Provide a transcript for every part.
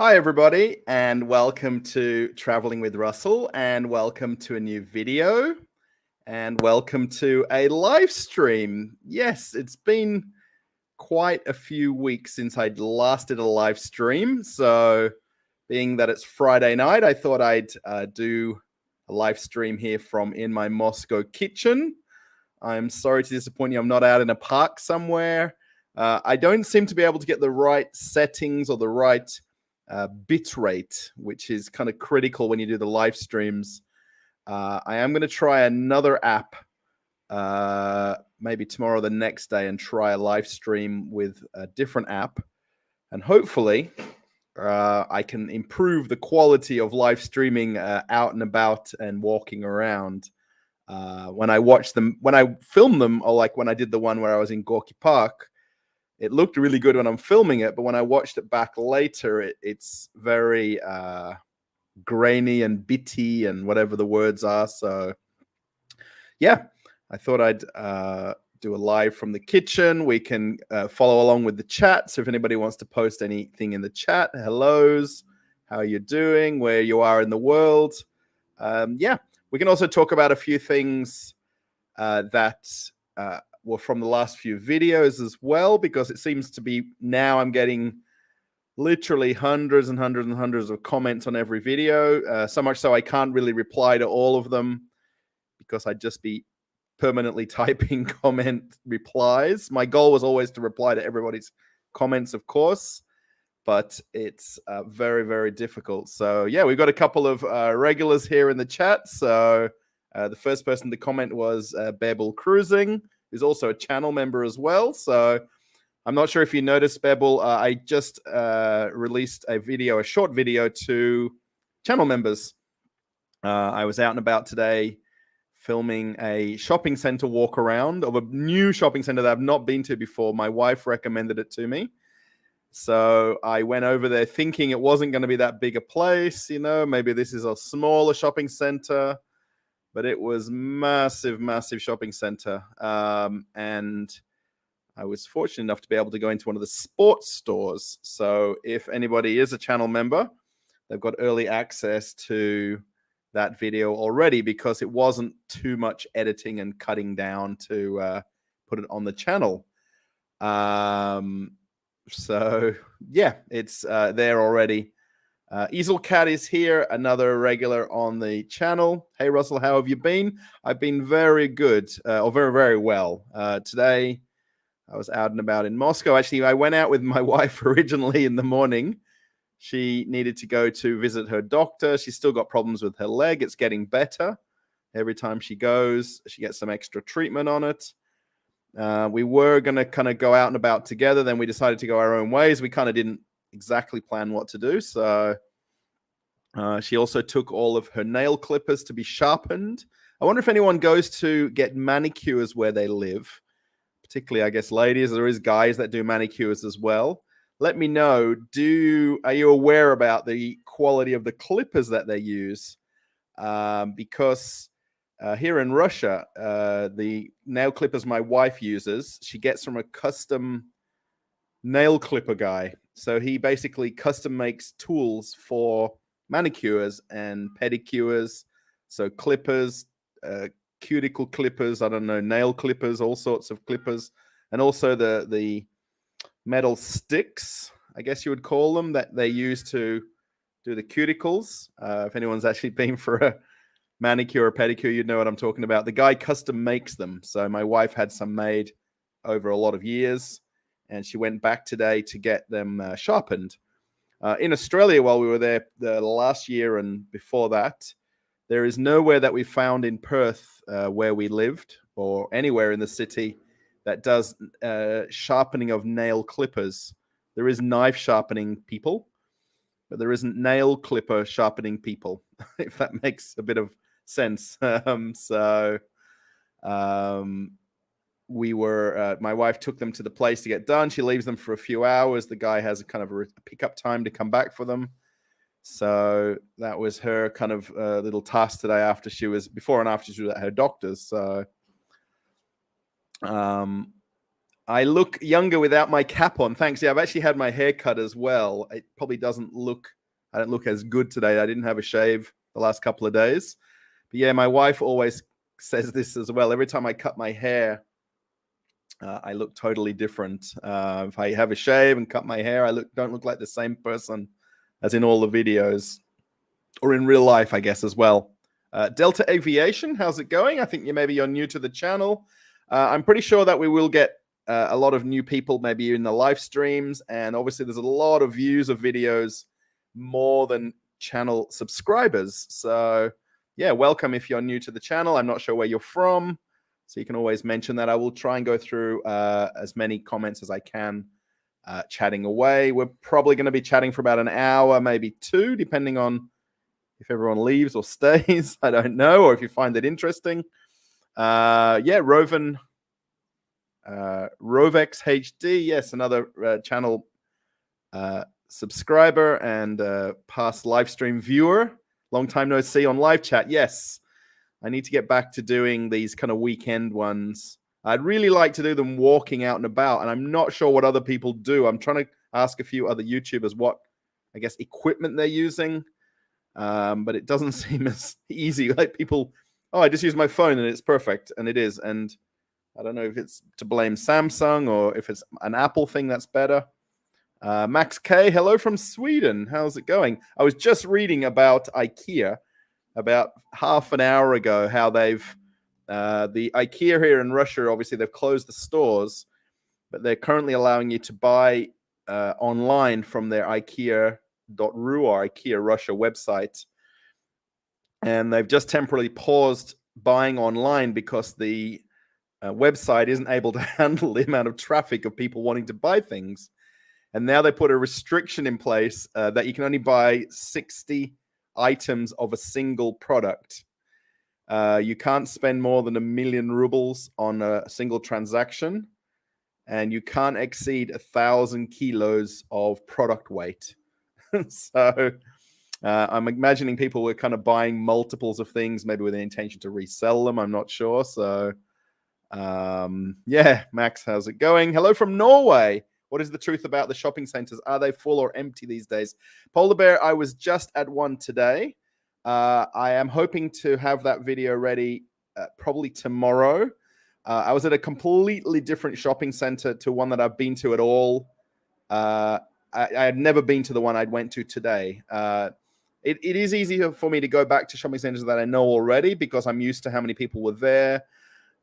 Hi, everybody, and welcome to Traveling with Russell, and welcome to a new video, and welcome to a live stream. Yes, it's been quite a few weeks since I last did a live stream, so being that it's Friday night, I thought I'd do a live stream here from in my Moscow kitchen. I'm sorry to disappoint you, I'm not out in a park somewhere. I don't seem to be able to get the right settings or the right bit rate, which is kind of critical when you do the live streams. I am going to try another app maybe tomorrow or the next day and try a live stream with a different app. And hopefully I can improve the quality of live streaming out and about and walking around. When I watch them, when I film them, or like when I did the one where I was in Gorky Park, it looked really good when I'm filming it, but when I watched it back later, it's very grainy and bitty and whatever the words are. So, yeah, I thought I'd do a live from the kitchen. We can follow along with the chat. So if anybody wants to post anything in the chat, hellos, how are you doing, where you are in the world. Yeah, we can also talk about a few things that were from the last few videos as well, because it seems to be now I'm getting literally hundreds and hundreds and hundreds of comments on every video, so much so I can't really reply to all of them because I'd just be permanently typing comment replies. My goal was always to reply to everybody's comments, of course, but it's very, very difficult. So yeah, we've got a couple of regulars here in the chat. So the first person to comment was Babel Cruising, who's also a channel member as well. So I'm not sure if you noticed, Babel, I just released a short video to channel members. I was out and about today filming a shopping center walk around of a new shopping center that I've not been to before. My wife recommended it to me. So I went over there thinking it wasn't going to be that big a place. You know, maybe this is a smaller shopping center. But it was massive, massive shopping center. And I was fortunate enough to be able to go into one of the sports stores. So if anybody is a channel member, they've got early access to that video already because it wasn't too much editing and cutting down to put it on the channel. So yeah, it's there already. easelcad is here, another regular on the channel. Hey, Russell, how have you been? I've been very good, or very, very well. Today, I was out and about in Moscow. Actually, I went out with my wife originally in the morning. She needed to go to visit her doctor. She's still got problems with her leg. It's getting better. Every time she goes, she gets some extra treatment on it. We were going to kind of go out and about together. Then we decided to go our own ways. We kind of didn't exactly plan what to do. So she also took all of her nail clippers to be sharpened. I wonder if anyone goes to get manicures where they live, particularly, I guess, ladies. There is guys that do manicures as well. Let me know. Are you aware about the quality of the clippers that they use? Because here in Russia, the nail clippers my wife uses, she gets from a custom nail clipper guy. So he basically custom makes tools for manicures and pedicures. So clippers, cuticle clippers, I don't know, nail clippers, all sorts of clippers. And also the metal sticks, I guess you would call them, that they use to do the cuticles. If anyone's actually been for a manicure or pedicure, you'd know what I'm talking about. The guy custom makes them. So my wife had some made over a lot of years, and she went back today to get them sharpened. In Australia, while we were there the last year and before that, there is nowhere that we found in Perth where we lived or anywhere in the city that does sharpening of nail clippers. There is knife sharpening people, but there isn't nail clipper sharpening people, if that makes a bit of sense. We were, my wife took them to the place to get done. She leaves them for a few hours. The guy has a kind of a pickup time to come back for them. So that was her kind of little task today before and after she was at her doctor's. So I look younger without my cap on. Thanks. Yeah, I've actually had my hair cut as well. It probably doesn't look, I don't look as good today. I didn't have a shave the last couple of days. But yeah, my wife always says this as well. Every time I cut my hair, I look totally different. If I have a shave and cut my hair, don't look like the same person as in all the videos, or in real life, I guess, as well. Delta Aviation, how's it going? I think you're new to the channel. I'm pretty sure that we will get a lot of new people maybe in the live streams, and obviously there's a lot of views of videos, more than channel subscribers. So yeah, welcome if you're new to the channel. I'm not sure where you're from, so you can always mention that. I will try and go through as many comments as I can, chatting away. We're probably going to be chatting for about an hour, maybe two, depending on if everyone leaves or stays. I don't know, or if you find it interesting. Yeah, RVXHD, yes, another channel subscriber and past live stream viewer. Long time no see on live chat. Yes, I need to get back to doing these kind of weekend ones. I'd really like to do them walking out and about, and I'm not sure what other people do. I'm trying to ask a few other YouTubers what, I guess, equipment they're using, but it doesn't seem as easy. Like people, oh, I just use my phone and it's perfect, and it is. And I don't know if it's to blame Samsung or if it's an Apple thing that's better. MaxK, hello from Sweden. How's it going? I was just reading about IKEA about half an hour ago, how they've, the IKEA here in Russia, obviously they've closed the stores, but they're currently allowing you to buy online from their IKEA.ru or IKEA Russia website. And they've just temporarily paused buying online because the website isn't able to handle the amount of traffic of people wanting to buy things. And now they put a restriction in place that you can only buy 60 items of a single product. You can't spend more than 1 million rubles on a single transaction, and you can't exceed 1,000 kilos of product weight. So I'm imagining people were kind of buying multiples of things, maybe with the intention to resell them. I'm not sure. So yeah, Max, how's it going? Hello from Norway. What is the truth about the shopping centers? Are they full or empty these days? Polar Bear, I was just at one today. I am hoping to have that video ready probably tomorrow. I was at a completely different shopping center to one that I've been to at all. I had never been to the one I went to today. It is easier for me to go back to shopping centers that I know already because I'm used to how many people were there.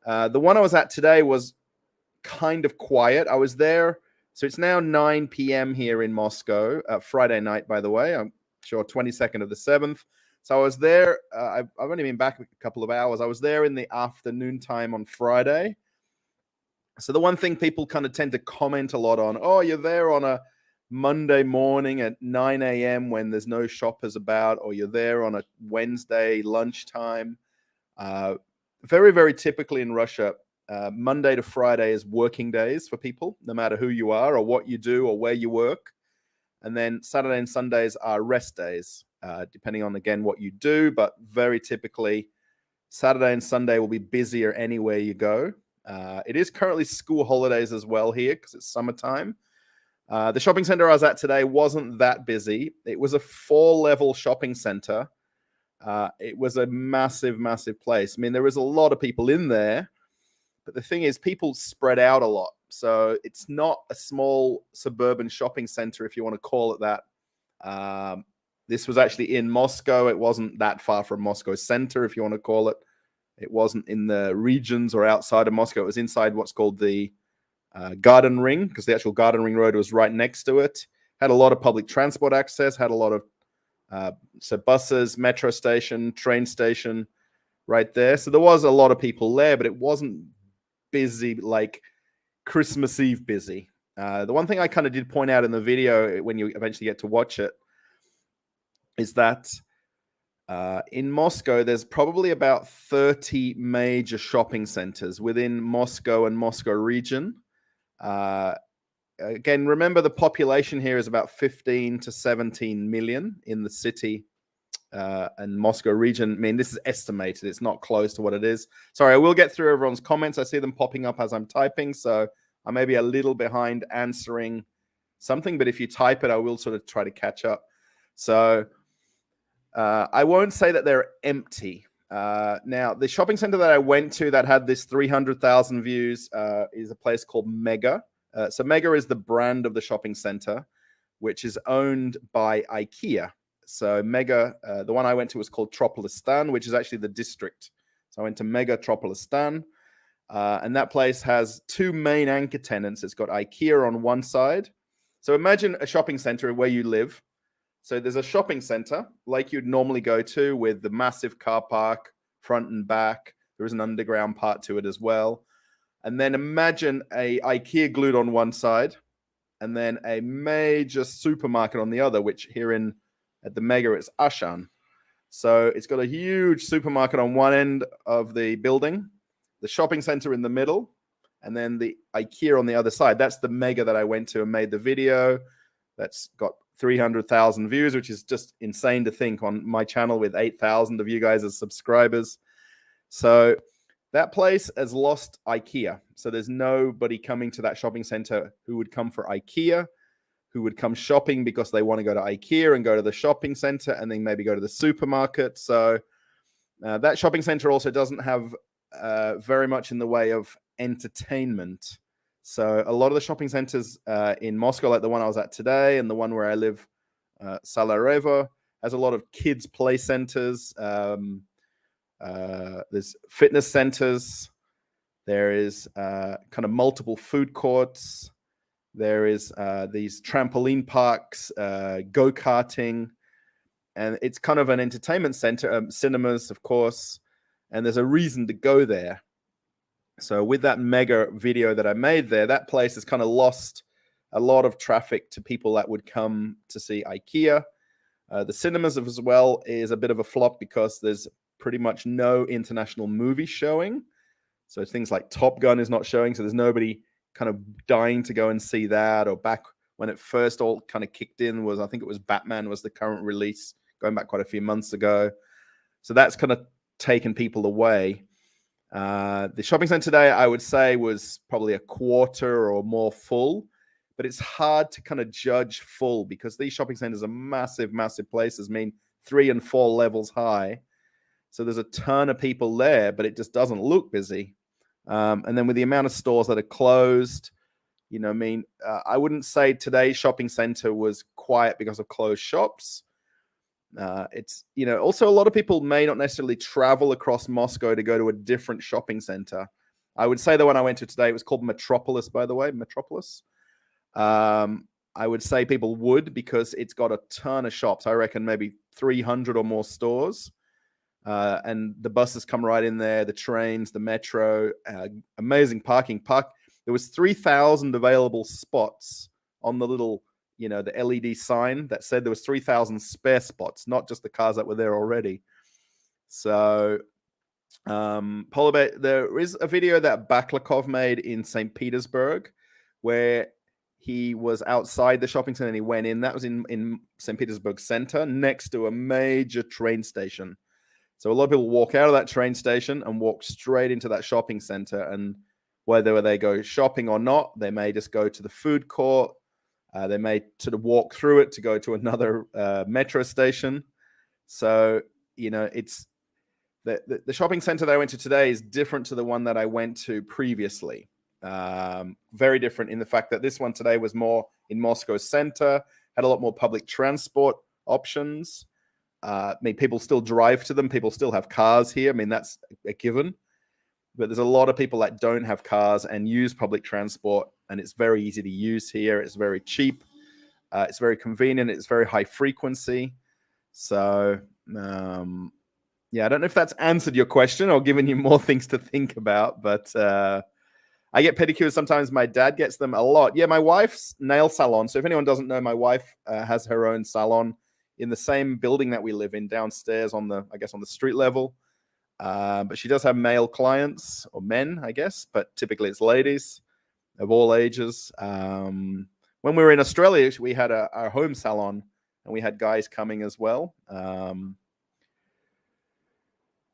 The one I was at today was kind of quiet. I was there. So it's now 9 p.m. here in Moscow, Friday night, by the way. I'm sure 22nd of the 7th. So I was there. I've only been back a couple of hours. I was there in the afternoon time on Friday. So the one thing people kind of tend to comment a lot on, oh, you're there on a Monday morning at 9 a.m. when there's no shoppers about, or you're there on a Wednesday lunchtime. Very, very typically in Russia, Monday to Friday is working days for people, no matter who you are or what you do or where you work. And then Saturday and Sundays are rest days, depending on, again, what you do. But very typically, Saturday and Sunday will be busier anywhere you go. It is currently school holidays as well here because it's summertime. The shopping center I was at today wasn't that busy. It was a 4-level shopping center. It was a massive, massive place. I mean, there was a lot of people in there. But the thing is, people spread out a lot. So it's not a small suburban shopping center, if you want to call it that. This was actually in Moscow. It wasn't that far from Moscow center, if you want to call it. It wasn't in the regions or outside of Moscow. It was inside what's called the Garden Ring, because the actual Garden Ring Road was right next to it. Had a lot of public transport access, had a lot of so buses, metro station, train station right there. So there was a lot of people there, but it wasn't busy like Christmas Eve busy. The one thing I kind of did point out in the video when you eventually get to watch it is that in Moscow, there's probably about 30 major shopping centers within Moscow and Moscow region. Again, remember the population here is about 15 to 17 million in the city and Moscow region. I mean, this is estimated. It's not close to what it is. Sorry, I will get through everyone's comments. I see them popping up as I'm typing, so I may be a little behind answering something, but if you type it, I will sort of try to catch up. So I won't say that they're empty. Now, the shopping center that I went to that had this 300,000 views is a place called Mega. So Mega is the brand of the shopping center, which is owned by IKEA. So Mega, the one I went to was called Tropolistan, which is actually the district. So I went to Mega Tropolistan, and that place has two main anchor tenants. It's got IKEA on one side. So imagine a shopping center where you live. So there's a shopping center like you'd normally go to with the massive car park, front and back. There is an underground part to it as well. And then imagine a IKEA glued on one side, and then a major supermarket on the other, which here at the Mega, it's Ashan. So it's got a huge supermarket on one end of the building, the shopping center in the middle, and then the IKEA on the other side. That's the Mega that I went to and made the video. That's got 300,000 views, which is just insane to think on my channel with 8,000 of you guys as subscribers. So that place has lost IKEA. So there's nobody coming to that shopping center who would come for IKEA, who would come shopping because they want to go to IKEA and go to the shopping center and then maybe go to the supermarket. So that shopping center also doesn't have very much in the way of entertainment. So a lot of the shopping centers in Moscow, like the one I was at today and the one where I live, Salarevo, has a lot of kids' play centers. There's fitness centers. There is kind of multiple food courts. There is these trampoline parks, go-karting, and it's kind of an entertainment center, cinemas, of course, and there's a reason to go there. So with that Mega video that I made there, that place has kind of lost a lot of traffic to people that would come to see IKEA. The cinemas as well is a bit of a flop because there's pretty much no international movie showing. So things like Top Gun is not showing. So there's nobody kind of dying to go and see that. Or back when it first all kind of kicked in I think it was Batman was the current release going back quite a few months ago. So that's kind of taken people away. The shopping center today, I would say, was probably a quarter or more full, but it's hard to kind of judge full because these shopping centers are massive, massive places. I mean, 3 and 4 levels high. So there's a ton of people there, but it just doesn't look busy. And then with the amount of stores that are closed, I wouldn't say today's shopping center was quiet because of closed shops. It's, also a lot of people may not necessarily travel across Moscow to go to a different shopping center. I would say the one I went to today, it was called Metropolis, by the way, Metropolis. I would say people would because it's got a ton of shops. I reckon maybe 300 or more stores. And the buses come right in there, the trains, the metro, amazing parking. There was 3,000 available spots on the little, the LED sign that said there was 3,000 spare spots, not just the cars that were there already. So, Polar Bear, there is a video that Baklakov made in St. Petersburg where he was outside the shopping center and he went in. That was in St. Petersburg center next to a major train station. So a lot of people walk out of that train station and walk straight into that shopping center. And whether they go shopping or not, they may just go to the food court. They may sort of walk through it to go to another metro station. So, it's the shopping center that I went to today is different to the one that I went to previously. Very different in the fact that this one today was more in Moscow center, had a lot more public transport options. People still drive to them. People still have cars here. That's a given. But there's a lot of people that don't have cars and use public transport, and it's very easy to use here. It's very cheap. It's very convenient. It's very high frequency. So, I don't know if that's answered your question or given you more things to think about, but I get pedicures sometimes. My dad gets them a lot. Yeah, my wife's nail salon. So if anyone doesn't know, my wife has her own salon in the same building that we live in downstairs on the street level. But she does have male clients, or men, I guess, but typically it's ladies of all ages. When we were in Australia, we had our home salon, and we had guys coming as well.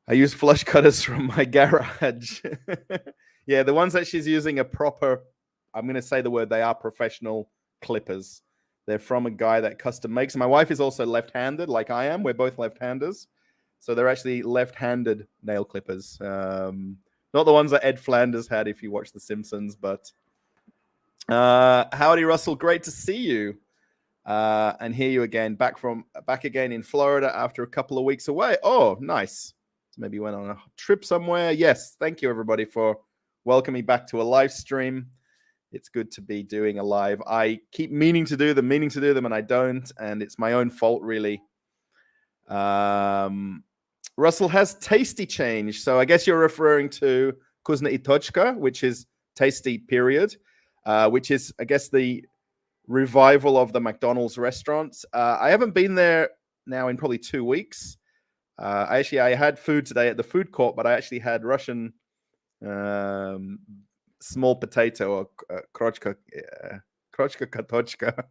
I use flush cutters from my garage. Yeah, the ones that she's using are proper, I'm going to say the word, they are professional clippers. They're from a guy that custom makes. My wife is also left-handed, like I am. We're both left-handers. So they're actually left-handed nail clippers. Not the ones that Ed Flanders had if you watch The Simpsons, but howdy, Russell. Great to see you. And hear you again, back again in Florida after a couple of weeks away. Oh, nice. So maybe you went on a trip somewhere. Yes, thank you everybody for welcoming me back to a live stream. It's good to be doing a live. I keep meaning to do them, and I don't, and it's my own fault, really. Russell has tasty change, so I guess you're referring to Kuzna i Tochka, which is tasty, period, which is, I guess, the revival of the McDonald's restaurants. I haven't been there now in probably 2 weeks. I had food today at the food court, but I actually had Russian small potato or krochka katochka.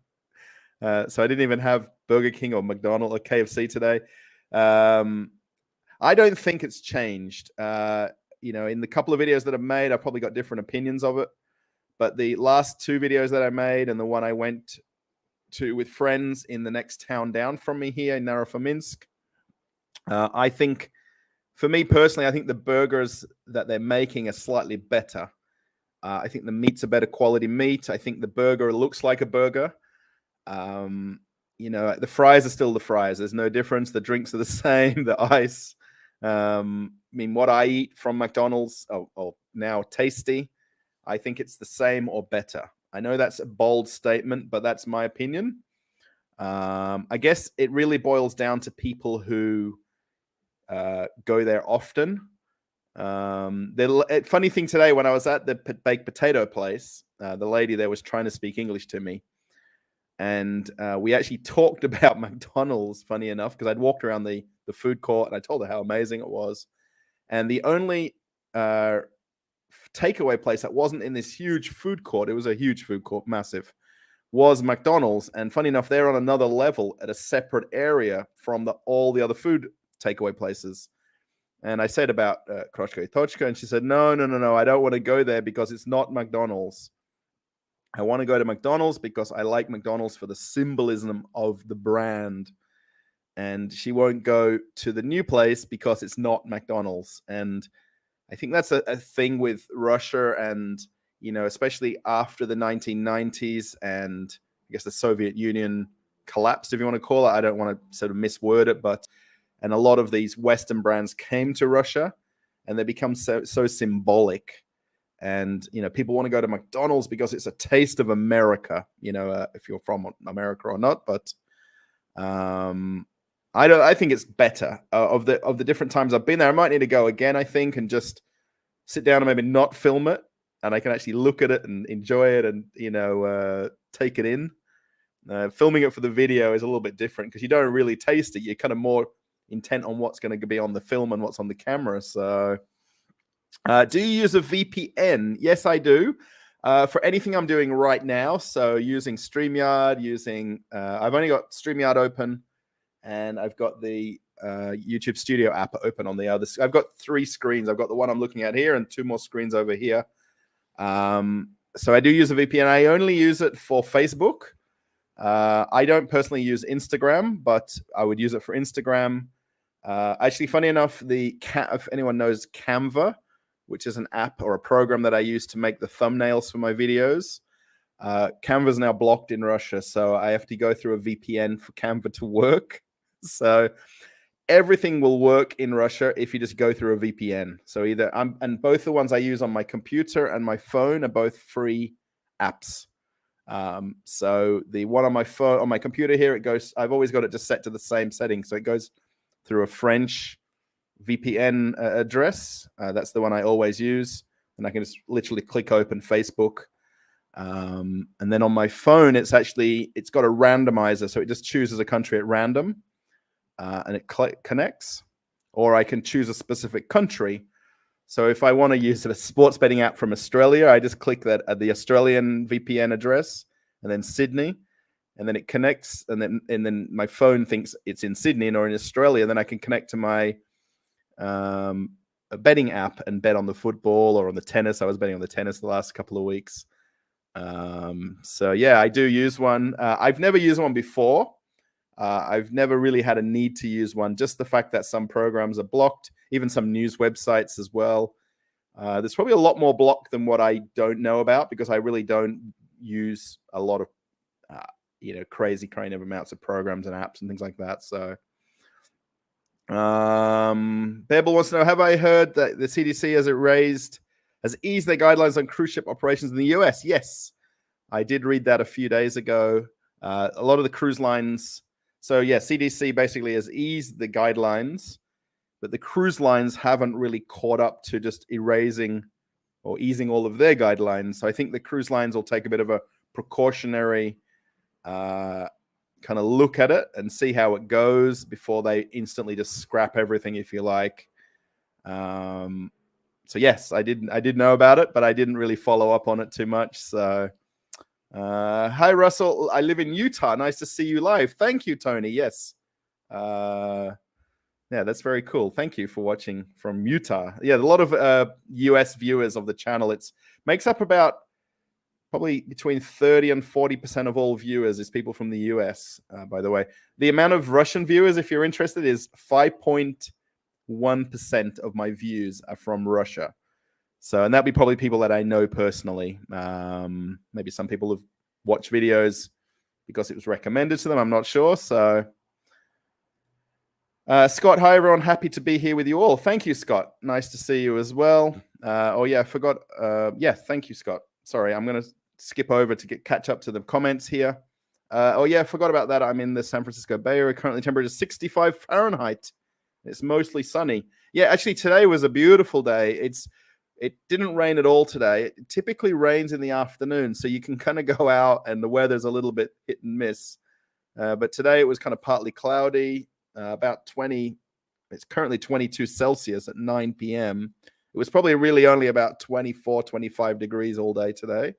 So I didn't even have Burger King or McDonald's or KFC today. I don't think it's changed. In the couple of videos that I've made, I probably got different opinions of it. But the last 2 videos that I made and the one I went to with friends in the next town down from me here in Narofominsk, I think, for me personally, I think the burgers that they're making are slightly better. I think the meat's a better quality meat. I think the burger looks like a burger. The fries are still the fries. There's no difference. The drinks are the same, the ice. What I eat from McDonald's, now tasty, I think it's the same or better. I know that's a bold statement, but that's my opinion. I guess it really boils down to people who go there often. The funny thing today, when I was at the baked potato place, the lady there was trying to speak English to me. And we actually talked about McDonald's, funny enough, because I'd walked around the food court and I told her how amazing it was. And the only takeaway place that wasn't in this huge food court, it was a huge food court, massive, was McDonald's. And funny enough, they're on another level at a separate area from all the other food takeaway places. And I said about Krochka i Tochka, and she said, no, I don't want to go there because it's not McDonald's. I want to go to McDonald's because I like McDonald's for the symbolism of the brand. And she won't go to the new place because it's not McDonald's. And I think that's a thing with Russia and, especially after the 1990s and I guess the Soviet Union collapsed, if you want to call it. I don't want to sort of misword it, and a lot of these Western brands came to Russia and they become so symbolic. And, people want to go to McDonald's because it's a taste of America, if you're from America or not. But I think it's better. Of the different times I've been there, I might need to go again, I think, and just sit down and maybe not film it. And I can actually look at it and enjoy it and, take it in. Filming it for the video is a little bit different because you don't really taste it. You're kind of more intent on what's going to be on the film and what's on the camera. So do you use a VPN? Yes, I do. For anything I'm doing right now. So using StreamYard, I've only got StreamYard open and I've got the YouTube Studio app open on the other. I've got 3 screens. I've got the one I'm looking at here and 2 more screens over here. So I do use a VPN. I only use it for Facebook. I don't personally use Instagram, but I would use it for Instagram. Actually, funny enough, if anyone knows Canva, which is an app or a program that I use to make the thumbnails for my videos, Canva is now blocked in Russia, so I have to go through a VPN for Canva to work. So everything will work in Russia if you just go through a VPN. So and both the ones I use on my computer and my phone are both free apps. So the one on my phone, on my computer here, I've always got it just set to the same setting. So it goes through a French VPN address. That's the one I always use. And I can just literally click open Facebook. And then on my phone, it's got a randomizer. So it just chooses a country at random and it connects. Or I can choose a specific country. So if I want to use a sports betting app from Australia, I just click that at the Australian VPN address and then Sydney, and then it connects, and then my phone thinks it's in Sydney or in Australia. And then I can connect to my betting app and bet on the football or on the tennis. I was betting on the tennis the last couple of weeks. So yeah, I do use one. I've never used one before. I've never really had a need to use one. Just the fact that some programs are blocked, even some news websites as well. There's probably a lot more blocked than what I don't know about, because I really don't use a lot of, crazy kind of amounts of programs and apps and things like that. So, Babel wants to know, have I heard that the CDC has eased their guidelines on cruise ship operations in the US? Yes, I did read that a few days ago. A lot of the cruise lines. So yeah, CDC basically has eased the guidelines, but the cruise lines haven't really caught up to just erasing or easing all of their guidelines. So I think the cruise lines will take a bit of a precautionary kind of look at it and see how it goes before they instantly just scrap everything, if you like. So yes, I did know about it, but I didn't really follow up on it too much. So hi Russell, I live in Utah. Nice to see you live. Thank you, Tony. Yes. Yeah, that's very cool. Thank you for watching from Utah. Yeah, a lot of US viewers of the channel. It makes up about probably between 30 and 40% of all viewers is people from the US, by the way. The amount of Russian viewers, if you're interested, is 5.1% of my views are from Russia. So, and that'd be probably people that I know personally. Maybe some people have watched videos because it was recommended to them. I'm not sure. So, Scott, hi everyone. Happy to be here with you all. Thank you, Scott. Nice to see you as well. Oh yeah, I forgot. Yeah, thank you, Scott. Sorry, I'm going to skip over to catch up to the comments here. Oh yeah, I forgot about that. I'm in the San Francisco Bay Area. Currently temperature is 65 Fahrenheit. It's mostly sunny. Yeah, actually today was a beautiful day. It didn't rain at all today. It typically rains in the afternoon, so you can kind of go out and the weather's a little bit hit and miss. But today it was kind of partly cloudy, about 20. It's currently 22 Celsius at 9 p.m. It was probably really only about 24, 25 degrees all day today.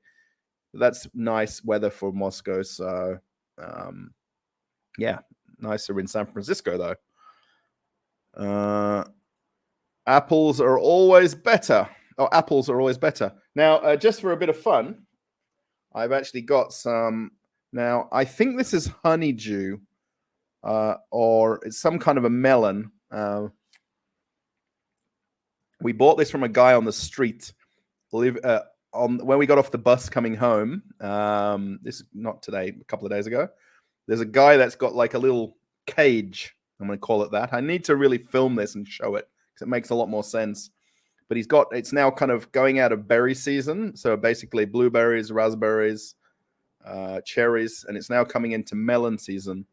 That's nice weather for Moscow. So, yeah, nicer in San Francisco, though. Apples are always better. Oh, apples are always better. Now, just for a bit of fun, I've actually got some. Now, I think this is honeydew, or it's some kind of a melon. We bought this from a guy on the street. When we got off the bus coming home. This is not today, a couple of days ago. There's a guy that's got like a little cage. I'm going to call it that. I need to really film this and show it because it makes a lot more sense. But it's now kind of going out of berry season. So basically blueberries, raspberries, cherries, and it's now coming into melon season.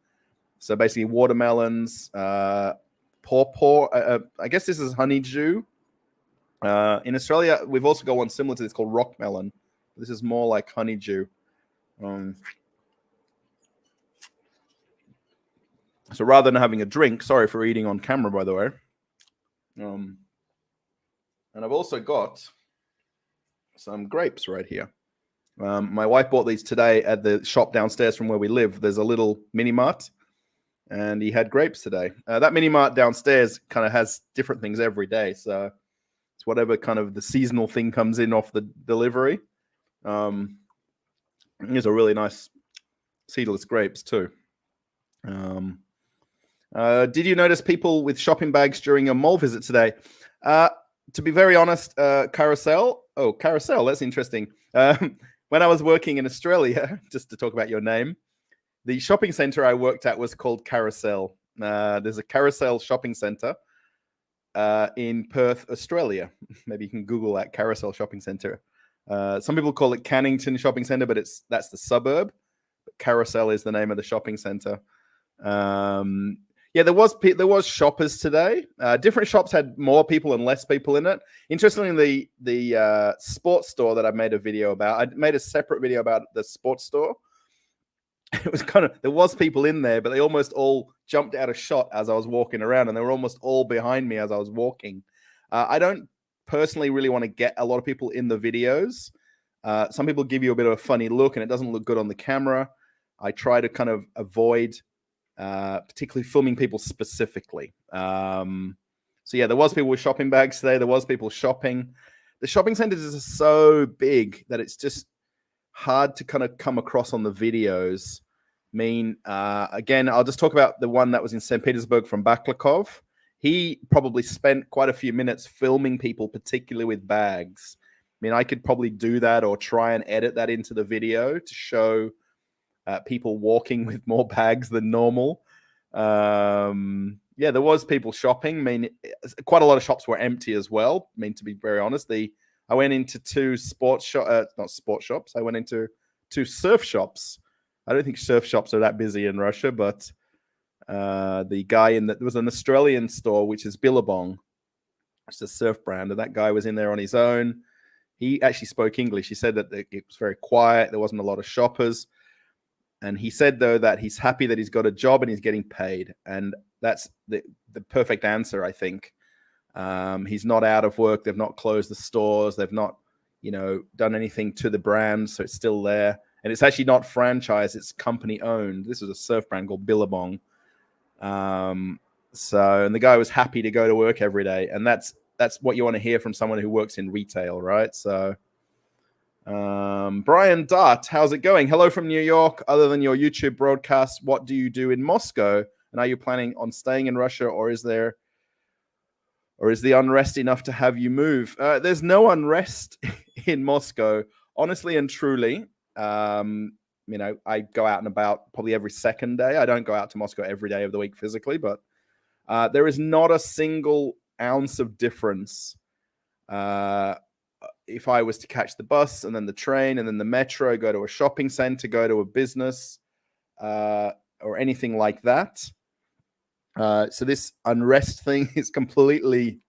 So basically watermelons, pawpaw. I guess this is honeydew. In Australia, we've also got one similar to this called rock melon. This is more like honeydew. So rather than having a drink, sorry for eating on camera, by the way. And I've also got some grapes right here. My wife bought these today at the shop downstairs from where we live. There's a little mini mart, and he had grapes today. That mini mart downstairs kind of has different things every day. So it's whatever kind of the seasonal thing comes in off the delivery. These are really nice seedless grapes too. Did you notice people with shopping bags during your mall visit today? To be very honest, Carousel. Oh, Carousel, that's interesting. When I was working in Australia, just to talk about your name, the shopping center I worked at was called Carousel. There's a Carousel shopping center in Perth, Australia. Maybe you can Google that, Carousel shopping center. Some people call it Cannington shopping center, but that's the suburb. Carousel is the name of the shopping center. Yeah, there was shoppers today. Different shops had more people and less people in it. Interestingly, the sports store that I made a video about, I made a separate video about the sports store. It was there was people in there, but they almost all jumped out of shot as I was walking around, and they were almost all behind me as I was walking. I don't personally really want to get a lot of people in the videos. Some people give you a bit of a funny look, and it doesn't look good on the camera. I try to kind of avoid particularly filming people specifically. So yeah, there was people with shopping bags today. There was people shopping. The shopping centers are so big that it's just hard to kind of come across on the videos. I mean, again, I'll just talk about the one that was in St. Petersburg from Baklakov. He probably spent quite a few minutes filming people, particularly with bags. I mean, I could probably do that or try and edit that into the video to show people walking with more bags than normal. Yeah, there was people shopping. I mean, quite a lot of shops were empty as well. I mean, to be very honest, I went into two not sports shops. I went into two surf shops. I don't think surf shops are that busy in Russia, but the guy there was an Australian store, which is Billabong. It's a surf brand, and that guy was in there on his own. He actually spoke English. He said that it was very quiet. There wasn't a lot of shoppers. And he said, though, that he's happy that he's got a job and he's getting paid. And that's the perfect answer, I think. He's not out of work. They've not closed the stores. They've not, done anything to the brand. So it's still there. And it's actually not franchise. It's company owned. This was a surf brand called Billabong. And the guy was happy to go to work every day. And that's what you want to hear from someone who works in retail, right? So Brian Dart, how's it going? Hello from New York. Other than your YouTube broadcast, what do you do in Moscow? And are you planning on staying in Russia, or is the unrest enough to have you move? There's no unrest in Moscow, honestly and truly. I go out and about probably every second day. I don't go out to Moscow every day of the week physically, but there is not a single ounce of difference if I was to catch the bus and then the train and then the metro, go to a shopping center, go to a business, or anything like that. So this unrest thing is completely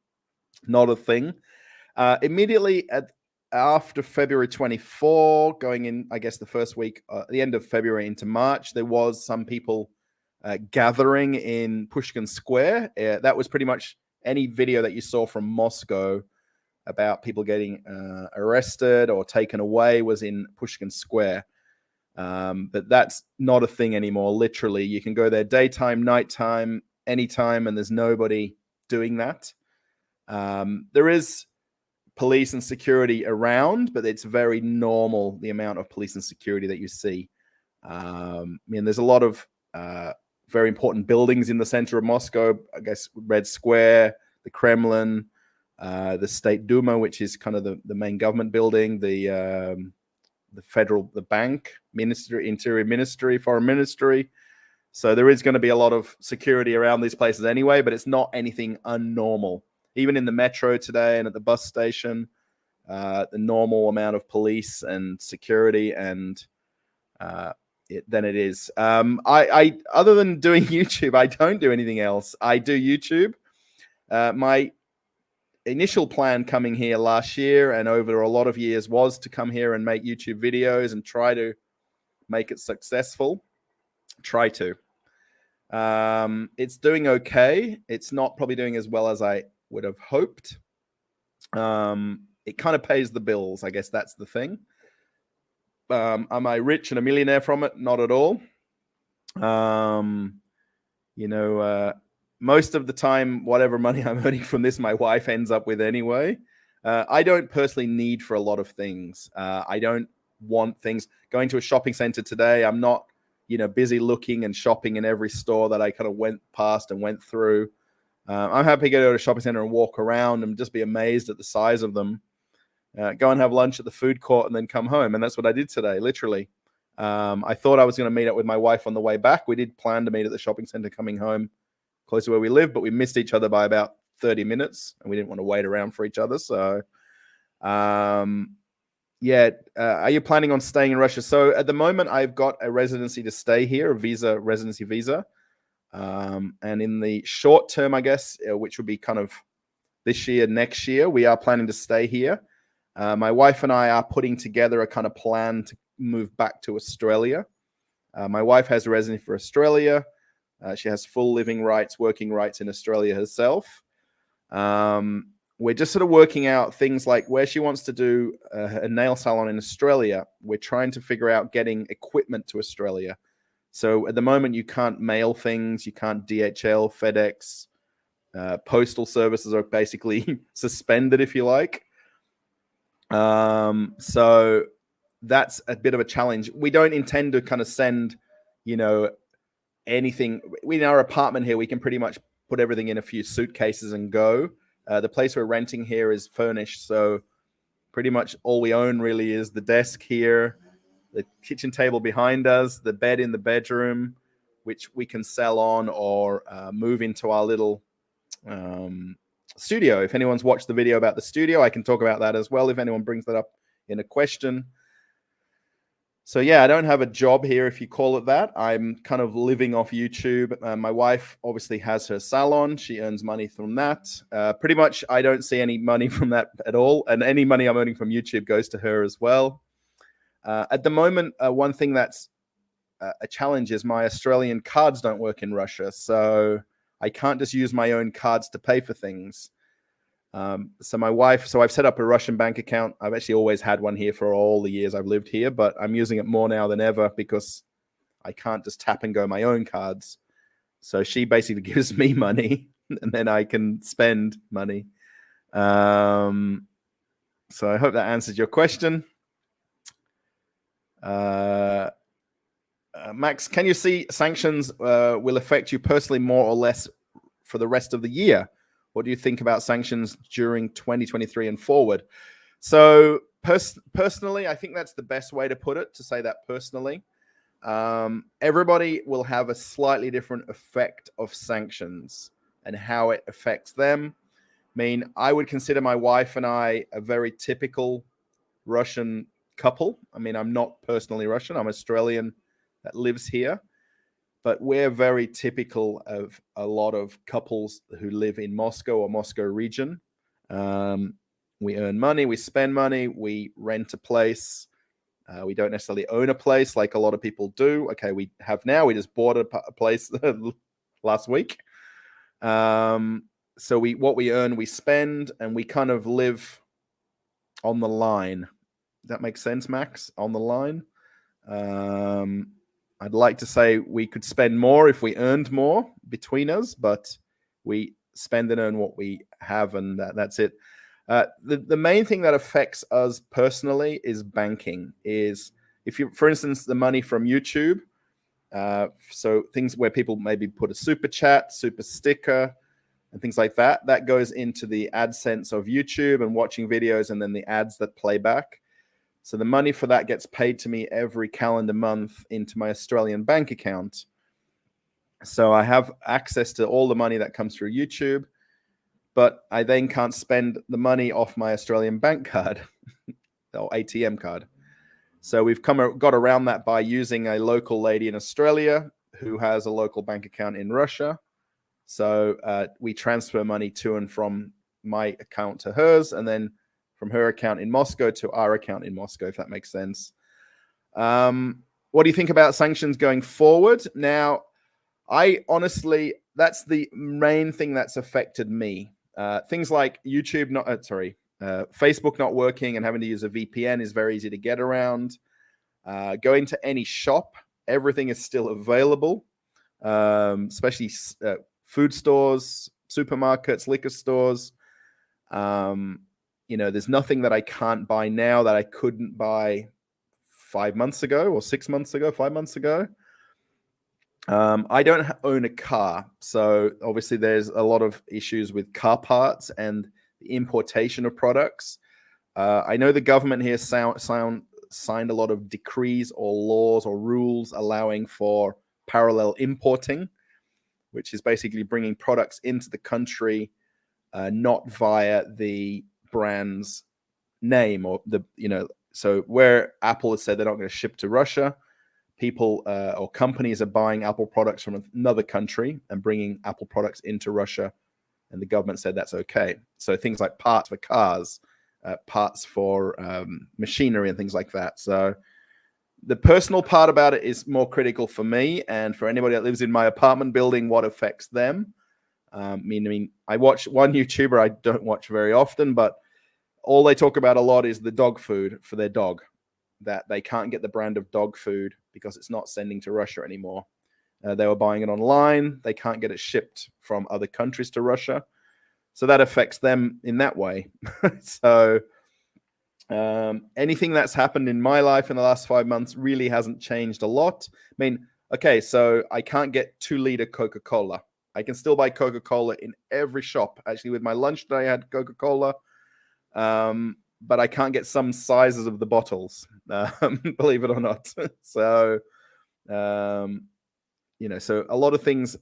not a thing. Immediately after February 24, going in, I guess, the first week, the end of February into March, there was some people gathering in Pushkin Square. That was pretty much any video that you saw from Moscow about people getting arrested or taken away was in Pushkin Square. But that's not a thing anymore. Literally, you can go there daytime, nighttime, anytime, and there's nobody doing that. There is police and security around, but it's very normal, the amount of police and security that you see. There's a lot of very important buildings in the center of Moscow. I guess Red Square, the Kremlin, the State Duma, which is kind of the main government building, the bank, ministry, interior ministry, foreign ministry. So there is going to be a lot of security around these places anyway, but it's not anything unnormal. Even in the metro today and at the bus station, the normal amount of police and security and than it is. I other than doing YouTube, I don't do anything else. I do YouTube. My initial plan coming here last year and over a lot of years was to come here and make YouTube videos and try to make it successful. It's doing okay. It's not probably doing as well as I would have hoped. It kind of pays the bills. I guess that's the thing. Am I rich and a millionaire from it? Not at all. Most of the time, whatever money I'm earning from this, my wife ends up with anyway. I don't personally need for a lot of things. I don't want things. Going to a shopping center today, I'm not, busy looking and shopping in every store that I kind of went past and went through. I'm happy to go to a shopping center and walk around and just be amazed at the size of them. Go and have lunch at the food court and then come home. And that's what I did today, literally. I thought I was going to meet up with my wife on the way back. We did plan to meet at the shopping center coming home close to where we live, but we missed each other by about 30 minutes and we didn't want to wait around for each other. So, are you planning on staying in Russia? So at the moment, I've got a residency to stay here, a residency visa. And in the short term, I guess, which would be kind of this year, next year, we are planning to stay here. My wife and I are putting together a kind of plan to move back to Australia. My wife has a residency for Australia. She has full living rights, working rights in Australia herself. We're just sort of working out things like where she wants to do a nail salon in Australia. We're trying to figure out getting equipment to Australia. So at the moment, you can't mail things. You can't DHL, FedEx. Postal services are basically suspended, if you like. So that's a bit of a challenge. We don't intend to kind of send, anything. In our apartment here, we can pretty much put everything in a few suitcases and go. The place we're renting here is furnished, so pretty much all we own really is the desk here, the kitchen table behind us, the bed in the bedroom, which we can sell on or move into our little studio. If anyone's watched the video about the studio, I can talk about that as well if anyone brings that up in a question. So yeah, I don't have a job here, if you call it that. I'm kind of living off YouTube. My wife obviously has her salon. She earns money from that. Pretty much, I don't see any money from that at all. And any money I'm earning from YouTube goes to her as well. At the moment, one thing that's a challenge is my Australian cards don't work in Russia. So I can't just use my own cards to pay for things. So I've set up a Russian bank account. I've actually always had one here for all the years I've lived here, but I'm using it more now than ever because I can't just tap and go my own cards. So she basically gives me money and then I can spend money. So I hope that answers your question. Max, can you see sanctions will affect you personally more or less for the rest of the year? What do you think about sanctions during 2023 and forward? So personally, I think that's the best way to put it, to say that personally. Everybody will have a slightly different effect of sanctions and how it affects them. I mean, I would consider my wife and I a very typical Russian couple. I mean, I'm not personally Russian. I'm Australian that lives here. But we're very typical of a lot of couples who live in Moscow or Moscow region. We earn money, we spend money, we rent a place. We don't necessarily own a place like a lot of people do. Okay, we have now. We just bought a place last week. So what we earn, we spend, and we kind of live on the line. Does that make sense, Max? On the line. I'd like to say we could spend more if we earned more between us, but we spend and earn what we have, and that's it. The main thing that affects us personally is banking. Is if you, for instance, the money from YouTube, so things where people maybe put a super chat, super sticker, and things like that, that goes into the AdSense of YouTube and watching videos, and then the ads that play back. So the money for that gets paid to me every calendar month into my Australian bank account. So I have access to all the money that comes through YouTube, but I then can't spend the money off my Australian bank card or ATM card. So we've got around that by using a local lady in Australia who has a local bank account in Russia. So we transfer money to and from my account to hers, and then from her account in Moscow to our account in Moscow, if that makes sense. What do you think about sanctions going forward? Now, I honestly, that's the main thing that's affected me. Things like YouTube, Facebook not working and having to use a VPN is very easy to get around. Going to any shop, everything is still available, especially food stores, supermarkets, liquor stores. There's nothing that I can't buy now that I couldn't buy 5 months ago or 6 months ago, 5 months ago. I don't own a car. So obviously there's a lot of issues with car parts and the importation of products. I know the government here signed a lot of decrees or laws or rules allowing for parallel importing, which is basically bringing products into the country, not via the brand's name or so where Apple has said they're not going to ship to Russia, people or companies are buying Apple products from another country and bringing Apple products into Russia, and the government said that's okay. So things like parts for cars, parts for machinery and things like that. So the personal part about it is more critical for me, and for anybody that lives in my apartment building, what affects them. I mean, I watch one YouTuber I don't watch very often, but all they talk about a lot is the dog food for their dog, that they can't get the brand of dog food because it's not sending to Russia anymore. They were buying it online. They can't get it shipped from other countries to Russia. So that affects them in that way. So Anything that's happened in my life in the last 5 months really hasn't changed a lot. I mean, okay, so I can't get 2-liter Coca-Cola. I can still buy Coca-Cola in every shop. Actually, with my lunch today, I had Coca-Cola. But I can't get some sizes of the bottles, believe it or not. So, so a lot of things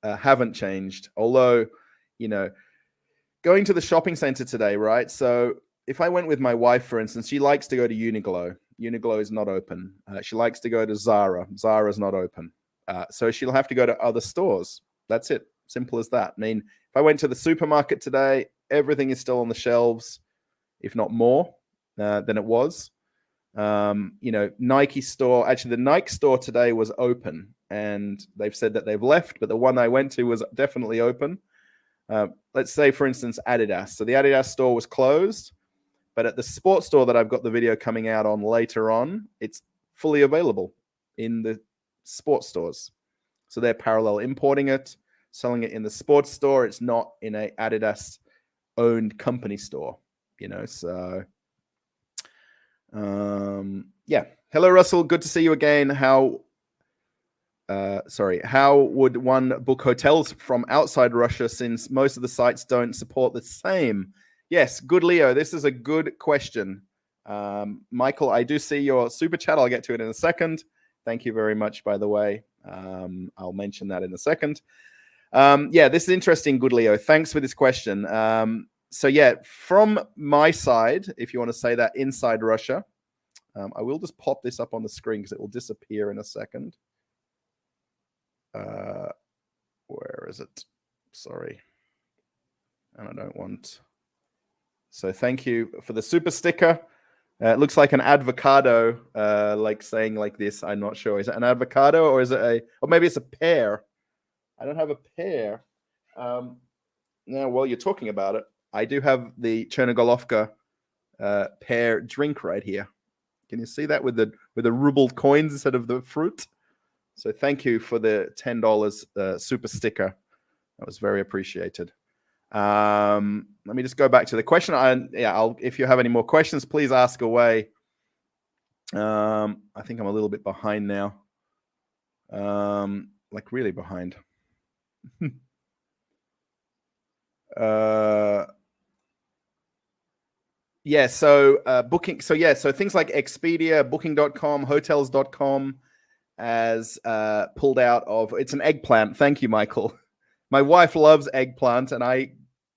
haven't changed. Although, going to the shopping center today, right? So if I went with my wife, for instance, she likes to go to Uniqlo. Uniqlo is not open. She likes to go to Zara. Zara is not open. So she'll have to go to other stores. That's it. Simple as that. I mean, if I went to the supermarket today, everything is still on the shelves, if not more than it was. Nike store, actually the Nike store today was open, and they've said that they've left, but the one I went to was definitely open. Let's say, for instance, Adidas. So the Adidas store was closed, but at the sports store that I've got the video coming out on later on, it's fully available in the sports stores. So they're parallel importing it, selling it in the sports store. It's not in a Adidas owned company store, so yeah. Hello, Russell. Good to see you again. How would one book hotels from outside Russia since most of the sites don't support the same? Yes, good Leo. This is a good question. Michael, I do see your super chat. I'll get to it in a second. Thank you very much, by the way. I'll mention that in a second. This is interesting, good Leo. Thanks for this question. From my side, if you want to say that inside Russia, I will just pop this up on the screen because it will disappear in a second. Where is it? Sorry. And I don't want. So thank you for the super sticker. It looks like an avocado, like saying like this. I'm not sure. Is it an avocado or is it or maybe it's a pear? I don't have a pear. Now, while you're talking about it, I do have the Chernogolovka pear drink right here. Can you see that with the ruble coins instead of the fruit? So thank you for the $10 super sticker. That was very appreciated. Let me just go back to the question. If you have any more questions, please ask away. I think I'm a little bit behind now. Like really behind. Booking. So things like Expedia, Booking.com, Hotels.com as pulled out of. It's an eggplant. Thank you, Michael. My wife loves eggplant, and I'm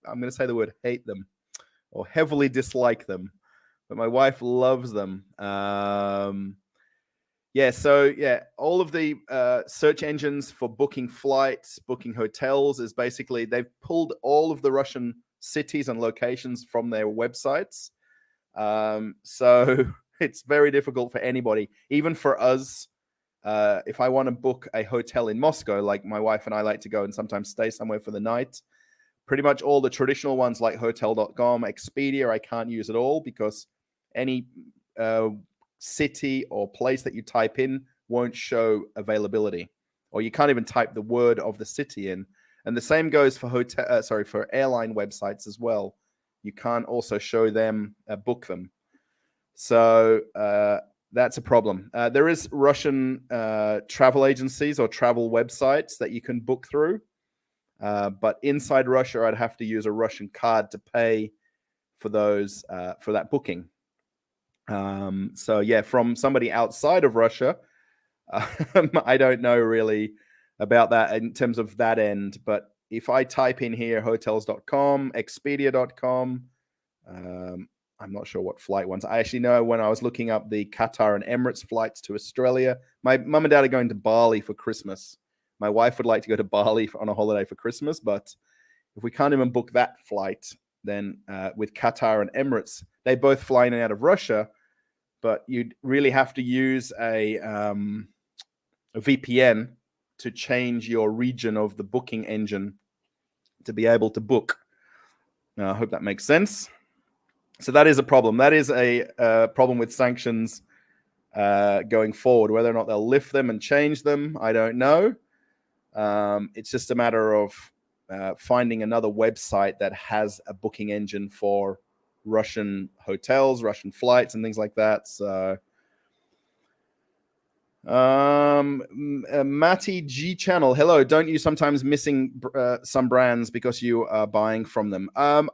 going to say the word hate them or heavily dislike them, but my wife loves them. All of the search engines for booking flights, booking hotels is basically they've pulled all of the Russian cities and locations from their websites. So it's very difficult for anybody, even for us. If I want to book a hotel in Moscow, like my wife and I like to go and sometimes stay somewhere for the night, pretty much all the traditional ones like Hotel.com, Expedia, I can't use at all because any city or place that you type in won't show availability, or you can't even type the word of the city in. And the same goes for for airline websites as well. You can't also show them, book them. So that's a problem. There is Russian travel agencies or travel websites that you can book through. But inside Russia, I'd have to use a Russian card to pay for those for that booking. From somebody outside of Russia, I don't know really about that in terms of that end. But if I type in here hotels.com, expedia.com, I'm not sure what flight ones. I actually know when I was looking up the Qatar and Emirates flights to Australia, my mum and dad are going to Bali for Christmas. My wife would like to go to Bali on a holiday for Christmas, but if we can't even book that flight, then with Qatar and Emirates, they both fly in and out of Russia, but you'd really have to use a VPN to change your region of the booking engine to be able to book. I hope that makes sense. So that is a problem. That is a problem with sanctions going forward. Whether or not they'll lift them and change them, I don't know. It's just a matter of finding another website that has a booking engine for Russian hotels, Russian flights, and things like that. So, Matty G Channel, hello. Don't you sometimes missing some brands because you are buying from them? I'm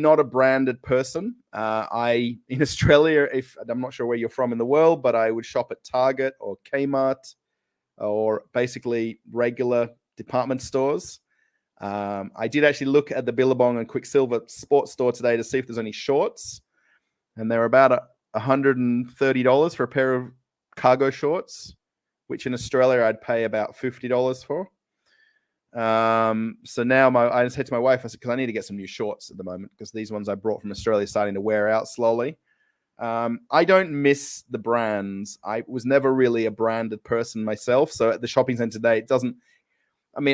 not a branded person. In Australia, if I'm not sure where you're from in the world, but I would shop at Target or Kmart or basically regular department stores. I did actually look at the Billabong and Quicksilver sports store today to see if there's any shorts, and they're about $130 for a pair of cargo shorts, which in Australia I'd pay about $50 for. So now I said to my wife, I said, because I need to get some new shorts at the moment because these ones I brought from Australia are starting to wear out slowly. I don't miss the brands. I was never really a branded person myself. So at the shopping center today,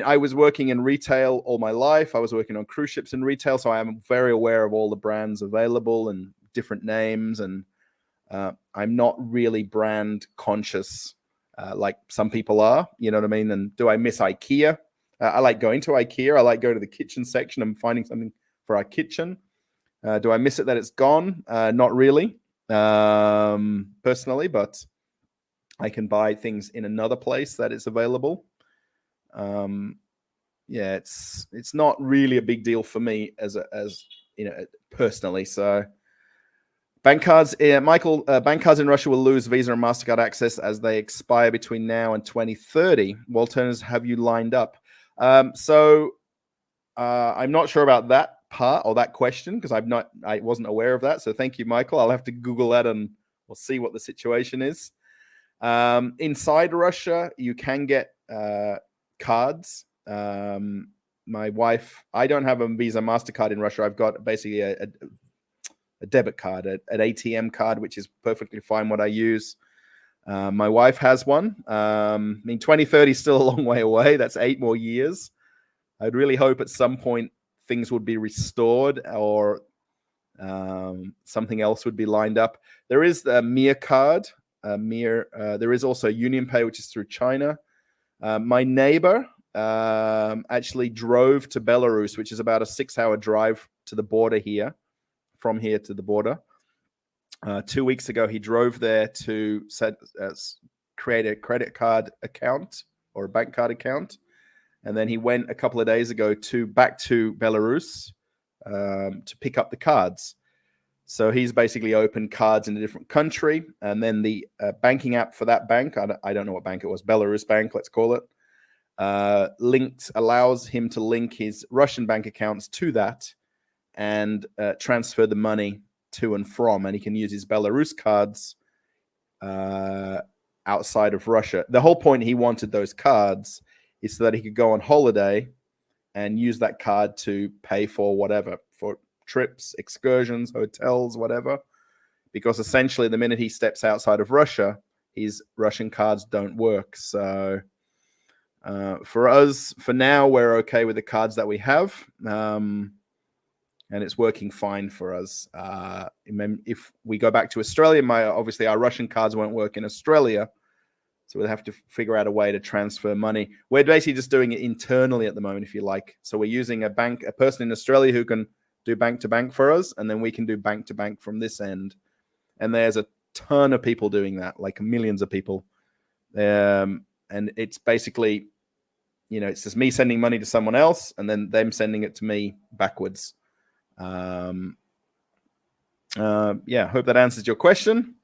I was working in retail all my life. I was working on cruise ships in retail. So I am very aware of all the brands available and different names. And I'm not really brand conscious like some people are. You know what I mean? And do I miss IKEA? I like going to IKEA. I like going to the kitchen section and finding something for our kitchen. Do I miss it that it's gone? Not really. Personally, but I can buy things in another place that is available. It's not really a big deal for me as personally. So bank cards, Michael, bank cards in Russia will lose Visa and MasterCard access as they expire between now and 2030. What alternatives have you lined up? I'm not sure about that part or that question because I wasn't aware of that. So thank you, Michael. I'll have to Google that and we'll see what the situation is. Inside Russia, you can get cards. My wife, I don't have a Visa MasterCard in Russia. I've got basically a debit card, an ATM card, which is perfectly fine what I use. My wife has one. 2030 is still a long way away. That's 8 more years. I'd really hope at some point things would be restored or something else would be lined up. There is the Mir card. There is also Union Pay, which is through China. My neighbor actually drove to Belarus, which is about a 6-hour drive to the border here, from here to the border. 2 weeks ago, he drove there to create a credit card account or a bank card account. And then he went a couple of days ago back to Belarus to pick up the cards. So he's basically opened cards in a different country. And then the banking app for that bank, I don't know what bank it was, Belarus Bank, let's call it, allows him to link his Russian bank accounts to that and transfer the money to and from. And he can use his Belarus cards outside of Russia. The whole point he wanted those cards is so that he could go on holiday and use that card to pay for whatever, for trips, excursions, hotels, whatever. Because essentially the minute he steps outside of Russia, his Russian cards don't work. So for us, for now, we're okay with the cards that we have. And it's working fine for us. If we go back to Australia, obviously our Russian cards won't work in Australia. So we'll have to figure out a way to transfer money. We're basically just doing it internally at the moment, if you like. So we're using a person in Australia who can do bank to bank for us, and then we can do bank to bank from this end. And there's a ton of people doing that, like millions of people. And it's basically, it's just me sending money to someone else and then them sending it to me backwards. Hope that answers your question.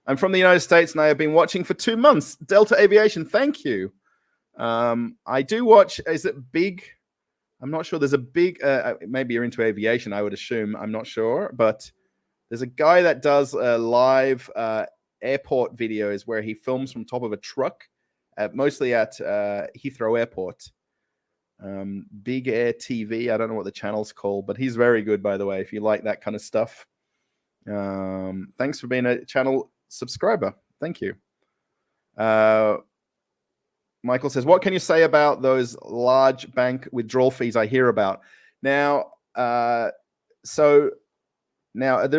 I'm from the United States and I have been watching for 2 months. Delta Aviation, thank you. I do watch, is it big? I'm not sure. There's a big, maybe you're into aviation, I would assume. I'm not sure. But there's a guy that does live airport videos where he films from top of a truck, mostly at Heathrow Airport. Big Air TV. I don't know what the channel's called, but he's very good, by the way, if you like that kind of stuff. Thanks for being a channel subscriber. Thank you. Michael says, what can you say about those large bank withdrawal fees I hear about? Now, there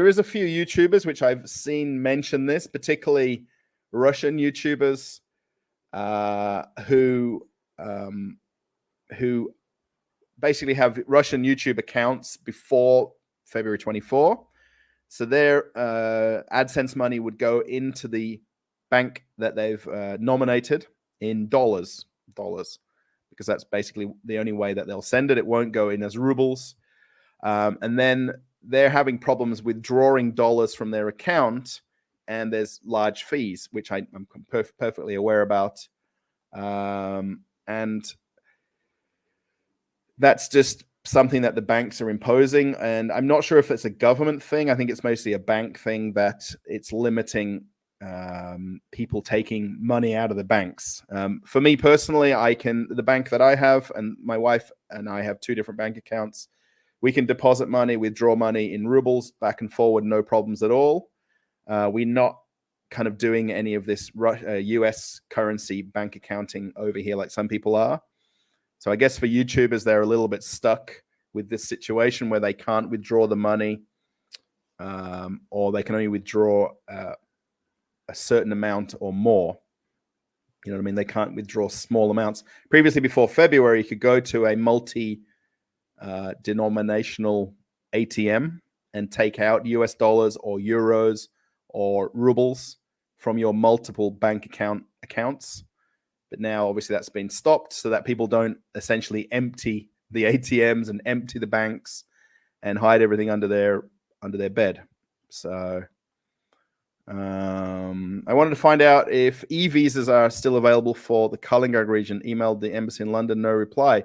is a few YouTubers which I've seen mention this, particularly Russian YouTubers who basically have Russian YouTube accounts before February 24. So their AdSense money would go into the bank that they've nominated in dollars, because that's basically the only way that they'll send it. It won't go in as rubles. And then they're having problems withdrawing dollars from their account, and there's large fees, which I'm perfectly aware about. And that's just something that the banks are imposing. And I'm not sure if it's a government thing. I think it's mostly a bank thing, that it's limiting people taking money out of the banks. For me personally, the bank that I have, and my wife and I have 2 different bank accounts. We can deposit money, withdraw money in rubles back and forward, no problems at all. We're not kind of doing any of this US currency bank accounting over here like some people are. So I guess for YouTubers, they're a little bit stuck with this situation where they can't withdraw the money, or they can only withdraw a certain amount or more. You know what I mean? They can't withdraw small amounts. Previously, before February, you could go to a multi-denominational ATM and take out US dollars or euros or rubles from your multiple bank accounts. But now, obviously, that's been stopped so that people don't essentially empty the ATMs and empty the banks and hide everything under their bed. So I wanted to find out if e-visas are still available for the Kalingag region. Emailed the embassy in London, no reply.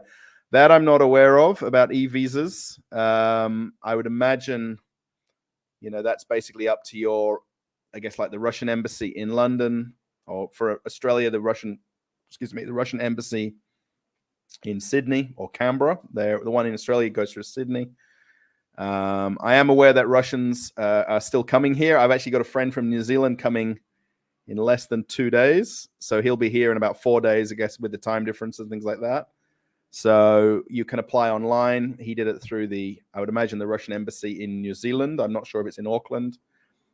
That I'm not aware of about e-visas. I would imagine, that's basically up to your, I guess, like the Russian embassy in London, or for Australia, the Russian embassy in Sydney or Canberra. The one in Australia goes through Sydney. I am aware that Russians are still coming here. I've actually got a friend from New Zealand coming in less than 2 days. So he'll be here in about 4 days, I guess, with the time difference and things like that. So you can apply online. He did it through I would imagine, the Russian embassy in New Zealand. I'm not sure if it's in Auckland,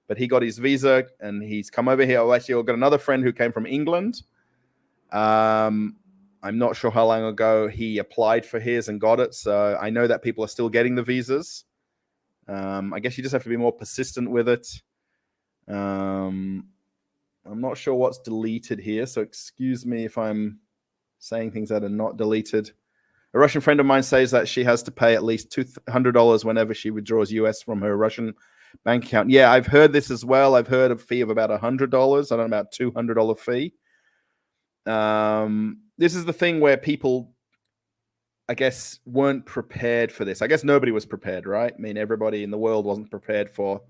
but he got his visa and he's come over here. I've got another friend who came from England. I'm not sure how long ago he applied for his and got it. So I know that people are still getting the visas. I guess you just have to be more persistent with it. I'm not sure what's deleted here, so excuse me if I'm saying things that are not deleted. A Russian friend of mine says that she has to pay at least $200 whenever she withdraws US from her Russian bank account. Yeah, I've heard this as well. I've heard a fee of about $100. I don't know, about $200 fee. This is the thing where people, I guess, weren't prepared for this. I guess nobody was prepared, right? I mean, everybody in the world wasn't prepared for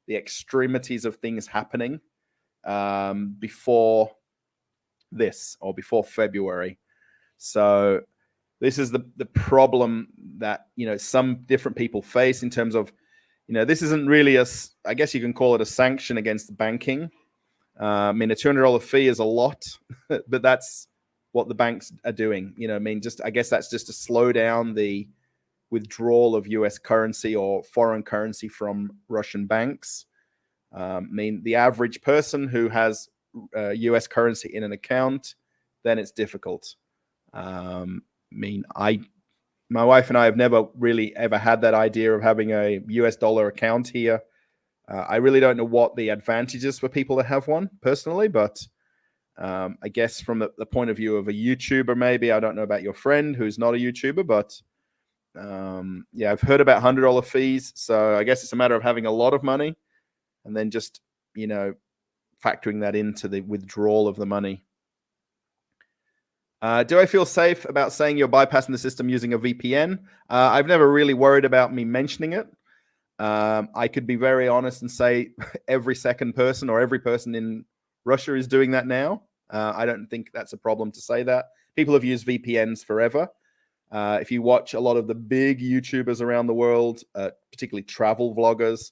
the extremities of things happening before this, or before February. So this is the problem that, some different people face in terms of, this isn't really I guess you can call it a sanction against banking. I mean, a $200 fee is a lot, but that's what the banks are doing. I guess that's just to slow down the withdrawal of US currency or foreign currency from Russian banks. I mean, the average person who has US currency in an account, then it's difficult. My wife and I have never really ever had that idea of having a US dollar account here. I really don't know what the advantage is for people that have one personally, but I guess from the point of view of a YouTuber, maybe, I don't know about your friend who's not a YouTuber, but I've heard about $100 fees. So I guess it's a matter of having a lot of money and then just, factoring that into the withdrawal of the money. Do I feel safe about saying you're bypassing the system using a VPN? I've never really worried about me mentioning it. I could be very honest and say every second person or every person in Russia is doing that now. I don't think that's a problem to say that. People have used VPNs forever. If you watch a lot of the big YouTubers around the world, particularly travel vloggers,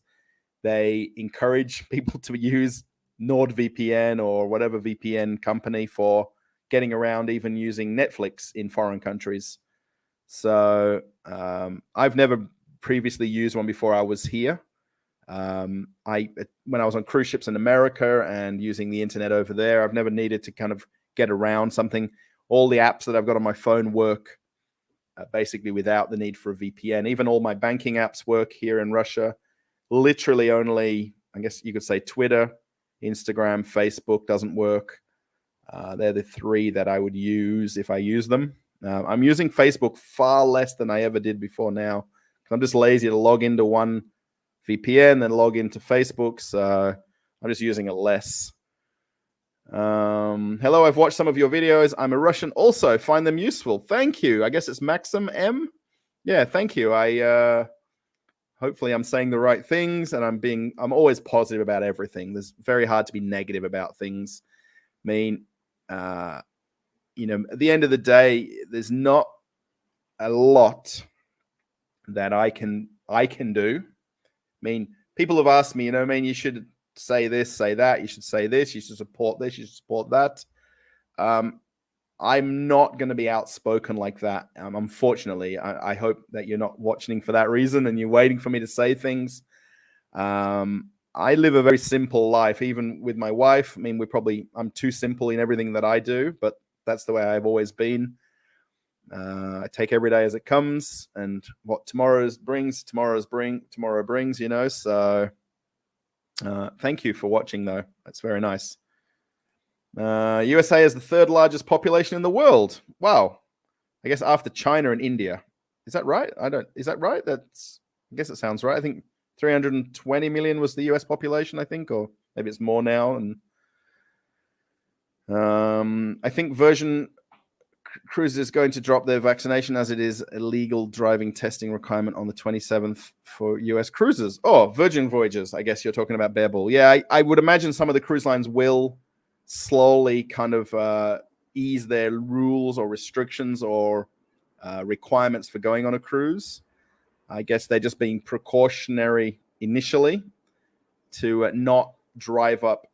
they encourage people to use NordVPN or whatever VPN company for getting around even using Netflix in foreign countries. So I've never previously used one before I was here. When I was on cruise ships in America and using the internet over there, I've never needed to kind of get around something. All the apps that I've got on my phone work basically without the need for a VPN. Even all my banking apps work here in Russia. literally only, I guess you could say, Twitter, Instagram, Facebook doesn't work. They're the 3 that I would use if I use them. I'm using Facebook far less than I ever did before now. I'm just lazy to log into one VPN, then log into Facebook. So I'm just using it less. Hello, I've watched some of your videos. I'm a Russian also. Find them useful. Thank you. I guess it's Maxim M. Yeah, thank you. Hopefully I'm saying the right things, and I'm always positive about everything. It's very hard to be negative about things. I mean, at the end of the day, there's not a lot that I can do. I mean, people have asked me, you should say this, say that, you should say this, you should support this, you should support that. I'm not going to be outspoken like that. Unfortunately, I hope that you're not watching for that reason and you're waiting for me to say things. I live a very simple life, even with my wife. I mean, I'm too simple in everything that I do, but that's the way I've always been. I take every day as it comes, and what tomorrow brings. So thank you for watching, though. That's very nice. USA is the 3rd largest population in the world. Wow. I guess after China and India. Is that right? Is that right? I guess it sounds right. I think 320 million was the US population, I think, or maybe it's more now. And I think Virgin Cruises is going to drop their vaccination as it is illegal driving testing requirement on the 27th for US cruises. Oh, Virgin Voyages. I guess you're talking about Babel. Yeah, I would imagine some of the cruise lines will slowly kind of ease their rules or restrictions or requirements for going on a cruise. I guess they're just being precautionary initially to not drive up,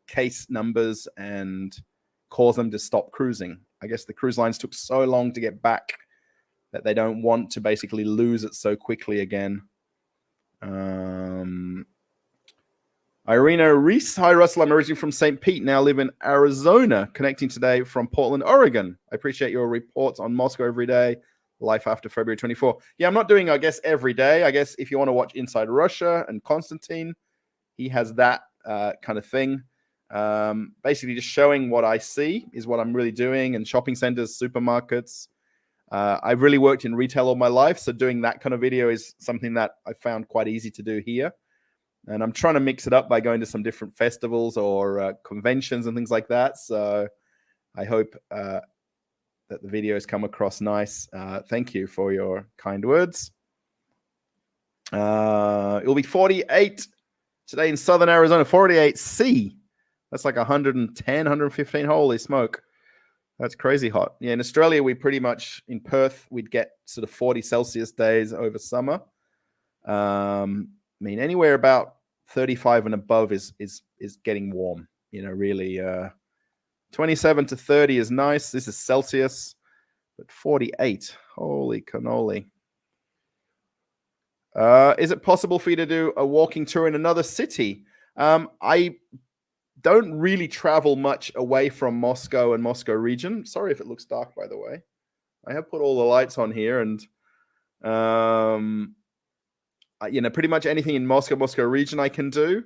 case numbers and cause them to stop cruising. I guess the cruise lines took so long to get back that they don't want to basically lose it so quickly again. Irina Reese. Hi, Russell. I'm originally from St. Pete, now live in Arizona, connecting today from Portland, Oregon. I appreciate your reports on Moscow every day. Life after February 24. Yeah, I'm not doing, I guess, every day. I guess if you want to watch Inside Russia and Konstantin, he has that kind of thing. Basically just showing what I see is what I'm really doing, and shopping centers, supermarkets. I've really worked in retail all my life, so doing that kind of video is something that I found quite easy to do here. And I'm trying to mix it up by going to some different festivals or conventions and things like that. So I hope that the videos come across nice. Thank you for your kind words. It'll be 48 today in southern Arizona, 48 C. That's like 110, 115. Holy smoke. That's crazy hot. Yeah, in Australia, we pretty much, in Perth, we'd get sort of 40 Celsius days over summer. I mean, anywhere about 35 and above is getting warm. Really, 27 to 30 is nice. This is Celsius, but 48. Holy cannoli. Is it possible for you to do a walking tour in another city? I don't really travel much away from Moscow and Moscow region. Sorry if it looks dark, by the way. I have put all the lights on here, and pretty much anything in Moscow region I can do.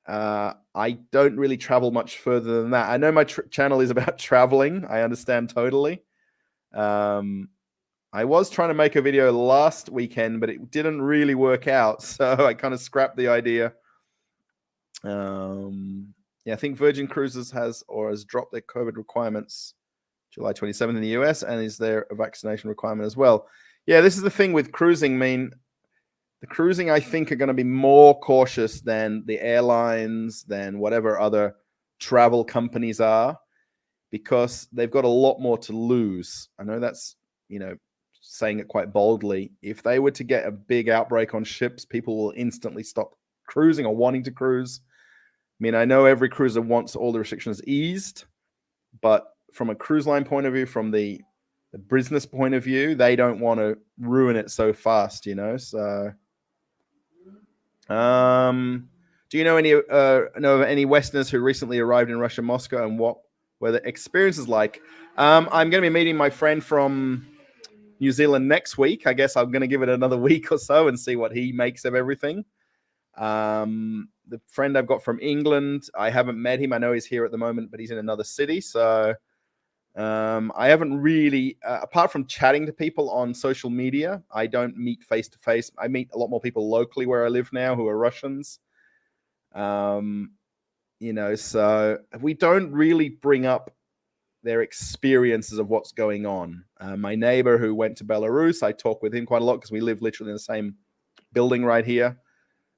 I don't really travel much further than that. I know my channel is about traveling. I understand totally. I was trying to make a video last weekend, but it didn't really work out, so I kind of scrapped the idea. I think Virgin Cruises has dropped their COVID requirements July 27th in the US, and is there a vaccination requirement as well? Yeah, this is the thing with cruising. I mean, the cruising, I think, are going to be more cautious than the airlines, than whatever other travel companies are, because they've got a lot more to lose. I know that's, saying it quite boldly. If they were to get a big outbreak on ships, people will instantly stop cruising or wanting to cruise. I mean, I know every cruiser wants all the restrictions eased, but from a cruise line point of view, from the business point of view, they don't want to ruin it so fast, So, do you know any Westerners who recently arrived in Russia, Moscow, and what were the experiences like? I'm going to be meeting my friend from New Zealand next week. I guess I'm going to give it another week or so and see what he makes of everything. The friend I've got from England, I haven't met him. I know he's here at the moment, but he's in another city. So I haven't really, apart from chatting to people on social media, I don't meet face to face. I meet a lot more people locally where I live now who are Russians. So we don't really bring up their experiences of what's going on. My neighbor who went to Belarus, I talk with him quite a lot because we live literally in the same building right here.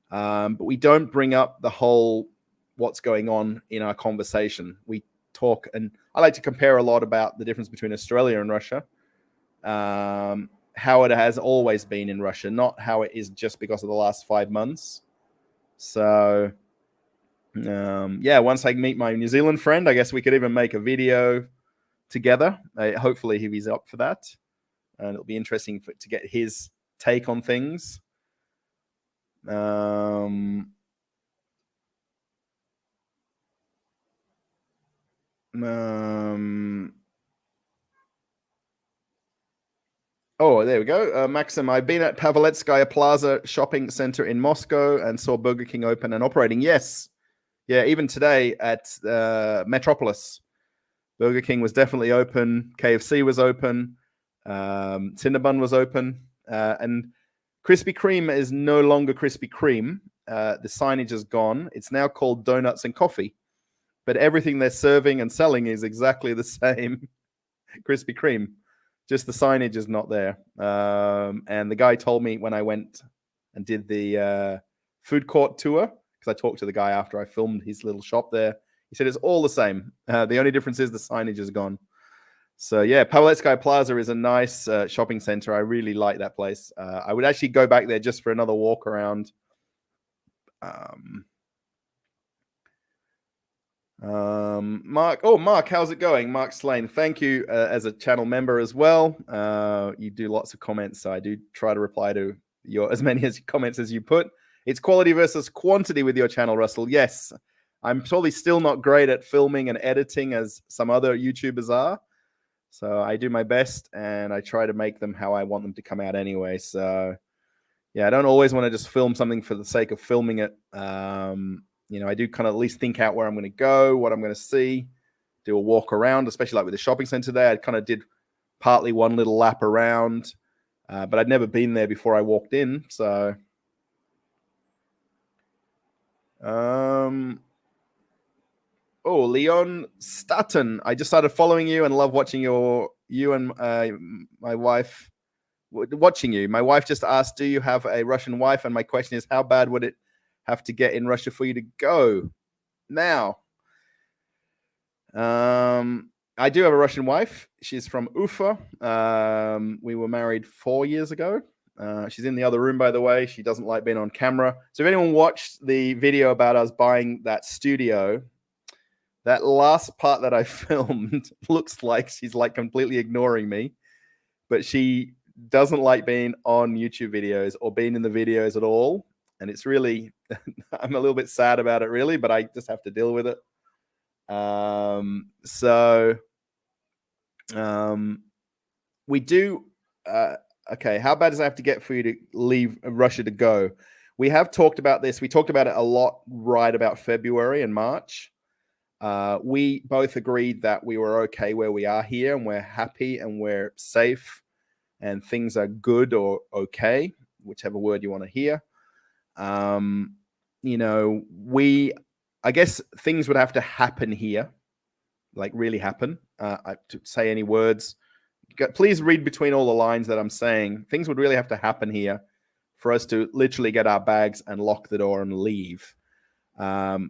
But we don't bring up the whole what's going on in our conversation. We talk, and I like to compare a lot about the difference between Australia and Russia, how it has always been in Russia, not how it is just because of the last 5 months. So, once I meet my New Zealand friend, I guess we could even make a video together. Hopefully he's up for that. And it'll be interesting to get his take on things. Oh, there we go. Maxim, I've been at Paveletskaya Plaza shopping center in Moscow and saw Burger King open and operating. Yes. Yeah, even today at Metropolis, Burger King was definitely open. KFC was open. Cinnabon was open. And Krispy Kreme is no longer Krispy Kreme. The signage is gone. It's now called Donuts and Coffee. But everything they're serving and selling is exactly the same Krispy Kreme. Just the signage is not there. And the guy told me when I went and did the food court tour, because I talked to the guy after I filmed his little shop there. He said it's all the same. The only difference is the signage is gone. So yeah, Paveletskaya Plaza is a nice shopping center. I really like that place. I would actually go back there just for another walk around. Mark, how's it going? Mark Slane, thank you as a channel member as well. You do lots of comments, so I do try to reply to as many comments as you put. It's quality versus quantity with your channel, Russell. Yes, I'm probably still not great at filming and editing as some other YouTubers are. So I do my best and I try to make them how I want them to come out anyway. So yeah, I don't always want to just film something for the sake of filming it. I do kind of at least think out where I'm going to go, what I'm going to see, do a walk around, especially like with the shopping center there. I kind of did partly one little lap around, but I'd never been there before I walked in. So, Leon Statten, I just started following you and love watching you and my wife watching you. My wife just asked, do you have a Russian wife? And my question is, how bad would it have to get in Russia for you to go? Now, I do have a Russian wife. She's from Ufa. We were married 4 years ago. She's in the other room, by the way. She doesn't like being on camera. So if anyone watched the video about us buying that studio, that last part that I filmed looks like she's like completely ignoring me, but she doesn't like being on YouTube videos or being in the videos at all. And it's really, I'm a little bit sad about it really, but I just have to deal with it. We do, okay, how bad does it have to get for you to leave Russia to go? We have talked about this. We talked about it a lot right about February and March. We both agreed that we were okay where we are here and we're happy and we're safe and things are good or okay, whichever word you want to hear. I guess things would have to happen here, like really happen. To say any words, please read between all the lines that I'm saying. Things would really have to happen here for us to literally get our bags and lock the door and leave.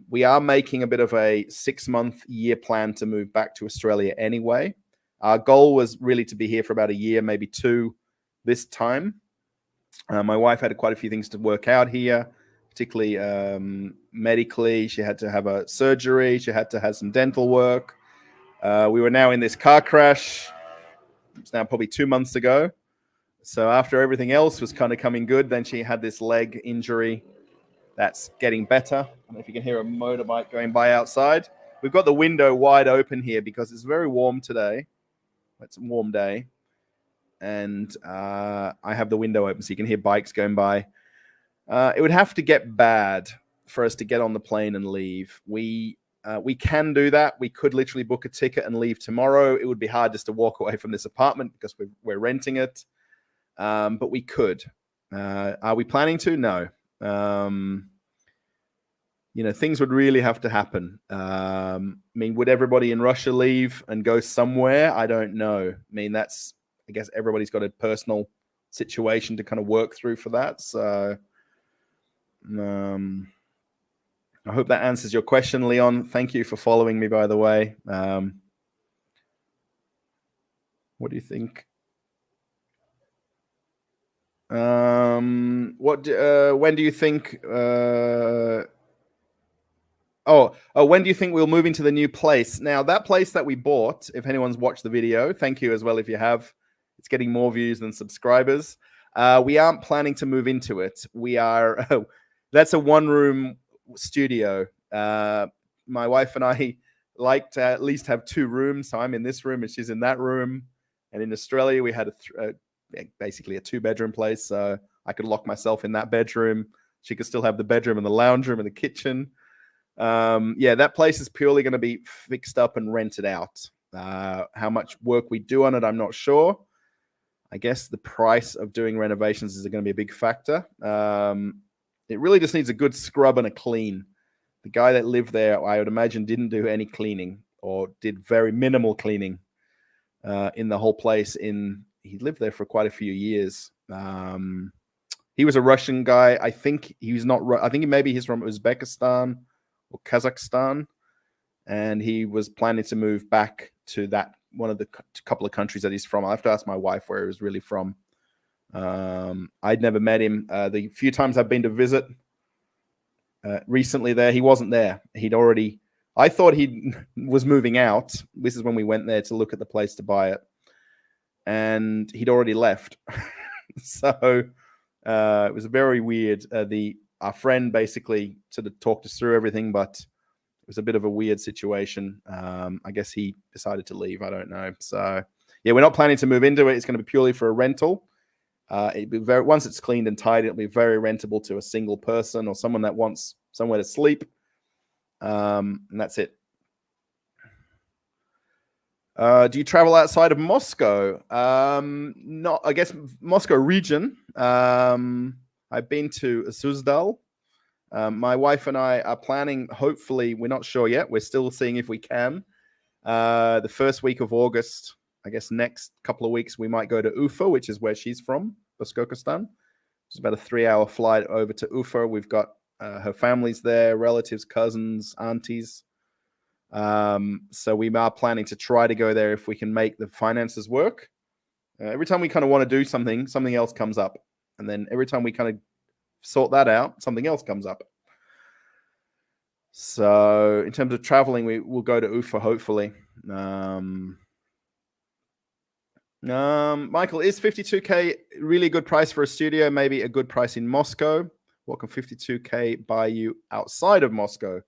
We are making a bit of a 6-month year plan to move back to Australia anyway. Our goal was really to be here for about a year, maybe 2 this time. My wife had quite a few things to work out here, particularly medically. She had to have a surgery. She had to have some dental work. We were now in this car crash. It's now probably 2 months ago. So after everything else was kind of coming good, then she had this leg injury that's getting better. I don't know if you can hear a motorbike going by outside. We've got the window wide open here because it's very warm today. It's a warm day. And I have the window open so you can hear bikes going by. It would have to get bad for us to get on the plane and leave. We can do that. We could literally book a ticket and leave tomorrow. It would be hard just to walk away from this apartment because we're renting it. But we could. Are we planning to? No. Things would really have to happen. I mean, would everybody in Russia leave and go somewhere? I don't know. I mean, I guess everybody's got a personal situation to kind of work through for that. So I hope that answers your question, Leon. Thank you for following me, by the way. What do you think? When do you think? When do you think we'll move into the new place? Now, that place that we bought, if anyone's watched the video, thank you as well if you have. It's getting more views than subscribers. We aren't planning to move into it. We are. That's a one-room studio. My wife and I like to at least have 2 rooms. So I'm in this room and she's in that room. And in Australia, we had basically a 2-bedroom place. So I could lock myself in that bedroom. She could still have the bedroom and the lounge room and the kitchen. That place is purely going to be fixed up and rented out. How much work we do on it, I'm not sure. I guess the price of doing renovations is going to be a big factor. It really just needs a good scrub and a clean. The guy that lived there, I would imagine, didn't do any cleaning or did very minimal cleaning in the whole place. He lived there for quite a few years. He was a Russian guy. I think he's not. I think maybe he's from Uzbekistan or Kazakhstan, and he was planning to move back to that one of the couple of countries that he's from. I have to ask my wife where he was really from. I'd never met him. The few times I've been to visit recently there, he wasn't there. I thought he was moving out. This is when we went there to look at the place to buy it, and he'd already left. So it was very weird. Our friend basically sort of talked us through everything, but it was a bit of a weird situation. I guess he decided to leave. I don't know. So yeah, we're not planning to move into it. It's going to be purely for a rental. Once it's cleaned and tidy, it'll be very rentable to a single person or someone that wants somewhere to sleep. And that's it. Do you travel outside of Moscow? Not, I guess, Moscow region. I've been to Suzdal. My wife and I are planning, hopefully, we're not sure yet. We're still seeing if we can. The first week of August, I guess next couple of weeks, we might go to Ufa, which is where she's from, Bashkortostan. It's about a 3-hour flight over to Ufa. We've got her family's there, relatives, cousins, aunties. So we are planning to try to go there if we can make the finances work. Every time we kind of want to do something else comes up. And then every time we kind of sort that out, something else comes up. So in terms of traveling, we'll go to Ufa, hopefully. Michael, is 52K really a good price for a studio? Maybe a good price in Moscow? What can 52K buy you outside of Moscow?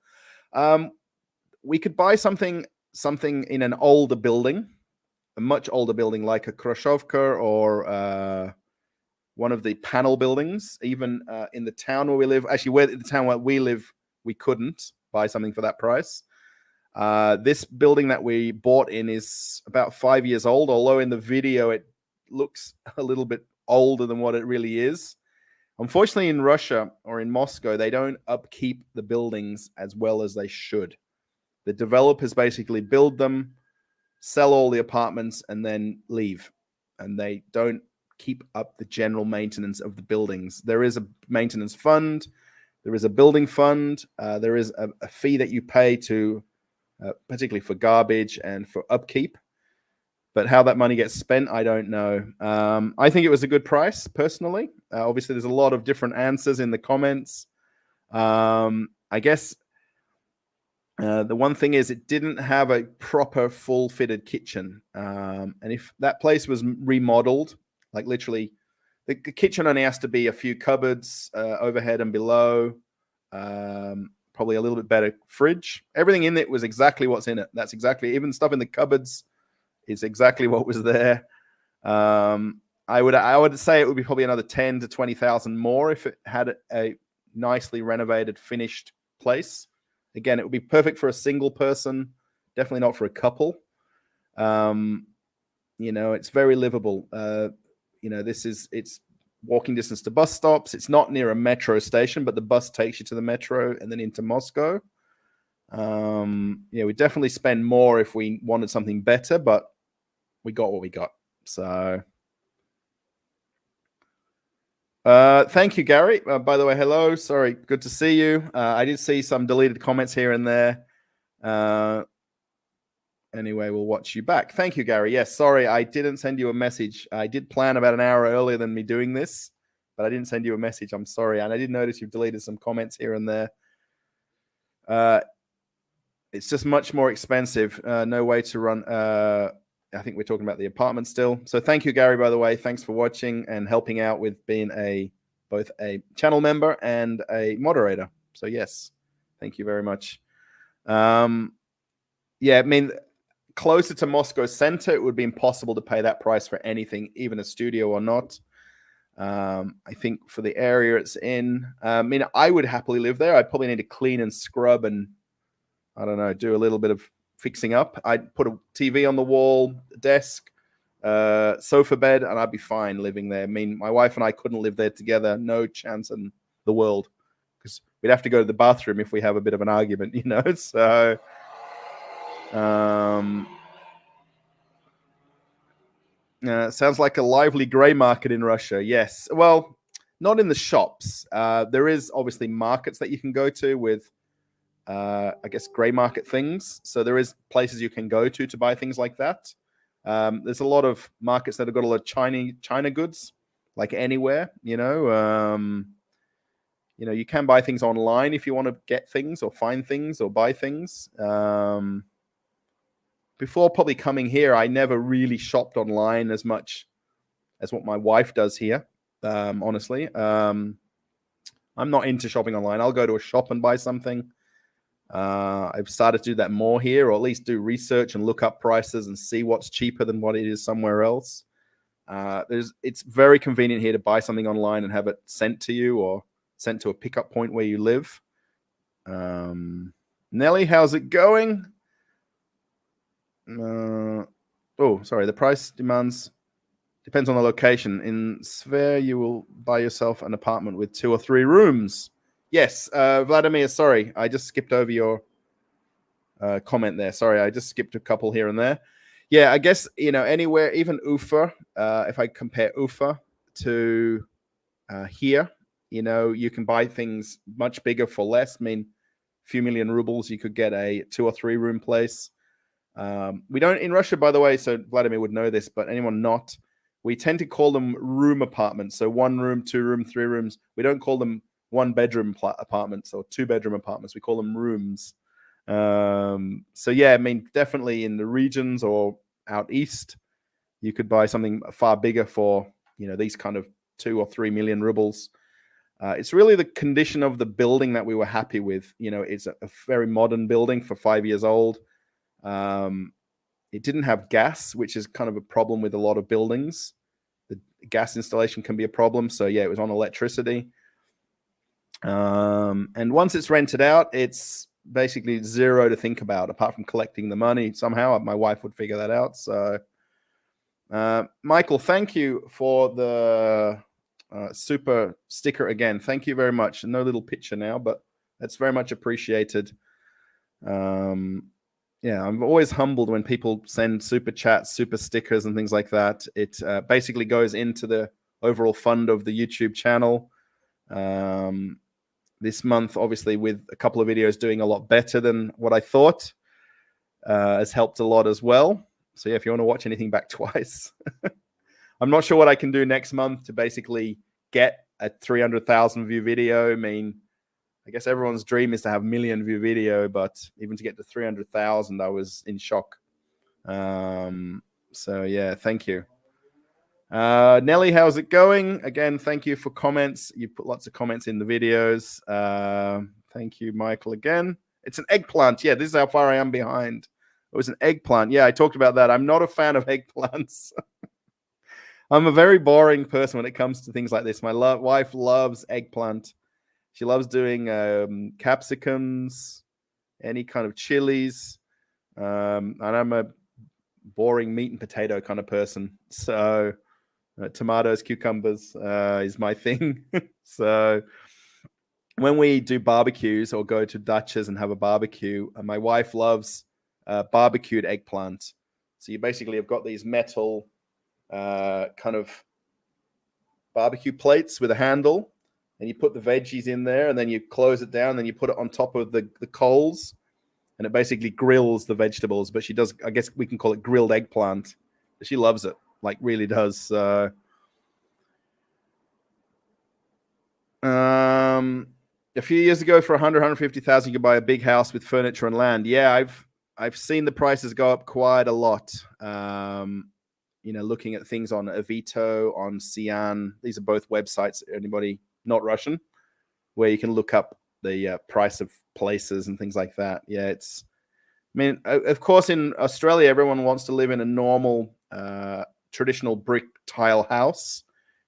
We could buy something in an older building, a much older building like a Khrushchevka or one of the panel buildings. Even in the town where we live, actually, the town where we live, we couldn't buy something for that price. This building that we bought in is about 5 years old, although in the video it looks a little bit older than what it really is. Unfortunately, in Russia or in Moscow, they don't upkeep the buildings as well as they should. The developers basically build them, sell all the apartments, and then leave. And they don't keep up the general maintenance of the buildings. There is a maintenance fund. There is a building fund. There is a fee that you pay to, particularly for garbage and for upkeep. But how that money gets spent, I don't know. I think it was a good price, personally. Obviously, there's a lot of different answers in the comments. I guess the one thing is it didn't have a proper full-fitted kitchen. And if that place was remodeled, like literally, the kitchen only has to be a few cupboards overhead and below, probably a little bit better fridge. Everything in it was exactly what's in it. That's exactly, even stuff in the cupboards is exactly what was there. I would say it would be probably another 10 to 20,000 more if it had a nicely renovated, finished place. Again, it would be perfect for a single person, definitely not for a couple. It's very livable. It's walking distance to bus stops. It's not near a metro station, but the bus takes you to the metro and then into Moscow. We definitely spend more if we wanted something better, but we got what we got. So thank you, Gary. By the way, hello. Sorry, good to see you. I did see some deleted comments here and there. Anyway, we'll watch you back. Thank you, Gary. Yes, sorry, I didn't send you a message. I did plan about an hour earlier than me doing this, but I didn't send you a message. I'm sorry. And I did notice you've deleted some comments here and there. It's just much more expensive. No way to run. I think we're talking about the apartment still. So thank you, Gary, by the way. Thanks for watching and helping out with being both a channel member and a moderator. So yes, thank you very much. Closer to Moscow center, it would be impossible to pay that price for anything, even a studio or not. I think for the area it's in, I would happily live there. I'd probably need to clean and scrub and, I don't know, do a little bit of fixing up. I'd put a TV on the wall, desk, sofa bed, and I'd be fine living there. My wife and I couldn't live there together. No chance in the world, because we'd have to go to the bathroom if we have a bit of an argument, So, sounds like a lively grey market in Russia. Yes. Well, not in the shops. There is obviously markets that you can go to with, I guess, grey market things. So there is places you can go to buy things like that. There's a lot of markets that have got a lot of China goods, like anywhere, you can buy things online if you want to get things or find things or buy things. Before probably coming here, I never really shopped online as much as what my wife does here, honestly. I'm not into shopping online. I'll go to a shop and buy something. I've started to do that more here, or at least do research and look up prices and see what's cheaper than what it is somewhere else. It's very convenient here to buy something online and have it sent to you or sent to a pickup point where you live. Nelly, how's it going? The price depends on the location. In Sver, you will buy yourself an apartment with 2 or 3 rooms. Yes, Vladimir, sorry, I just skipped over your comment there. Sorry, I just skipped a couple here and there. Yeah, I guess, anywhere, even Ufa, if I compare Ufa to here, you can buy things much bigger for less. A few million rubles, you could get a 2 or 3 room place. We don't in Russia, by the way, so Vladimir would know this, but anyone not, we tend to call them room apartments. So 1 room, 2 room, 3 rooms. We don't call them 1 bedroom apartments or 2 bedroom apartments. We call them rooms. So yeah, definitely in the regions or out east, you could buy something far bigger for, these kind of 2 or 3 million rubles. It's really the condition of the building that we were happy with. It's a very modern building for 5 years old. It didn't have gas, which is kind of a problem with a lot of buildings. The gas installation can be a problem. So yeah, it was on electricity. And once it's rented out, it's basically zero to think about, apart from collecting the money. Somehow my wife would figure that out. So Michael, thank you for the super sticker again. Thank you very much. No little picture now, but that's very much appreciated. Yeah, I'm always humbled when people send super chats, super stickers, and things like that. It basically goes into the overall fund of the YouTube channel. This month, obviously, with a couple of videos doing a lot better than what I thought, has helped a lot as well. So yeah, if you want to watch anything back twice, I'm not sure what I can do next month to basically get a 300,000 view video. I guess everyone's dream is to have 1 million view video, but even to get to 300,000, I was in shock. So yeah, thank you. Nelly, how's it going? Again, thank you for comments. You put lots of comments in the videos. Thank you, Michael, again. It's an eggplant. Yeah, this is how far I am behind. It was an eggplant. Yeah, I talked about that. I'm not a fan of eggplants. I'm a very boring person when it comes to things like this. My wife loves eggplant. She loves doing capsicums, any kind of chilies. And I'm a boring meat and potato kind of person. So tomatoes, cucumbers is my thing. So when we do barbecues or go to Dutch's and have a barbecue, my wife loves barbecued eggplant. So you basically have got these metal kind of barbecue plates with a handle, and you put the veggies in there, and then you close it down, and then you put it on top of the coals, and it basically grills the vegetables. But she does, I guess we can call it grilled eggplant. She loves it, like really does. A few years ago, for 150,000, you could buy a big house with furniture and land. Yeah, I've seen the prices go up quite a lot. Looking at things on Avito, on Cian. These are both websites, anybody not Russian, where you can look up the price of places and things like that. Yeah, of course, in Australia, everyone wants to live in a normal, traditional brick tile house.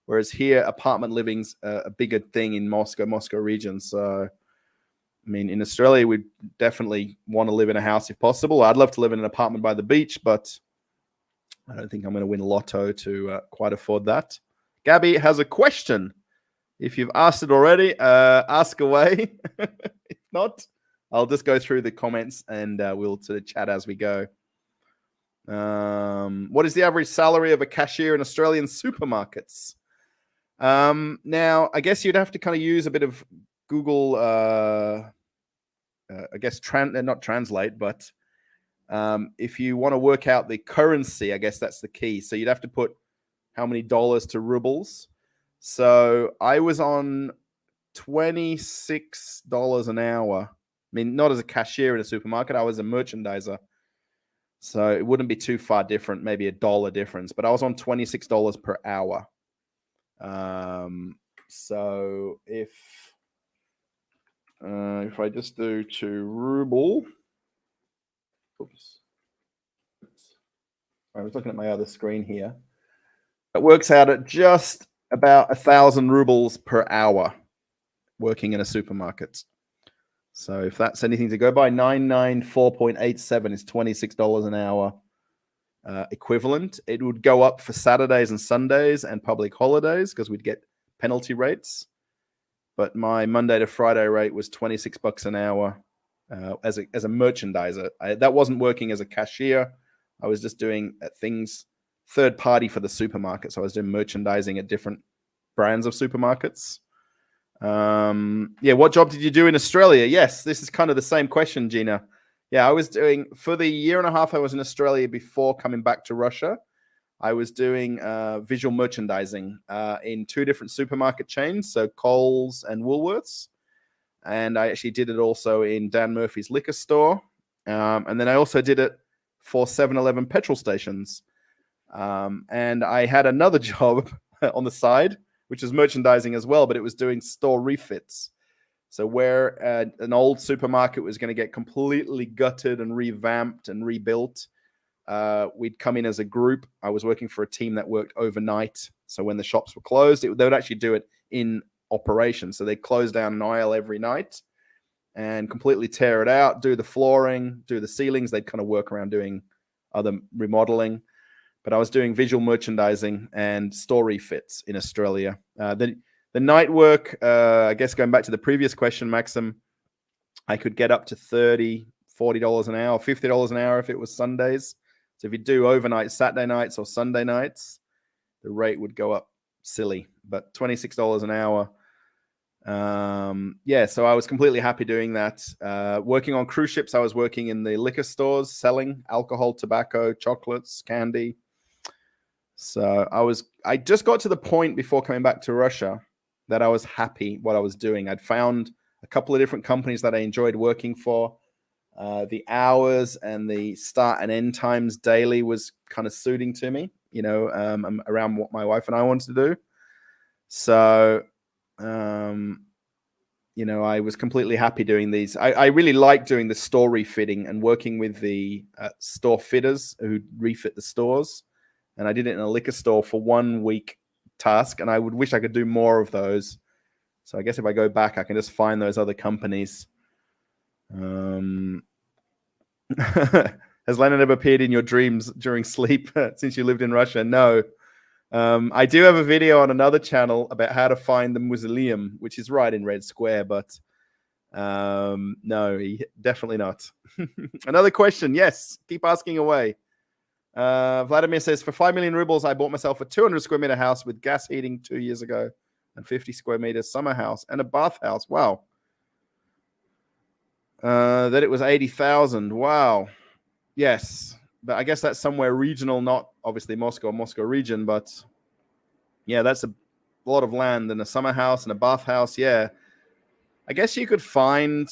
Whereas here, apartment living's a bigger thing in Moscow region. So, in Australia, we definitely want to live in a house if possible. I'd love to live in an apartment by the beach, but I don't think I'm going to win lotto to quite afford that. Gabby has a question. If you've asked it already, ask away. If not, I'll just go through the comments and we'll sort of chat as we go. What is the average salary of a cashier in Australian supermarkets? Now, I guess you'd have to kind of use a bit of Google, I guess, not translate, but if you want to work out the currency, I guess that's the key. So you'd have to put how many dollars to rubles. So I was on $26 an hour. Not as a cashier in a supermarket. I was a merchandiser. So it wouldn't be too far different, maybe $1 difference. But I was on $26 per hour. So if I just do to ruble, oops, I was looking at my other screen here. It works out at just about 1,000 rubles per hour working in a supermarket. So if that's anything to go by, 994.87 is $26 an hour. Equivalent. It would go up for Saturdays and Sundays and public holidays because we'd get penalty rates. But my Monday to Friday rate was $26 an hour as a merchandiser. That wasn't working as a cashier. I was just doing things third party for the supermarket. So I was doing merchandising at different brands of supermarkets. What job did you do in Australia? Yes, this is kind of the same question, Gina. Yeah, I was doing, for the year and a half I was in Australia before coming back to Russia, I was doing visual merchandising in 2 different supermarket chains, so Coles and Woolworths. And I actually did it also in Dan Murphy's liquor store. And then I also did it for 7-Eleven petrol stations. And I had another job on the side, which is merchandising as well, but it was doing store refits. So where an old supermarket was going to get completely gutted and revamped and rebuilt, we'd come in as a group. I was working for a team that worked overnight. So when the shops were closed, they would actually do it in operation. So they'd close down an aisle every night and completely tear it out, do the flooring, do the ceilings. They'd kind of work around doing other remodeling. But I was doing visual merchandising and store refits in Australia. The night work, I guess going back to the previous question, Maxim, I could get up to $30, $40 an hour, $50 an hour if it was Sundays. So if you do overnight Saturday nights or Sunday nights, the rate would go up silly. But $26 an hour. So I was completely happy doing that. Working on cruise ships, I was working in the liquor stores, selling alcohol, tobacco, chocolates, candy. So I just got to the point before coming back to Russia that I was happy what I was doing. I'd found a couple of different companies that I enjoyed working for. The hours and the start and end times daily was kind of suiting to me, around what my wife and I wanted to do. So, I was completely happy doing these. I really like doing the store refitting and working with the store fitters who refit the stores. and I did it in a liquor store for 1 week task, and I would wish I could do more of those. So I guess if I go back, I can just find those other companies. Has Leonard ever appeared in your dreams during sleep since you lived in Russia? No. I do have a video on another channel about how to find the mausoleum, which is right in Red Square, but no, definitely not. Another question. Yes, keep asking away. Vladimir says, for 5 million rubles, I bought myself a 200 square meter house with gas heating 2 years ago and 50 square meters summer house and a bathhouse. Wow. That it was 80,000. Wow. Yes. But I guess that's somewhere regional, not obviously Moscow region, but yeah, that's a lot of land and a summer house and a bathhouse. Yeah. I guess you could find,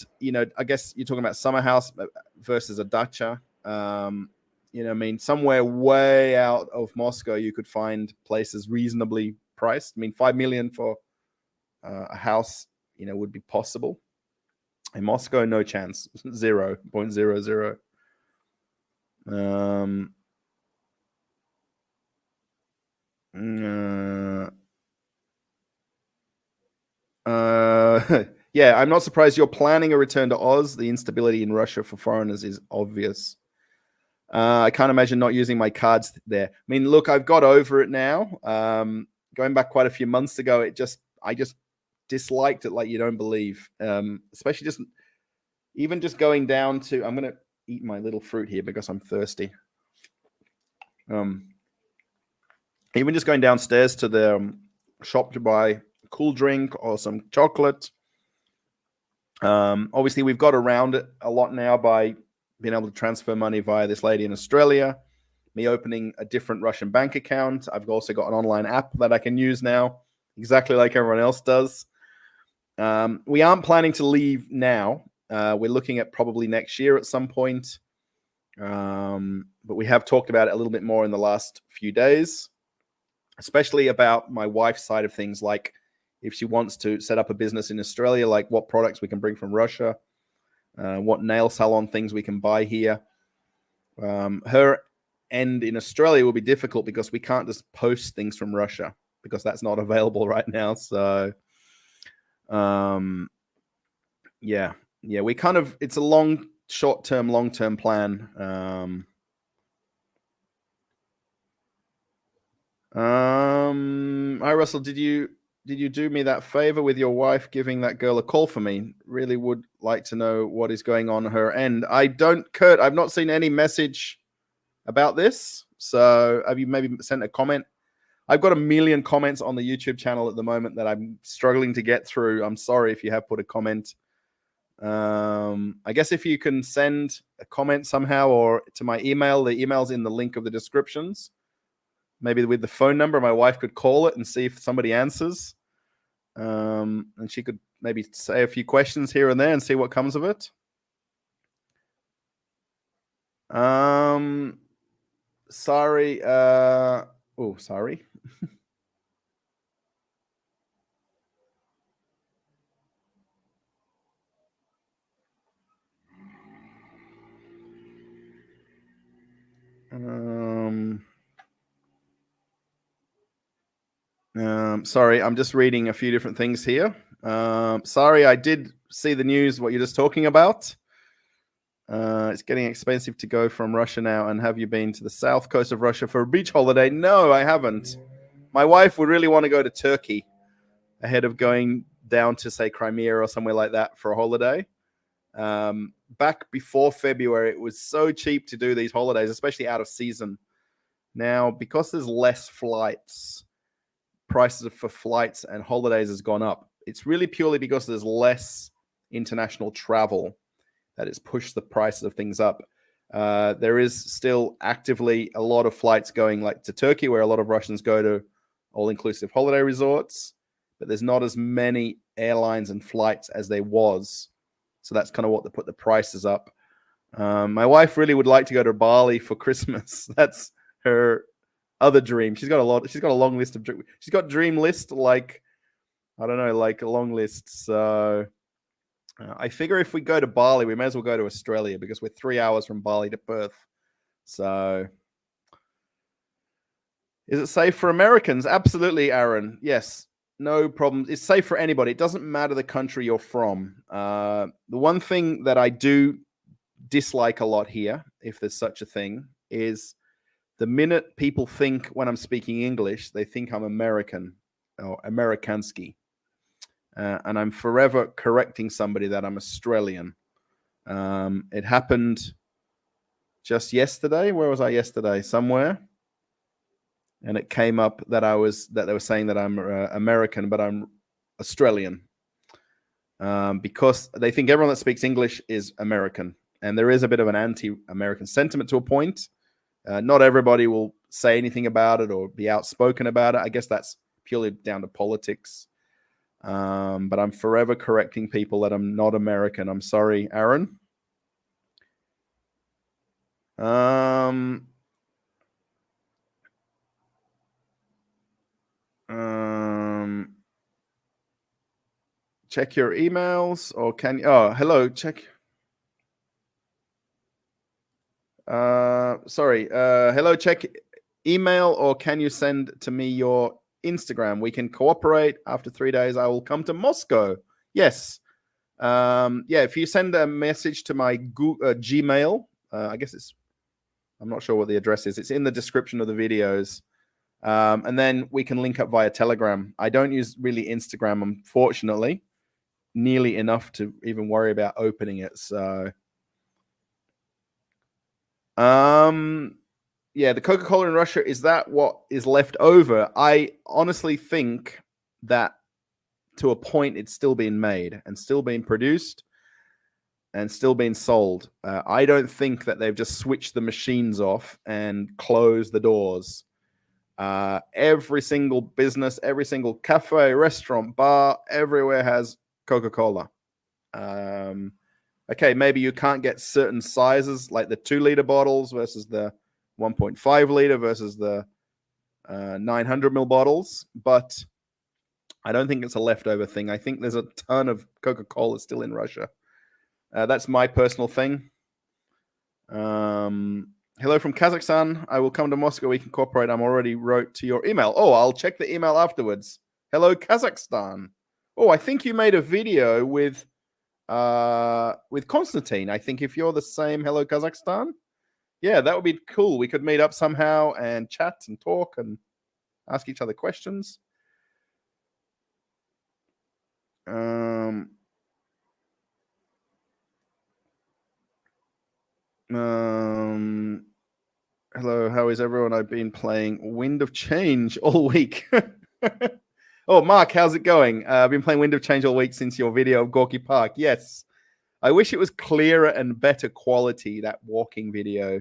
I guess you're talking about summer house versus a dacha. I mean, somewhere way out of Moscow, you could find places reasonably priced. I mean, 5 million for a house, would be possible. In Moscow, no chance. 0.00. Yeah, I'm not surprised you're planning a return to Oz. The instability in Russia for foreigners is obvious. I can't imagine not using my cards there. I mean, look, I've got over it now. Going back quite a few months ago, I just disliked it like you don't believe. Especially even just going down to, I'm going to eat my little fruit here because I'm thirsty. Even just going downstairs to the shop to buy a cool drink or some chocolate. Obviously, we've got around it a lot now by being able to transfer money via this lady in Australia, me opening a different Russian bank account. I've also got an online app that I can use now, exactly like everyone else does. We aren't planning to leave now. We're looking at probably next year at some point. But we have talked about it a little bit more in the last few days, especially about my wife's side of things, like if she wants to set up a business in Australia, like what products we can bring from Russia, what nail salon things we can buy here. Her end in Australia will be difficult because we can't just post things from Russia because that's not available right now. So, yeah, we kind of, it's a short-term, long-term plan. Hi, Russell, did you do me that favor with your wife giving that girl a call for me? Really would like to know what is going on her end. Kurt, I've not seen any message about this. So have you maybe sent a comment? I've got 1 million comments on the YouTube channel at the moment that I'm struggling to get through. I'm sorry if you have put a comment. I guess if you can send a comment somehow or to my email, the email's in the link of the descriptions. Maybe with the phone number, my wife could call it and see if somebody answers. And she could maybe say a few questions here and there and see what comes of it. Sorry. Sorry. Sorry, I'm just reading a few different things here. Sorry, I did see the news, what you're just talking about. It's getting expensive to go from Russia now. And have you been to the south coast of Russia for a beach holiday? No, I haven't. My wife would really want to go to Turkey ahead of going down to, say, Crimea or somewhere like that for a holiday. Back before February, it was so cheap to do these holidays, especially out of season. Now, because there's less flights, prices for flights and holidays has gone up. It's really purely because there's less international travel that has pushed the prices of things up. There is still actively a lot of flights going like to Turkey, where a lot of Russians go to all-inclusive holiday resorts, but there's not as many airlines and flights as there was. So that's kind of what put the prices up. My wife really would like to go to Bali for Christmas. That's her other dream. She's got a long list of dreams. She's got dream list, like, I don't know, like a long list. So I figure if we go to Bali, we may as well go to Australia because we're 3 hours from Bali to Perth. So Is it safe for Americans? Absolutely, Aaron. Yes, no problem. It's safe for anybody. It doesn't matter the country you're from. The one thing that I do dislike a lot here, if there's such a thing, is the minute people think when I'm speaking English, they think I'm American or Amerikansky. And I'm forever correcting somebody that I'm Australian. It happened just yesterday. Where was I yesterday? Somewhere. And it came up that they were saying that I'm American, but I'm Australian. Because they think everyone that speaks English is American. And there is a bit of an anti-American sentiment to a point. Not everybody will say anything about it or be outspoken about it. I guess that's purely down to politics. But I'm forever correcting people that I'm not American. I'm sorry, Aaron. Check your emails, or can you? Oh, hello. Check. Sorry. Hello. Check email, or can you send to me your Instagram? We can cooperate. After 3 days, I will come to Moscow. Yes. Yeah. If you send a message to my Gmail, I guess I'm not sure what the address is. It's in the description of the videos. And then we can link up via Telegram. I don't use really Instagram, unfortunately, nearly enough to even worry about opening it. So, yeah, the Coca-Cola in Russia, is that what is left over? I honestly think that to a point it's still being made and still being produced and still being sold. I don't think that they've just switched the machines off and closed the doors. Every single business, every single cafe, restaurant, bar, everywhere has Coca-Cola. Okay, maybe you can't get certain sizes like the 2-liter bottles versus the 1.5 liter versus the 900 ml bottles, but I don't think it's a leftover thing. I think there's a ton of Coca-Cola still in Russia. That's my personal thing. Hello from Kazakhstan. I will come to Moscow. We can cooperate. I'm already wrote to your email. Oh, I'll check the email afterwards. Hello, Kazakhstan. Oh, I think you made a video with Konstantin. I think if you're the same, hello, Kazakhstan. Yeah, that would be cool. We could meet up somehow and chat and talk and ask each other questions. Hello, how is everyone? I've been playing Wind of Change all week. Oh, Mark, how's it going? I've been playing Wind of Change all week since your video of Gorky Park. Yes. I wish it was clearer and better quality, that walking video.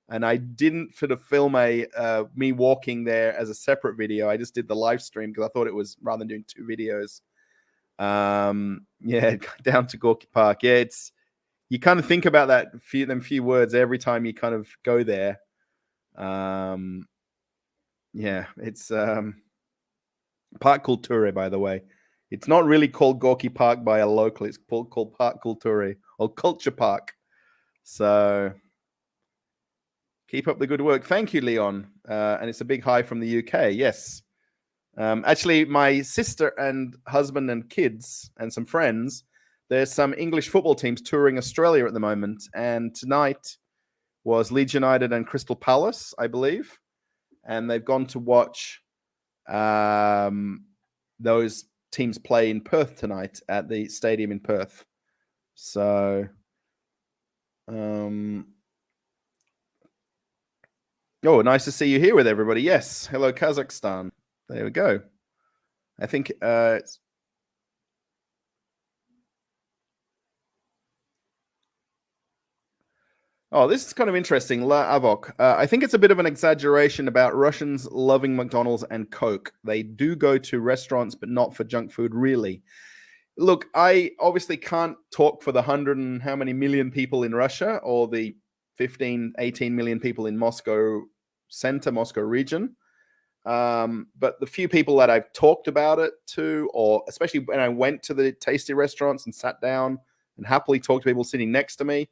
And I didn't sort of film me walking there as a separate video. I just did the live stream because I thought it was, rather than doing 2 videos. Yeah, down to Gorky Park. Yeah, you kind of think about them few words every time you kind of go there. Yeah, it's Park Kulture, by the way. It's not really called Gorky Park by a local. It's called Park Kulture or Culture Park. So keep up the good work. Thank you, Leon. And it's a big hi from the UK. Yes. Actually, my sister and husband and kids and some friends, there's some English football teams touring Australia at the moment. And tonight was Leeds United and Crystal Palace, I believe. And they've gone to watch those teams play in Perth tonight at the stadium in Perth. So, oh, nice to see you here with everybody. Yes. Hello, Kazakhstan. There we go. I think oh, this is kind of interesting. La Avok. I think it's a bit of an exaggeration about Russians loving McDonald's and Coke. They do go to restaurants, but not for junk food, really. Look, I obviously can't talk for the 100 and how many million people in Russia or the 15, 18 million people in Moscow center, Moscow region. But the few people that I've talked about it to, or especially when I went to the tasty restaurants and sat down and happily talked to people sitting next to me,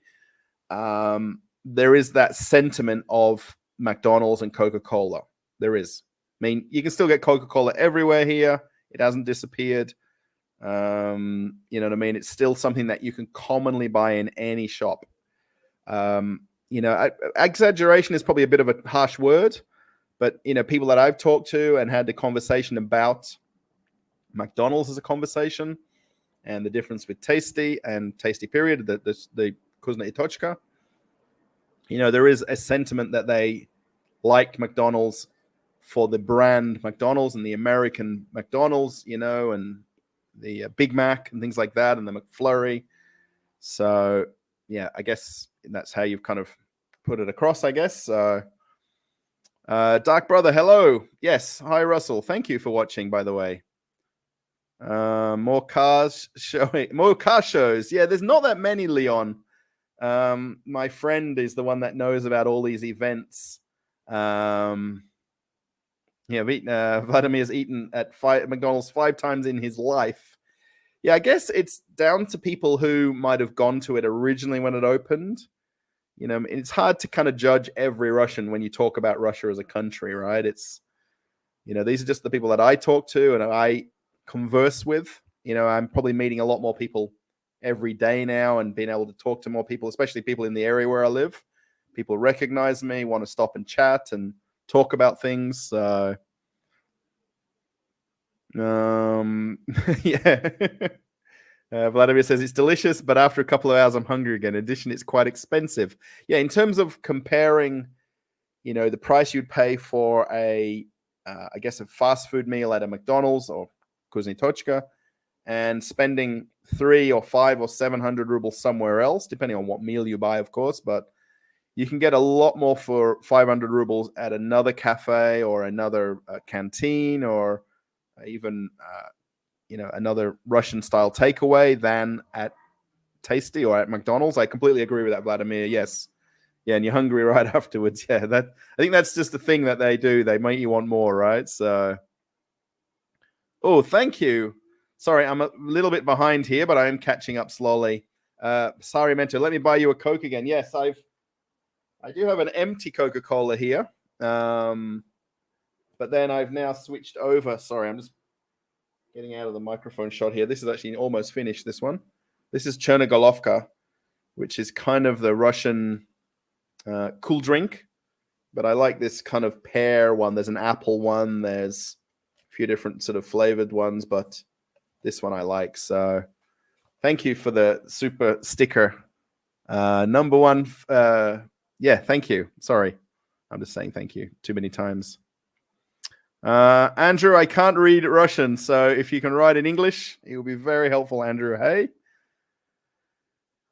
there is that sentiment of McDonald's and Coca-Cola. There is. mean, you can still get Coca-Cola everywhere here. It hasn't disappeared. You know what I mean? It's still something that you can commonly buy in any shop. You know, exaggeration is probably a bit of a harsh word, but, you know, people that I've talked to and had the conversation about McDonald's as a conversation and the difference with Tasty and Tasty period, the Kuzna Itochka, you know, there is a sentiment that they liked McDonald's for the brand McDonald's and the American McDonald's, you know, and the Big Mac and things like that, and the McFlurry. So, yeah, I guess that's how you've kind of put it across, I guess. Dark Brother, hello. Yes, hi, Russell. Thank you for watching, by the way. More cars showing, more car shows. Yeah, there's not that many, Leon. My friend is the one that knows about all these events. Yeah, Vladimir's eaten at McDonald's 5 times in his life. Yeah, I guess it's down to people who might have gone to it originally when it opened. You know, it's hard to kind of judge every Russian when you talk about Russia as a country, right? It's, you know, these are just the people that I talk to and I converse with. You know, I'm probably meeting a lot more people every day now and being able to talk to more people, especially people in the area where I live. People recognize me, want to stop and chat and talk about things. Yeah. Vladimir says it's delicious, but after a couple of hours, I'm hungry again. In addition, it's quite expensive. Yeah, in terms of comparing, you know, the price you'd pay for I guess, a fast food meal at a McDonald's or Kuznetochka, and spending 3 or 5 or 700 rubles somewhere else, depending on what meal you buy, of course. But you can get a lot more for 500 rubles at another cafe or another canteen or even you know, another Russian style takeaway than at Tasty or at McDonald's. I completely agree with that, Vladimir. Yes. Yeah, and you're hungry right afterwards. Yeah, I think that's just the thing that they do. They make you want more, right? So, oh, thank you. Sorry, I'm a little bit behind here, but I am catching up slowly. Sorry, Mentor, let me buy you a Coke again. Yes, I do have an empty Coca-Cola here, but then I've now switched over. Sorry, I'm just getting out of the microphone shot here. This is actually almost finished, this one. This is Chernogolovka, which is kind of the Russian cool drink. But I like this kind of pear one. There's an apple one. There's a few different sort of flavored ones, but this one I like. So thank you for the super sticker. Number one. Yeah, thank you. Sorry. I'm just saying thank you too many times. Andrew, I can't read Russian, so if you can write in English, it will be very helpful, Andrew. Hey?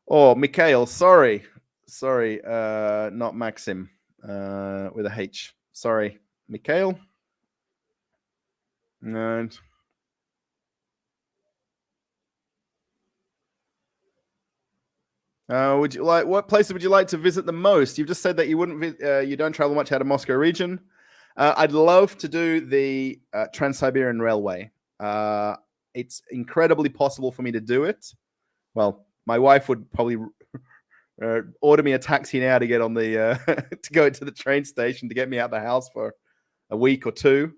Oh, Mikhail, sorry, not Maxim, with a H. Sorry, Mikhail. And what places would you like to visit the most? You've just said that you wouldn't, you don't travel much out of Moscow region. I'd love to do the Trans-Siberian Railway. It's incredibly possible for me to do it. Well, my wife would probably order me a taxi now to get on the to go to the train station to get me out the house for a week or two.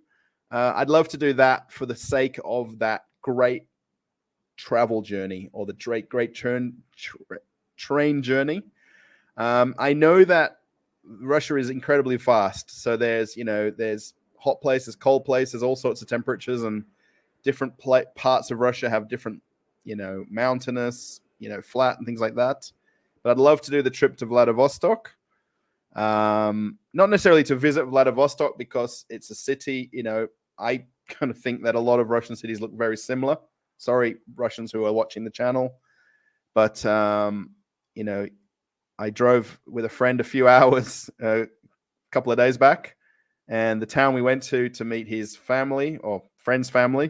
I'd love to do that for the sake of that great travel journey or the great train journey. I know that Russia is incredibly fast. So there's hot places, cold places, all sorts of temperatures, and different parts of Russia have different, mountainous, flat and things like that. But I'd love to do the trip to Vladivostok. Not necessarily to visit Vladivostok because it's a city. I kind of think that a lot of Russian cities look very similar. Sorry, Russians who are watching the channel. But, I drove with a friend a few hours a couple of days back, and the town we went to meet his family or friend's family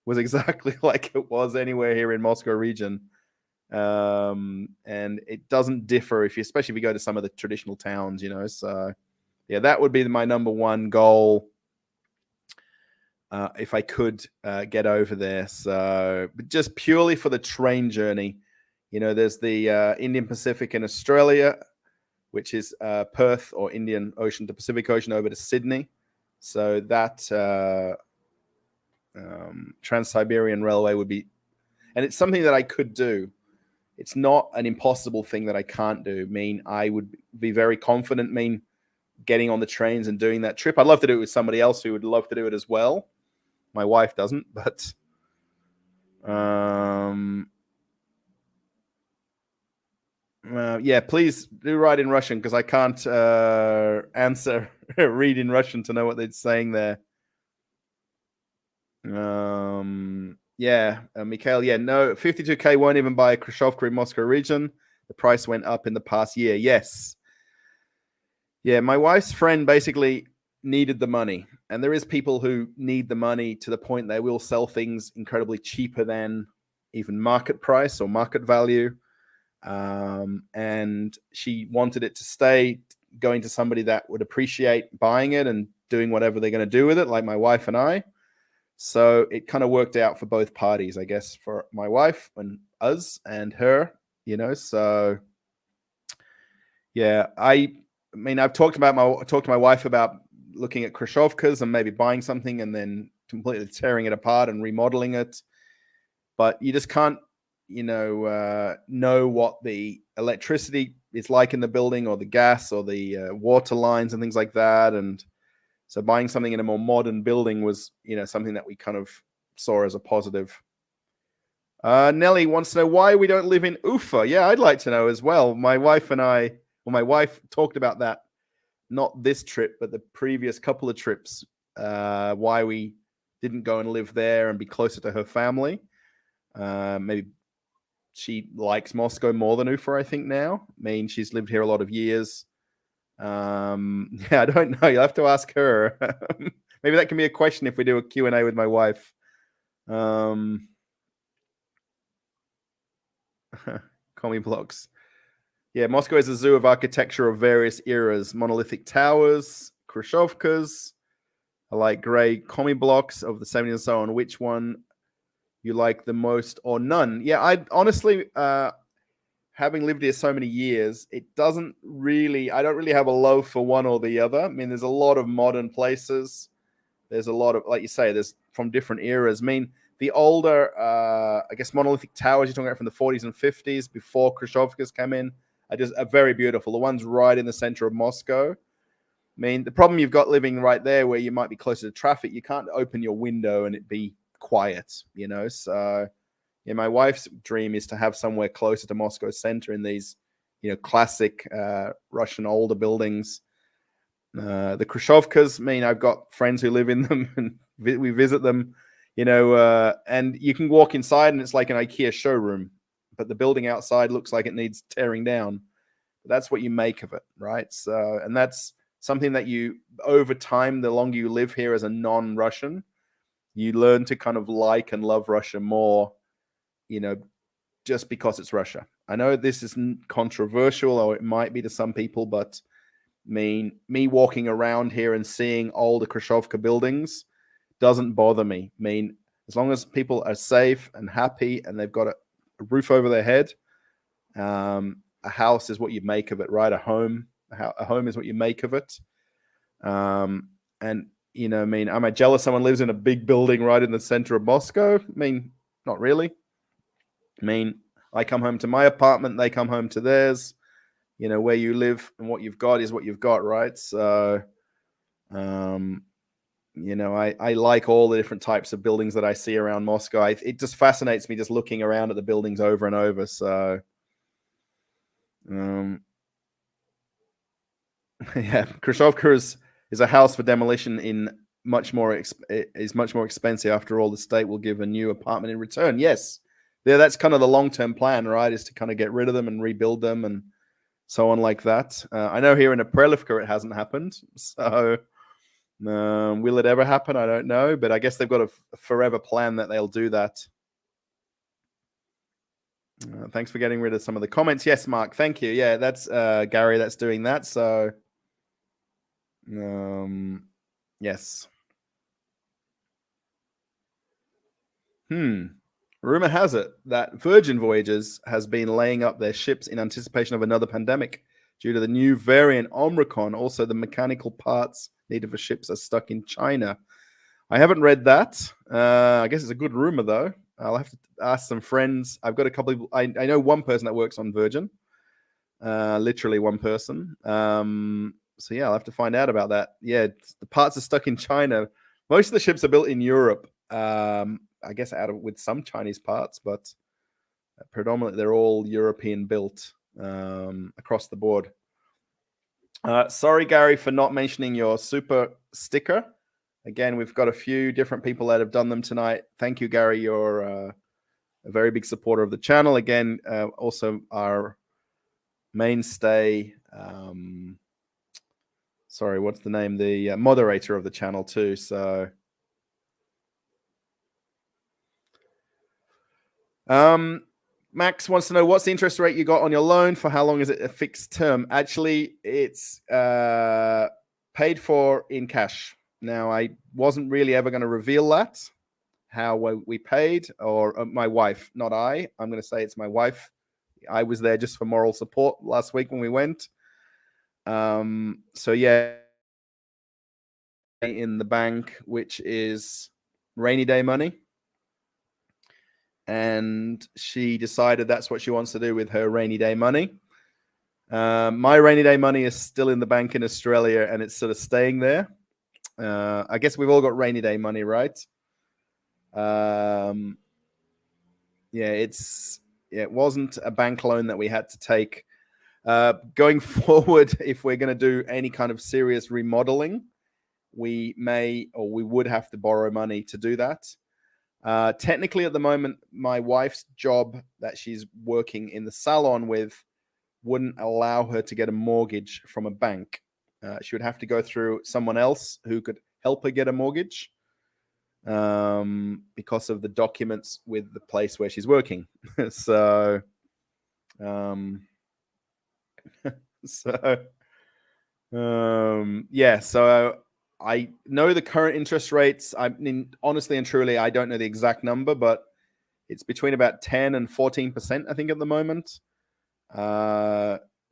was exactly like it was anywhere here in Moscow region. And it doesn't differ especially if you go to some of the traditional towns, So, yeah, that would be my number one goal if I could get over there. So, but just purely for the train journey. There's the Indian Pacific in Australia, which is Perth or Indian Ocean to Pacific Ocean over to Sydney. So that Trans-Siberian Railway would be, and it's something that I could do. It's not an impossible thing that I can't do. I mean, I would be very confident, getting on the trains and doing that trip. I'd love to do it with somebody else who would love to do it as well. My wife doesn't, but yeah, please do write in Russian because I can't read in Russian to know what they're saying there. Yeah, Mikhail, yeah, no, 52K won't even buy a Khrushchevka in Moscow region. The price went up in the past year. Yes. Yeah, my wife's friend basically needed the money. And there is people who need the money to the point they will sell things incredibly cheaper than even market price or market value. And she wanted it to stay going to somebody that would appreciate buying it and doing whatever they're going to do with it, like my wife and I. So it kind of worked out for both parties, I guess, for my wife and us and her, so yeah, I mean, I've talked to my wife about looking at Khrushchevkas and maybe buying something and then completely tearing it apart and remodeling it. But you just can't, know what the electricity is like in the building or the gas or the water lines and things like that. And so buying something in a more modern building was, something that we kind of saw as a positive. Nelly wants to know why we don't live in Ufa. Yeah, I'd like to know as well. My wife talked about that, not this trip, but the previous couple of trips, why we didn't go and live there and be closer to her family. Maybe she likes Moscow more than Ufa, I think now. I mean, she's lived here a lot of years. Yeah, I don't know. You'll have to ask her. Maybe that can be a question if we do a Q&A with my wife. Commie blocks. Yeah, Moscow is a zoo of architecture of various eras. Monolithic towers, Khrushchevkas. I like grey commie blocks of the 70s and so on. Which one you like the most or none? Yeah, I honestly, having lived here so many years, I don't really have a love for one or the other. I mean, there's a lot of modern places. There's a lot of, like you say, there's from different eras. I mean, the older, I guess, monolithic towers you're talking about from the 40s and 50s before Khrushchevkas came in are very beautiful. The ones right in the center of Moscow. I mean, the problem you've got living right there where you might be closer to traffic, you can't open your window and it be quiet, So, yeah, my wife's dream is to have somewhere closer to Moscow center in these, classic Russian older buildings. The Khrushchevkas, I mean, I've got friends who live in them and we visit them, and you can walk inside and it's like an IKEA showroom, but the building outside looks like it needs tearing down. That's what you make of it, right? So, and that's something that you, over time, the longer you live here as a non-Russian, you learn to kind of like and love Russia more, just because it's Russia. I know this isn't controversial, or it might be to some people, but me walking around here and seeing older Khrushchevka buildings doesn't bother me. I mean, as long as people are safe and happy and they've got a roof over their head, a house is what you make of it, right? A home is what you make of it. And, I mean, am I jealous someone lives in a big building right in the center of Moscow? I mean, not really. I mean, I come home to my apartment, they come home to theirs. Where you live and what you've got is what you've got, right? So, I like all the different types of buildings that I see around Moscow. It just fascinates me just looking around at the buildings over and over. So, yeah, Khrushchevka is a house for demolition is much more expensive. After all, the state will give a new apartment in return. Yes, yeah, that's kind of the long-term plan, right? Is to kind of get rid of them and rebuild them and so on like that. I know here in Aprelivka it hasn't happened. So will it ever happen? I don't know. But I guess they've got a forever plan that they'll do that. Thanks for getting rid of some of the comments. Yes, Mark. Thank you. Yeah, that's Gary that's doing that. So, yes. Rumor has it that Virgin Voyages has been laying up their ships in anticipation of another pandemic. due to the new variant Omicron. Also, the mechanical parts needed for ships are stuck in China. I haven't read that. I guess it's a good rumor, though. I'll have to ask some friends. I've got a couple of... I know one person that works on Virgin. Literally one person. So, yeah, I'll have to find out about that. Yeah, the parts are stuck in China. Most of the ships are built in Europe. I guess with some Chinese parts, but predominantly they're all European built across the board. Sorry, Gary, for not mentioning your super sticker. Again, we've got a few different people that have done them tonight. Thank you, Gary. You're a very big supporter of the channel. Again, also our mainstay. Sorry, what's the name? The moderator of the channel too. So, Max wants to know what's the interest rate you got on your loan. For how long is it a fixed term? Actually, it's paid for in cash. Now, I wasn't really ever going to reveal that, how we paid, or my wife, not I. I'm going to say it's my wife. I was there just for moral support last week when we went. So, yeah, in the bank, which is rainy day money. And she decided that's what she wants to do with her rainy day money. My rainy day money is still in the bank in Australia, and it's sort of staying there. I guess we've all got rainy day money, right? Yeah, it wasn't a bank loan that we had to take. Going forward, if we're going to do any kind of serious remodeling, we may or we would have to borrow money to do that. Technically, at the moment, my wife's job that she's working in the salon with wouldn't allow her to get a mortgage from a bank. She would have to go through someone else who could help her get a mortgage because of the documents with the place where she's working. So, yeah, so I know the current interest rates. I mean, honestly and truly, I don't know the exact number, but it's between about 10 and 14%, I think, at the moment.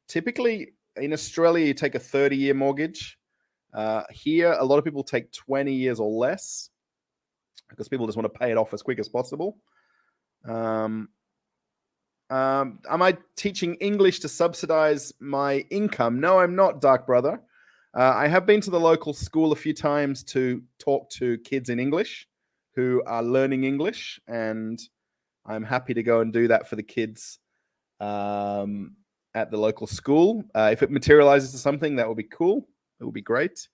Typically, in Australia, you take a 30-year mortgage. Here, a lot of people take 20 years or less because people just want to pay it off as quick as possible. Am I teaching English to subsidize my income? No, I'm not, Dark Brother. I have been to the local school a few times to talk to kids in English who are learning English, and I'm happy to go and do that for the kids at the local school. If it materializes to something, that would be cool. It would be great.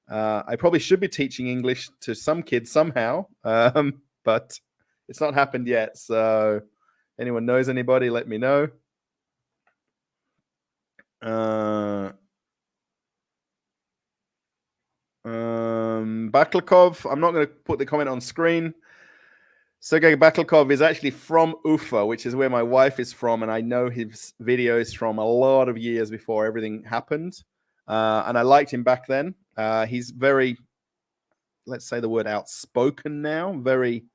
I probably should be teaching English to some kids somehow, but it's not happened yet. So anyone knows anybody, let me know. Baklikov, I'm not going to put the comment on screen. Sergei Baklikov is actually from Ufa, which is where my wife is from, and I know his videos from a lot of years before everything happened. And I liked him back then. He's very, let's say the word outspoken now, very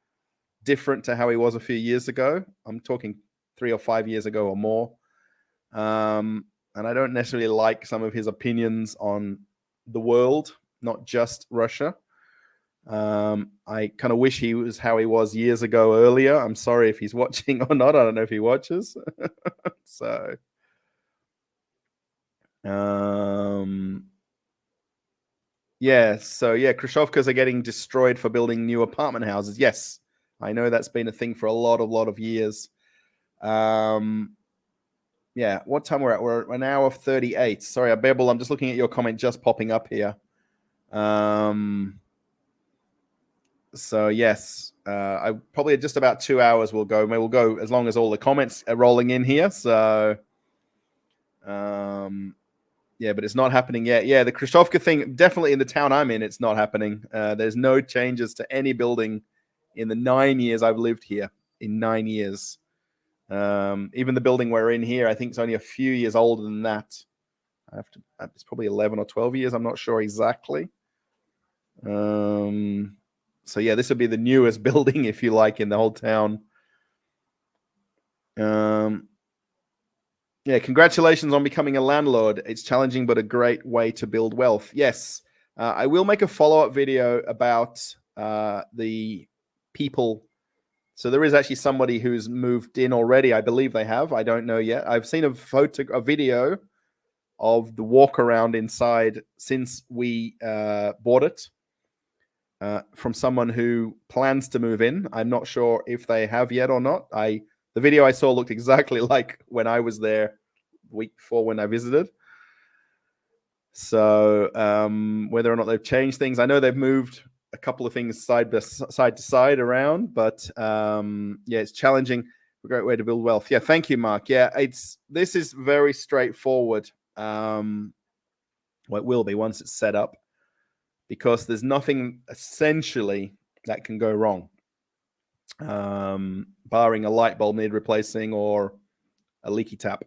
different to how he was a few years ago. I'm talking 3 or 5 years ago or more. And I don't necessarily like some of his opinions on the world, not just Russia. I kind of wish he was how he was years ago earlier. I'm sorry if he's watching or not. I don't know if he watches. So, yeah. So, yeah, Khrushchevkas are getting destroyed for building new apartment houses. Yes, I know that's been a thing for a lot of years. Yeah, what time we're at? We're an hour 38. Sorry, Babel, I'm just looking at your comment just popping up here. So yes, I probably just about 2 hours will go. Maybe we'll go as long as all the comments are rolling in here. So, yeah, but it's not happening yet. Yeah, the Khrushchevka thing, definitely in the town I'm in, it's not happening. There's no changes to any building in the 9 years I've lived here. In 9 years, even the building we're in here, I think it's only a few years older than that. It's probably 11 or 12 years. I'm not sure exactly. So yeah, this would be the newest building, if you like, in the whole town. Yeah, congratulations on becoming a landlord. It's challenging, but a great way to build wealth. Yes, I will make a follow-up video about the people. So there is actually somebody who's moved in already. I believe they have. I don't know yet. I've seen a video of the walk around inside since we bought it from someone who plans to move in. I'm not sure if they have yet or not. The video I saw looked exactly like when I was there the week before when I visited. So whether or not they've changed things, I know they've moved a couple of things side to side around, but yeah, it's challenging. A great way to build wealth. Yeah, thank you, Mark. Yeah, this is very straightforward. Well, it will be once it's set up, because there's nothing essentially that can go wrong, barring a light bulb need replacing or a leaky tap.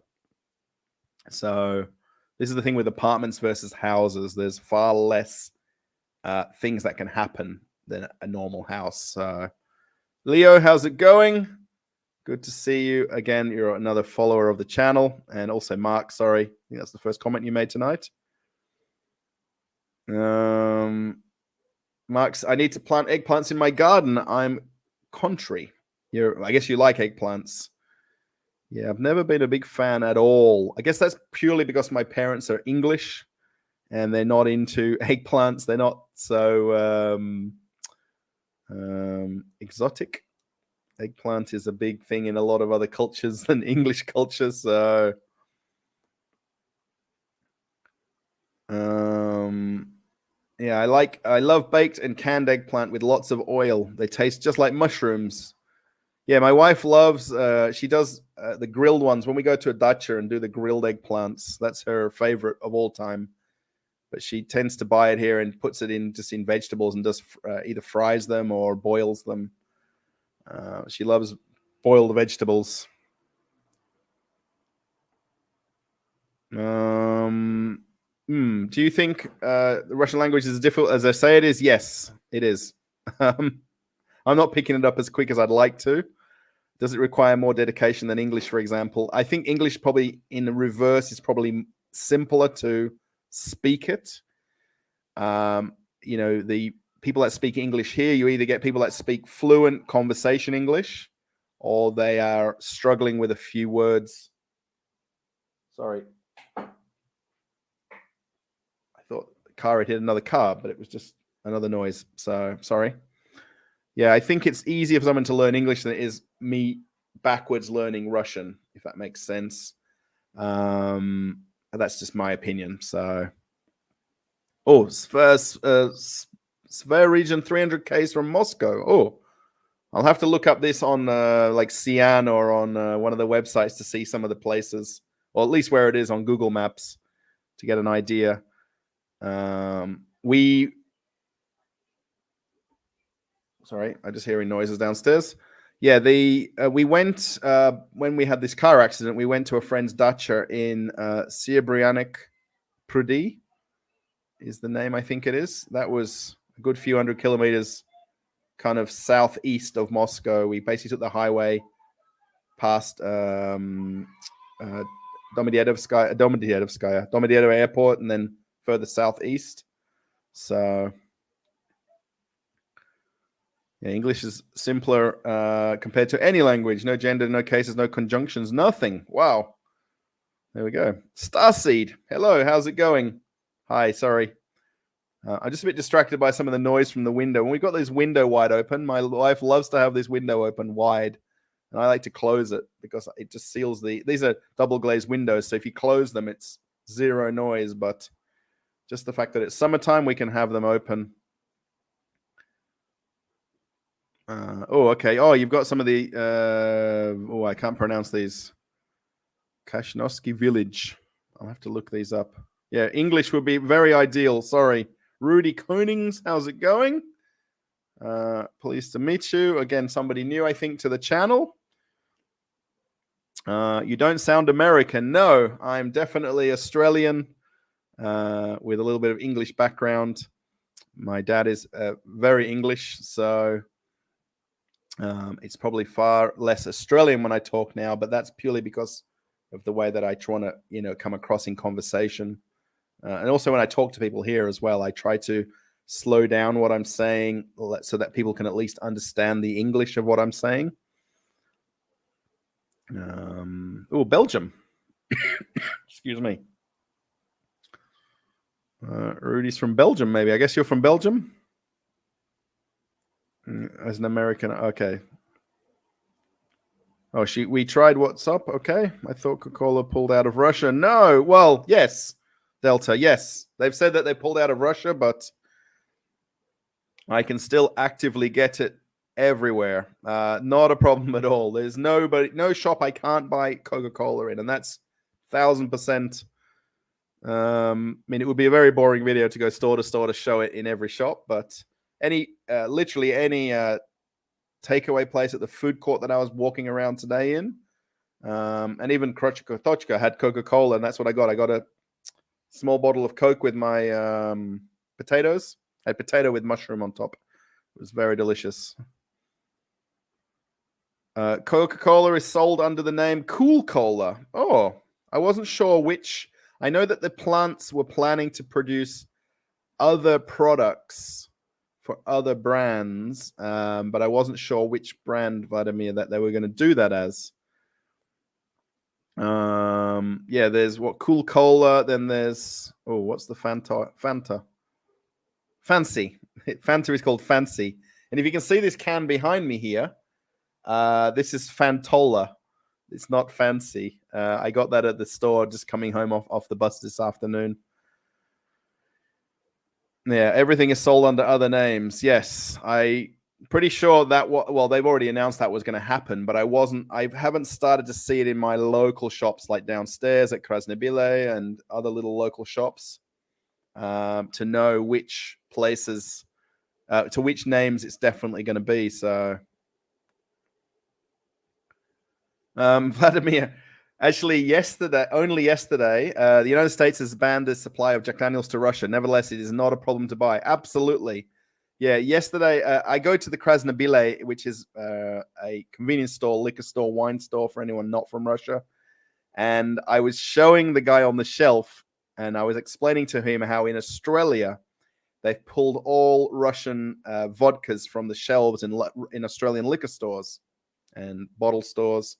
So this is the thing with apartments versus houses. There's far less things that can happen than a normal house. Leo, how's it going? Good to see you again. You're another follower of the channel. And also Mark, sorry. I think that's the first comment you made tonight. Max, I need to plant eggplants in my garden. I'm contrary. I guess you like eggplants. Yeah, I've never been a big fan at all. I guess that's purely because my parents are English and they're not into eggplants. They're not so exotic. Eggplant is a big thing in a lot of other cultures than English cultures. So yeah, I love baked and canned eggplant with lots of oil. They taste just like mushrooms. Yeah, my wife loves, she does the grilled ones. When we go to a dacha and do the grilled eggplants, that's her favorite of all time. But she tends to buy it here and puts it in just in vegetables and just either fries them or boils them. She loves boiled vegetables. Do you think the Russian language is as difficult as I say it is? Yes, it is. I'm not picking it up as quick as I'd like to. Does it require more dedication than English, for example? I think English probably in the reverse is probably simpler to speak it. You know, the people that speak English here, you either get people that speak fluent conversation English or they are struggling with a few words. Sorry. I thought the car had hit another car, but it was just another noise. So sorry. Yeah, I think it's easier for someone to learn English than it is me backwards learning Russian, if that makes sense. That's just my opinion. So, Sphere region 300 k's from Moscow. Oh, I'll have to look up this on like Cian or on one of the websites to see some of the places, or at least where it is on Google Maps to get an idea. Sorry, I'm just hearing noises downstairs. Yeah, we went when we had this car accident. We went to a friend's dacha in SberBank Prudy, is the name, I think it is. That was a good few hundred kilometers, kind of southeast of Moscow. We basically took the highway past Domodedovo Airport, and then further southeast. So. Yeah, English is simpler compared to any language. No gender, no cases, no conjunctions, nothing. Wow. There we go. Starseed. Hello, how's it going? Hi, sorry. I'm just a bit distracted by some of the noise from the window. When we've got this window wide open, my wife loves to have this window open wide. And I like to close it because it just seals these are double glazed windows. So if you close them, it's zero noise. But just the fact that it's summertime, we can have them open. Okay. Oh, you've got some of the. I can't pronounce these. Kashnovsky Village. I'll have to look these up. Yeah, English would be very ideal. Sorry. Rudy Konings, how's it going? Pleased to meet you. Again, somebody new, I think, to the channel. You don't sound American. No, I'm definitely Australian with a little bit of English background. My dad is very English, so. It's probably far less Australian when I talk now, but that's purely because of the way that I try to, come across in conversation. And also when I talk to people here as well, I try to slow down what I'm saying so that people can at least understand the English of what I'm saying. Belgium. Excuse me. Rudy's from Belgium, maybe. I guess you're from Belgium? As an American, okay. Oh, we tried what's up, okay. I thought Coca-Cola pulled out of Russia. No, well, yes, Delta, yes. They've said that they pulled out of Russia, but I can still actively get it everywhere. Not a problem at all. There's no shop I can't buy Coca-Cola in, and that's 1,000%. I mean, it would be a very boring video to go store to store to show it in every shop, but literally any takeaway place at the food court that I was walking around today in, and even Krochka had Coca-Cola, and that's what I got. I got a small bottle of Coke with my potatoes. I had potato with mushroom on top. It was very delicious. Coca-Cola is sold under the name Cool Cola. Oh, I wasn't sure which. I know that the plants were planning to produce other products for other brands, but I wasn't sure which brand, Vladimir, that they were going to do that as. There's Cool Cola, then there's, what's the Fanta? Fancy. Fanta is called Fancy. And if you can see this can behind me here, this is Fantola. It's not Fancy. I got that at the store just coming home off the bus this afternoon. Yeah, everything is sold under other names. Yes, I'm pretty sure that they've already announced that was going to happen, but I haven't started to see it in my local shops, like downstairs at Krasnobyle and other little local shops, to know which places, to which names it's definitely going to be. So, Vladimir, actually, only yesterday, the United States has banned the supply of Jack Daniels to Russia. Nevertheless, it is not a problem to buy. Absolutely. Yeah, yesterday, I go to the Krasnobyle, which is a convenience store, liquor store, wine store for anyone not from Russia. And I was showing the guy on the shelf, and I was explaining to him how in Australia, they've pulled all Russian vodkas from the shelves in Australian liquor stores and bottle stores.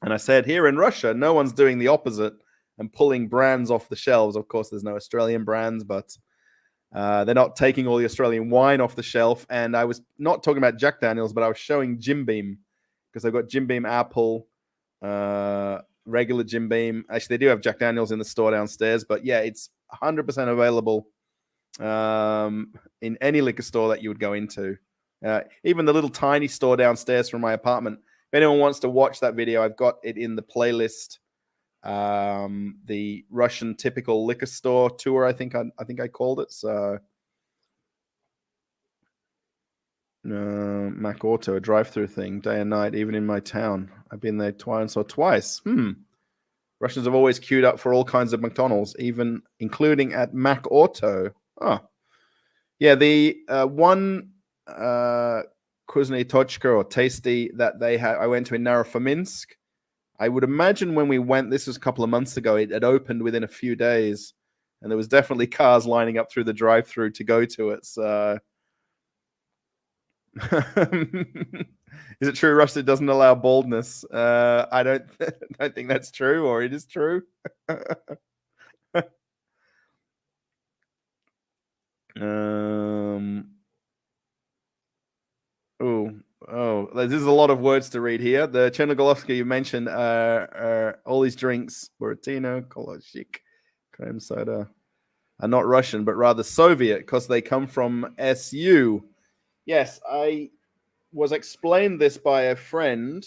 And I said, here in Russia, no one's doing the opposite and pulling brands off the shelves. Of course, there's no Australian brands, but they're not taking all the Australian wine off the shelf. And I was not talking about Jack Daniels, but I was showing Jim Beam, because they've got Jim Beam Apple, regular Jim Beam. Actually, they do have Jack Daniels in the store downstairs, but yeah, it's 100% available in any liquor store that you would go into. Even the little tiny store downstairs from my apartment. If anyone wants to watch that video, I've got it in the playlist. The Russian typical liquor store tour, I think I called it. So, Mac Auto, a drive-through thing, day and night, even in my town. I've been there twice. Russians have always queued up for all kinds of McDonald's, even including at Mac Auto. Oh, yeah. The one Kuzny Tochka or Tasty that they had, I went to in Narofominsk. I would imagine when we went, this was a couple of months ago, it had opened within a few days, and there was definitely cars lining up through the drive-through to go to it. So, is it true Russia doesn't allow baldness? I don't think that's true, or it is true. This is a lot of words to read here. The Chernogolovsky you mentioned, all these drinks, Buratino, Koloshik, cream soda, are not Russian, but rather Soviet, because they come from SU. Yes, I was explained this by a friend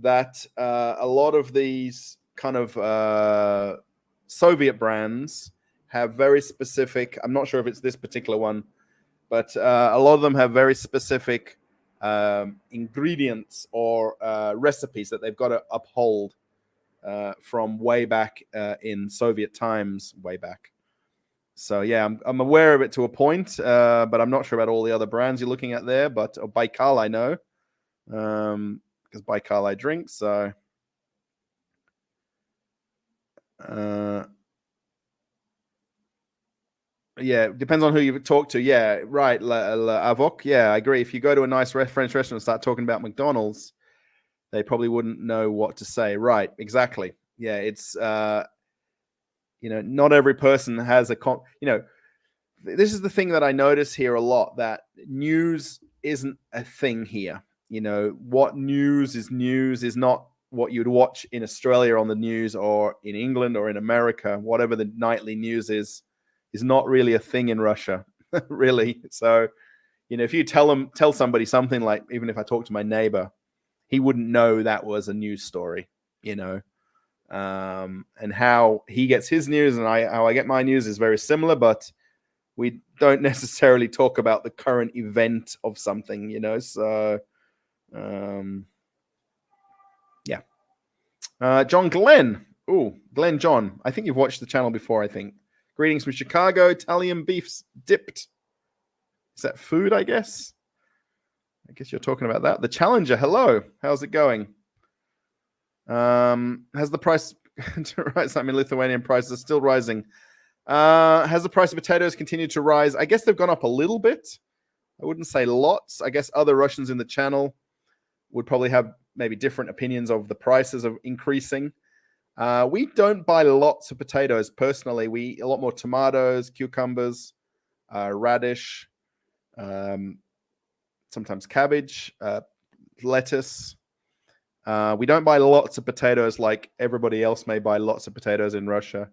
that a lot of these kind of Soviet brands have very specific, I'm not sure if it's this particular one, but a lot of them have very specific ingredients or recipes that they've got to uphold from way back in Soviet times, way back. So, yeah, I'm aware of it to a point, but I'm not sure about all the other brands you're looking at there. But Baikal, I know, because Baikal I drink. So, Yeah, depends on who you talk to. Yeah, right. Avok. Yeah, I agree. If you go to a nice French restaurant and start talking about McDonald's, they probably wouldn't know what to say. Right. Exactly. Yeah. It's not every person has this is the thing that I notice here a lot, that news isn't a thing here. What news is not what you'd watch in Australia on the news, or in England, or in America. Whatever the nightly news is not really a thing in Russia, really. So, if you tell somebody something, like, even if I talk to my neighbor, he wouldn't know that was a news story, and how he gets his news and how I get my news is very similar, but we don't necessarily talk about the current event of something, so yeah. John Glenn. Oh, Glenn John. I think you've watched the channel before, I think. Greetings from Chicago. Italian beef's dipped. Is that food, I guess? I guess you're talking about that. The Challenger, hello. How's it going? Has the price... right, I mean, Lithuanian prices are still rising. Has the price of potatoes continued to rise? I guess they've gone up a little bit. I wouldn't say lots. I guess other Russians in the channel would probably have maybe different opinions of the prices of increasing. We don't buy lots of potatoes personally. We eat a lot more tomatoes, cucumbers, radish, sometimes cabbage, lettuce. We don't buy lots of potatoes like everybody else may buy lots of potatoes in Russia.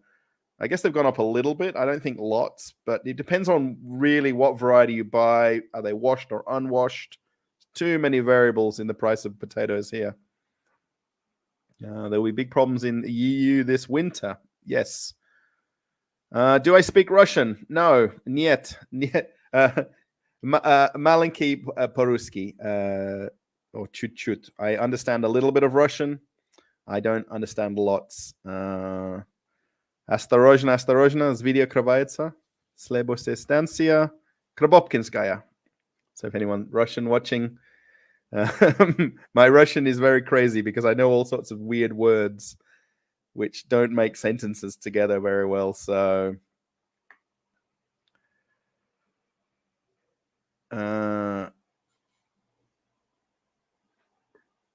I guess they've gone up a little bit. I don't think lots, but it depends on really what variety you buy. Are they washed or unwashed? Too many variables in the price of potatoes here. There will be big problems in the EU this winter. Yes. Do I speak Russian? No. Niet. Malenki по-русски. Or chut-chut. I understand a little bit of Russian. I don't understand lots. Осторожно, осторожно, зверь открывается. Следующая станция Krabopkinskaya. So if anyone Russian watching, my Russian is very crazy because I know all sorts of weird words which don't make sentences together very well. So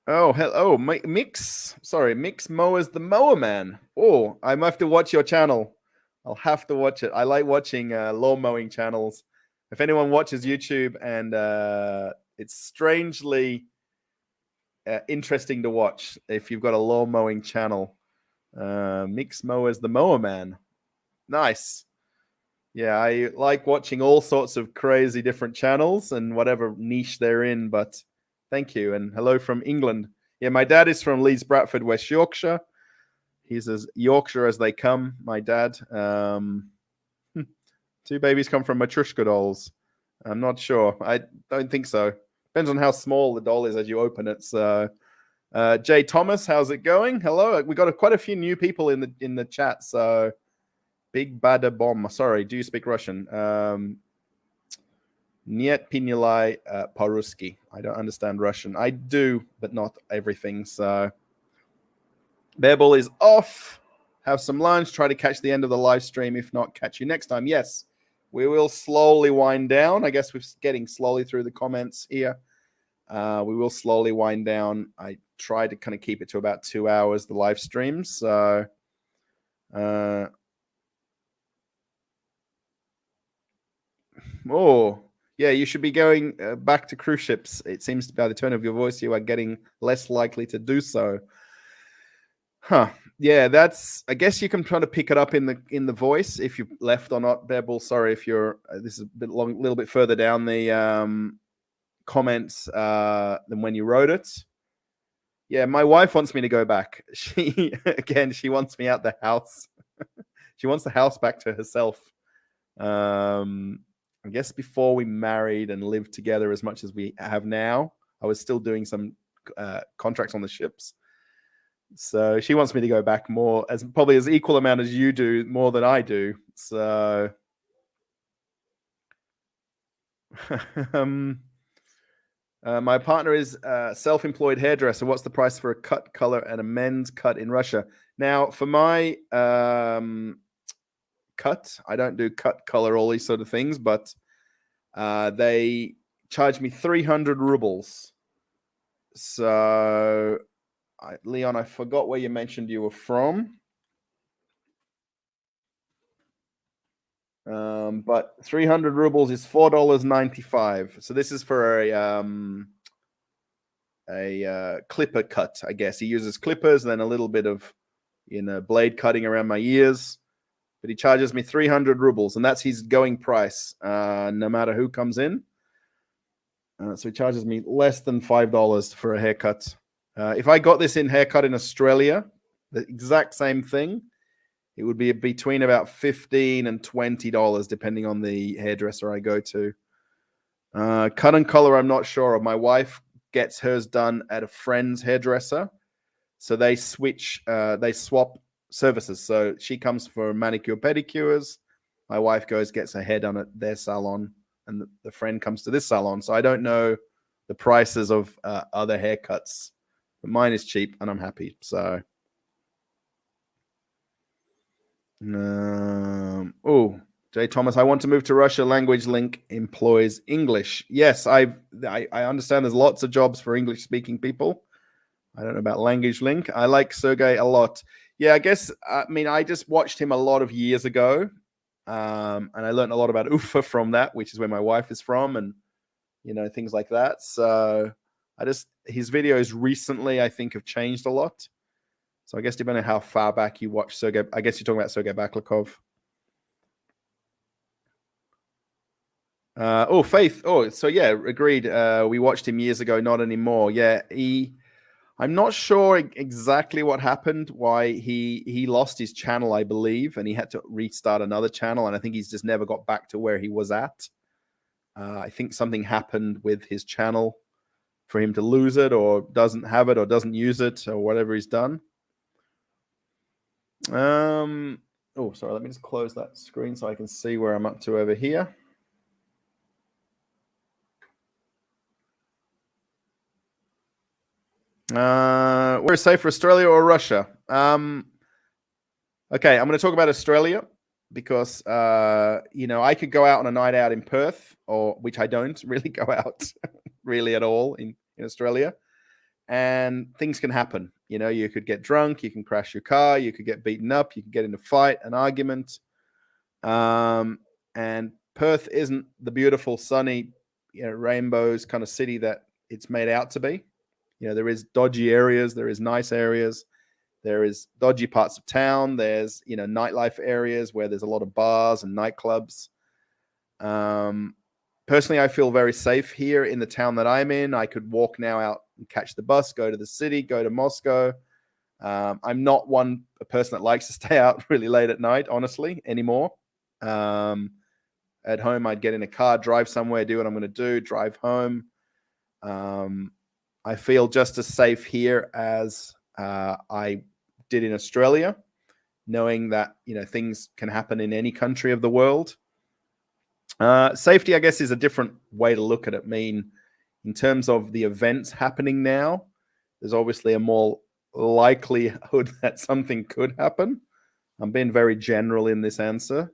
hello, Mix. Sorry, Mix Mowers the Mower Man. Oh, I might have to watch your channel. I'll have to watch it. I like watching lawn mowing channels. If anyone watches YouTube, and it's strangely interesting to watch if you've got a lawn mowing channel. Mix Mowers the Mower Man. Nice. Yeah, I like watching all sorts of crazy different channels and whatever niche they're in, but thank you. And hello from England. Yeah, my dad is from Leeds, Bradford, West Yorkshire. He's as Yorkshire as they come, my dad. 2 babies come from Matryoshka dolls. I'm not sure. I don't think so. Depends on how small the doll is as you open it. So, Jay Thomas, how's it going? Hello. We got quite a few new people in the chat. So, Big Bada Bomb. Sorry, do you speak Russian? Niet pinilai по-русски. I don't understand Russian. I do, but not everything. So, Babel is off. Have some lunch. Try to catch the end of the live stream. If not, catch you next time. Yes, we will slowly wind down. I guess we're getting slowly through the comments here. We will slowly wind down. I try to kind of keep it to about 2 hours, the live streams. So, yeah, you should be going back to cruise ships. It seems by the tone of your voice, you are getting less likely to do so. Huh. Yeah, I guess you can try to pick it up in the voice if you left or not. Babel, sorry if you're. This is a little bit further down the comments than when you wrote it. Yeah, my wife wants me to go back. She wants me out the house. She wants the house back to herself. I guess before we married and lived together as much as we have now, I was still doing some contracts on the ships. So she wants me to go back more, probably as equal amount as you do, more than I do. So My partner is a self-employed hairdresser. What's the price for a cut, color, and a men's cut in Russia? Now, for my cut, I don't do cut, color, all these sort of things, but they charge me 300 rubles. So, Leon, I forgot where you mentioned you were from. But 300 rubles is $4.95. So this is for a clipper cut, I guess. He uses clippers, then a little bit of blade cutting around my ears. But he charges me 300 rubles, and that's his going price, no matter who comes in. So he charges me less than $5 for a haircut. If I got this haircut in Australia, the exact same thing, it would be between about $15 and $20, depending on the hairdresser I go to. Cut and color, I'm not sure of. My wife gets hers done at a friend's hairdresser. So they swap services. So she comes for manicure, pedicures. My wife gets her hair done at their salon, and the friend comes to this salon. So I don't know the prices of other haircuts. But mine is cheap, and I'm happy. So... Jay Thomas, I want to move to Russia. Language Link employs English. Yes, I understand there's lots of jobs for English-speaking people. I don't know about Language Link. I like Sergey a lot. Yeah, I guess, I just watched him a lot of years ago, and I learned a lot about Ufa from that, which is where my wife is from, and, things like that. So his videos recently, I think, have changed a lot. So I guess depending on how far back you watch Sergey, I guess you're talking about Sergey Baklikov. Faith. So yeah, agreed. We watched him years ago, not anymore. Yeah, I'm not sure exactly what happened, why he lost his channel, I believe, and he had to restart another channel, and I think he's just never got back to where he was at. I think something happened with his channel for him to lose it, or doesn't have it, or doesn't use it, or whatever he's done. Sorry, let me just close that screen so I can see where I'm up to over here. Where is safer, Australia or Russia? Okay, I'm going to talk about Australia because, I could go out on a night out in Perth, which I don't really go out really at all in Australia. And things can happen. You could get drunk, you can crash your car, you could get beaten up, you could get in a fight, an argument. And Perth isn't the beautiful, sunny, rainbows kind of city that it's made out to be. There is dodgy areas, there is nice areas, there is dodgy parts of town, there's, nightlife areas where there's a lot of bars and nightclubs. Personally, I feel very safe here in the town that I'm in. I could walk now out and catch the bus, go to the city, go to Moscow. I'm not a person that likes to stay out really late at night, honestly, anymore. At home, I'd get in a car, drive somewhere, do what I'm going to do, drive home. I feel just as safe here as I did in Australia, knowing that, things can happen in any country of the world. Safety, I guess, is a different way to look at it. In terms of the events happening now, there's obviously a more likelihood that something could happen. I'm being very general in this answer.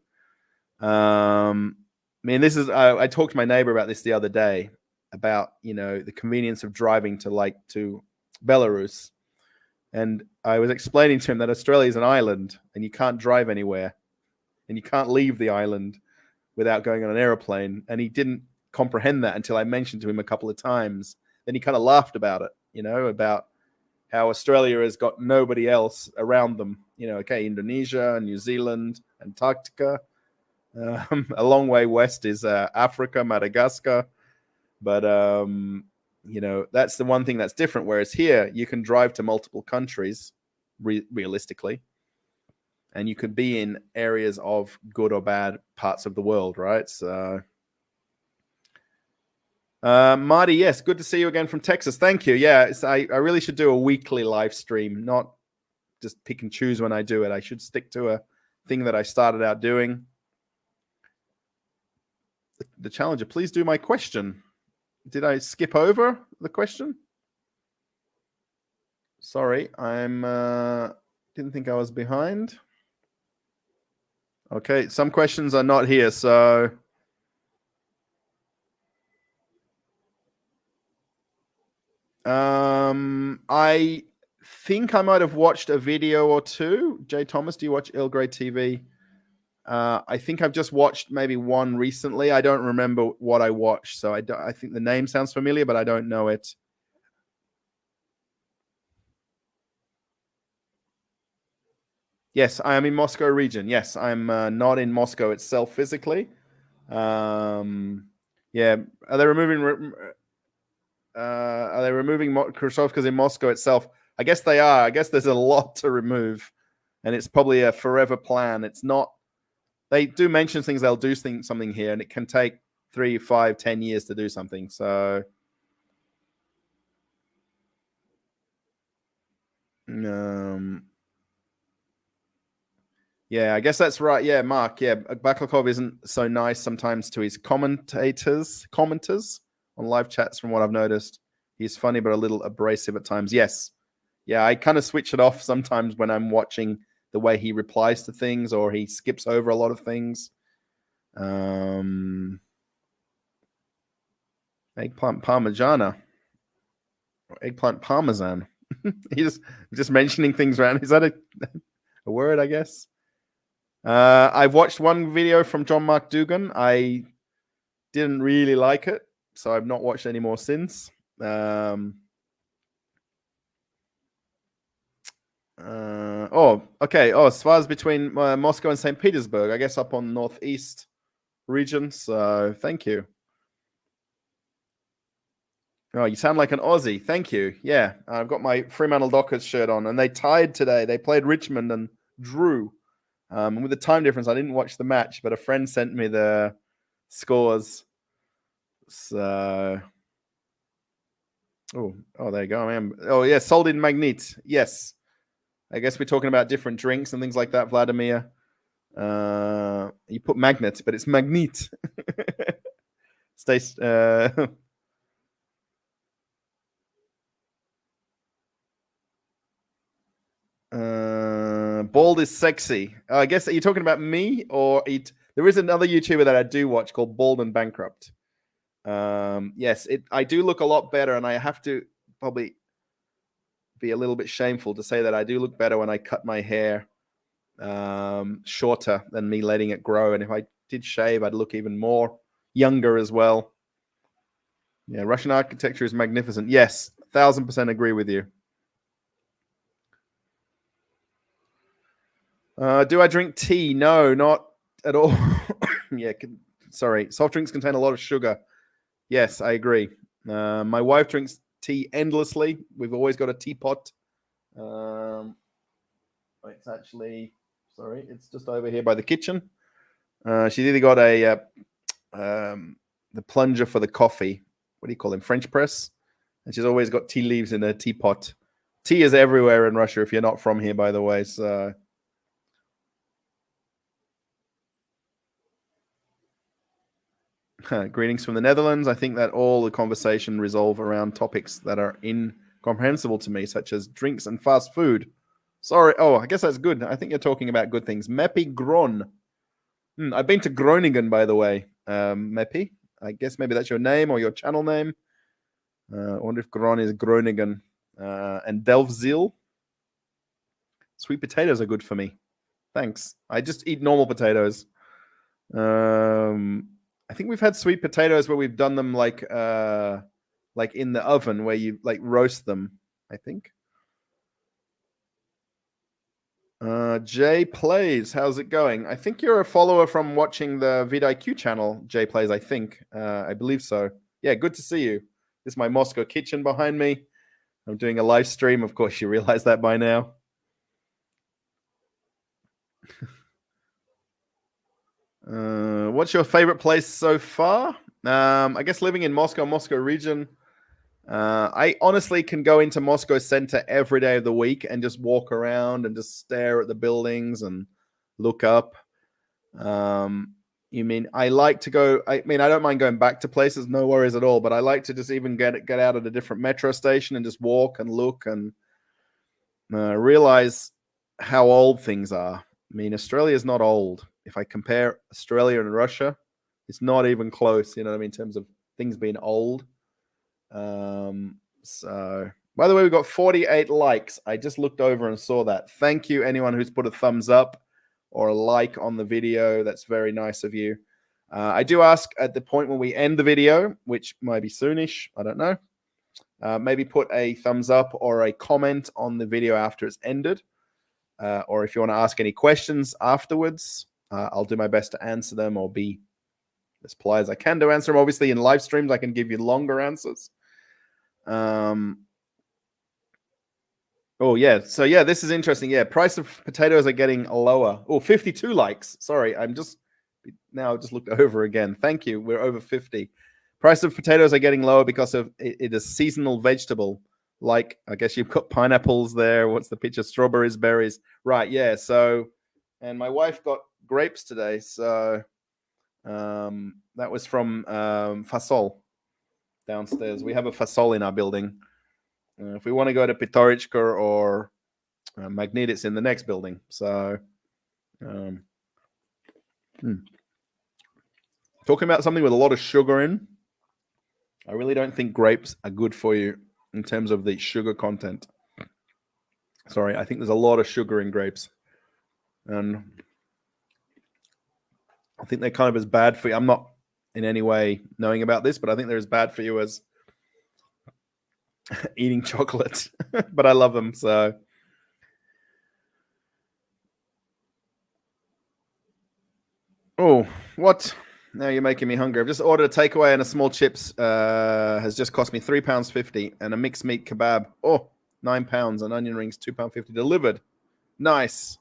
I talked to my neighbor about this the other day, about, the convenience of driving to Belarus. And I was explaining to him that Australia is an island and you can't drive anywhere and you can't leave the island without going on an airplane. And he didn't comprehend that until I mentioned to him a couple of times. Then he kind of laughed about it, about how Australia has got nobody else around them. Indonesia, New Zealand, Antarctica. A long way west is Africa, Madagascar. But, that's the one thing that's different. Whereas here, you can drive to multiple countries, realistically. And you could be in areas of good or bad parts of the world, right? So, Marty, yes, good to see you again from Texas. Thank you. Yeah, I really should do a weekly live stream, not just pick and choose when I do it. I should stick to a thing that I started out doing. The challenger, please do my question. Did I skip over the question? Sorry, I'm didn't think I was behind. Okay, some questions are not here, so I think I might have watched a video or two. Jay Thomas, do you watch Earl Grey TV? I think I've just watched maybe one recently. I don't remember what I watched, so I think the name sounds familiar, but I don't know it. Yes, I am in Moscow region. Yes, I'm not in Moscow itself physically. Yeah, are they removing? Are they removing Khrushchevkas in Moscow itself? I guess they are. I guess there's a lot to remove, and it's probably a forever plan. It's not. They do mention things. They'll do something here, and it can take 3, 5, 10 years to do something. So, yeah, I guess that's right. Yeah, Mark. Yeah, Baklakov isn't so nice sometimes to his commenters on live chats. From what I've noticed, he's funny but a little abrasive at times. Yes, yeah, I kind of switch it off sometimes when I'm watching the way he replies to things, or he skips over a lot of things. Eggplant parmigiana, or eggplant parmesan. He's just mentioning things around. Is that a word? I guess. I've watched one video from John Mark Dugan. I didn't really like it, so I've not watched any more since. Okay. As far as between Moscow and St. Petersburg, I guess up on northeast region. So thank you. Oh, you sound like an Aussie. Thank you. Yeah, I've got my Fremantle Dockers shirt on, and they tied today. They played Richmond and drew. And with the time difference, I didn't watch the match, but a friend sent me the scores. So, there you go. Oh, yeah, sold in Magnet. Yes. I guess we're talking about different drinks and things like that, Vladimir. You put magnet, but it's Magnet. Stay. Bald is sexy. I guess, are you talking about me or it? There is another YouTuber that I do watch called Bald and Bankrupt. Yes, I do look a lot better, and I have to probably be a little bit shameful to say that I do look better when I cut my hair shorter than me letting it grow. And if I did shave, I'd look even more younger as well. Yeah, Russian architecture is magnificent. Yes, 1,000% agree with you. Do I drink tea? No, not at all. Yeah, sorry. Soft drinks contain a lot of sugar. Yes, I agree. My wife drinks tea endlessly. We've always got a teapot. It's actually, sorry, it's just over here by the kitchen. She's either got the plunger for the coffee. What do you call them? French press. And she's always got tea leaves in her teapot. Tea is everywhere in Russia if you're not from here, by the way. So. Greetings from the Netherlands. I think that all the conversation revolve around topics that are incomprehensible to me, such as drinks and fast food. Sorry. Oh, I guess that's good. I think you're talking about good things. Meppy Gron. I've been to Groningen, by the way. Meppy. I guess maybe that's your name or your channel name. I wonder if Gron is Groningen. And Delfzil. Sweet potatoes are good for me. Thanks. I just eat normal potatoes. I think we've had sweet potatoes where we've done them like in the oven where you like roast them, I think. Jay Plays, how's it going? I think you're a follower from watching the vidIQ channel, Jay Plays, I think. I believe so. Yeah, good to see you. This is my Moscow kitchen behind me. I'm doing a live stream. Of course, you realize that by now. What's your favorite place so far? I guess living in Moscow region. I honestly can go into Moscow center every day of the week and just walk around and just stare at the buildings and look up. You mean I like to go? I mean, I don't mind going back to places, no worries at all. But I like to just even get out at a different metro station and just walk and look and realize how old things are. I mean, Australia is not old. If I compare Australia and Russia, it's not even close. You know what I mean, in terms of things being old. So, by the way, we've got 48 likes. I just looked over and saw that. Thank you, anyone who's put a thumbs up or a like on the video. That's very nice of you. I do ask at the point when we end the video, which might be soonish, I don't know, maybe put a thumbs up or a comment on the video after it's ended. Or if you want to ask any questions afterwards, I'll do my best to answer them or be as polite as I can to answer them. Obviously, in live streams, I can give you longer answers. Oh, yeah. So, yeah, this is interesting. Yeah, price of potatoes are getting lower. Oh, 52 likes. Sorry, I just looked over again. Thank you. We're over 50. Price of potatoes are getting lower because of it is seasonal vegetable. Like, I guess you've got pineapples there. What's the picture? Strawberries, berries. Right, yeah. So, and my wife got grapes today. So, that was from Fasol downstairs. We have a Fasol in our building. If we want to go to Pitorichka or Magnet, it's in the next building. So, talking about something with a lot of sugar in, I really don't think grapes are good for you in terms of the sugar content. Sorry, I think there's a lot of sugar in grapes. And I think they're kind of as bad for you. I'm not in any way knowing about this, but I think they're as bad for you as eating chocolate. But I love them, so. Oh, what? Now you're making me hungry. I've just ordered a takeaway and a small chips has just cost me £3.50 and a mixed meat kebab. Oh, £9 and onion rings, £2.50 delivered. Nice.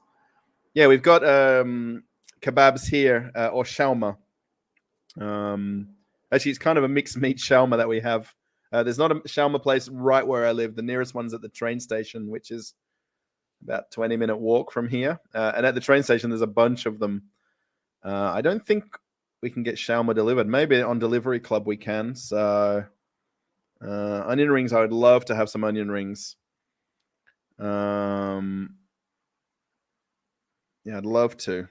Yeah, we've got kebabs here or shawarma. Actually, it's kind of a mixed meat shawarma that we have. There's not a shawarma place right where I live. The nearest one's at the train station, which is about 20-minute walk from here. And at the train station, there's a bunch of them. I don't think we can get shawarma delivered. Maybe on Delivery Club we can. So onion rings, I would love to have some onion rings. Yeah, I'd love to.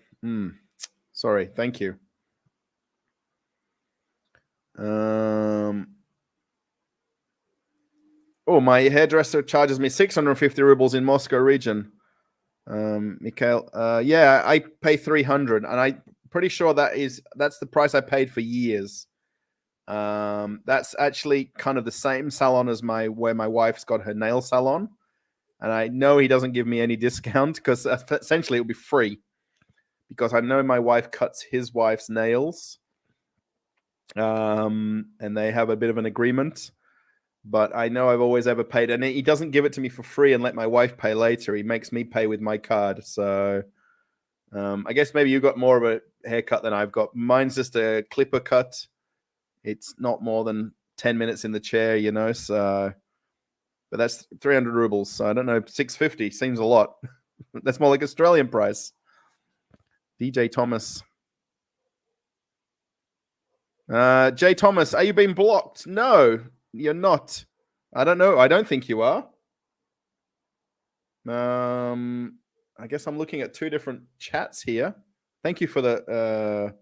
Sorry, thank you. Oh, my hairdresser charges me 650 rubles in Moscow region. Mikhail, yeah, I pay 300, and I'm pretty sure that's the price I paid for years. That's actually kind of the same salon as where my wife's got her nail salon, and I know he doesn't give me any discount because essentially it'll be free because I know my wife cuts his wife's nails, and they have a bit of an agreement. But I know I've always ever paid, and he doesn't give it to me for free and let my wife pay later. He makes me pay with my card. So I guess maybe you got more of a haircut than I've got. Mine's just a clipper cut. It's not more than 10 minutes in the chair, you know. So, but that's 300 rubles. So I don't know, 650 seems a lot. That's more like Australian price. DJ Thomas. Jay Thomas, are you being blocked? No. You're not. I don't know. I don't think you are. I guess I'm looking at two different chats here. Thank you for the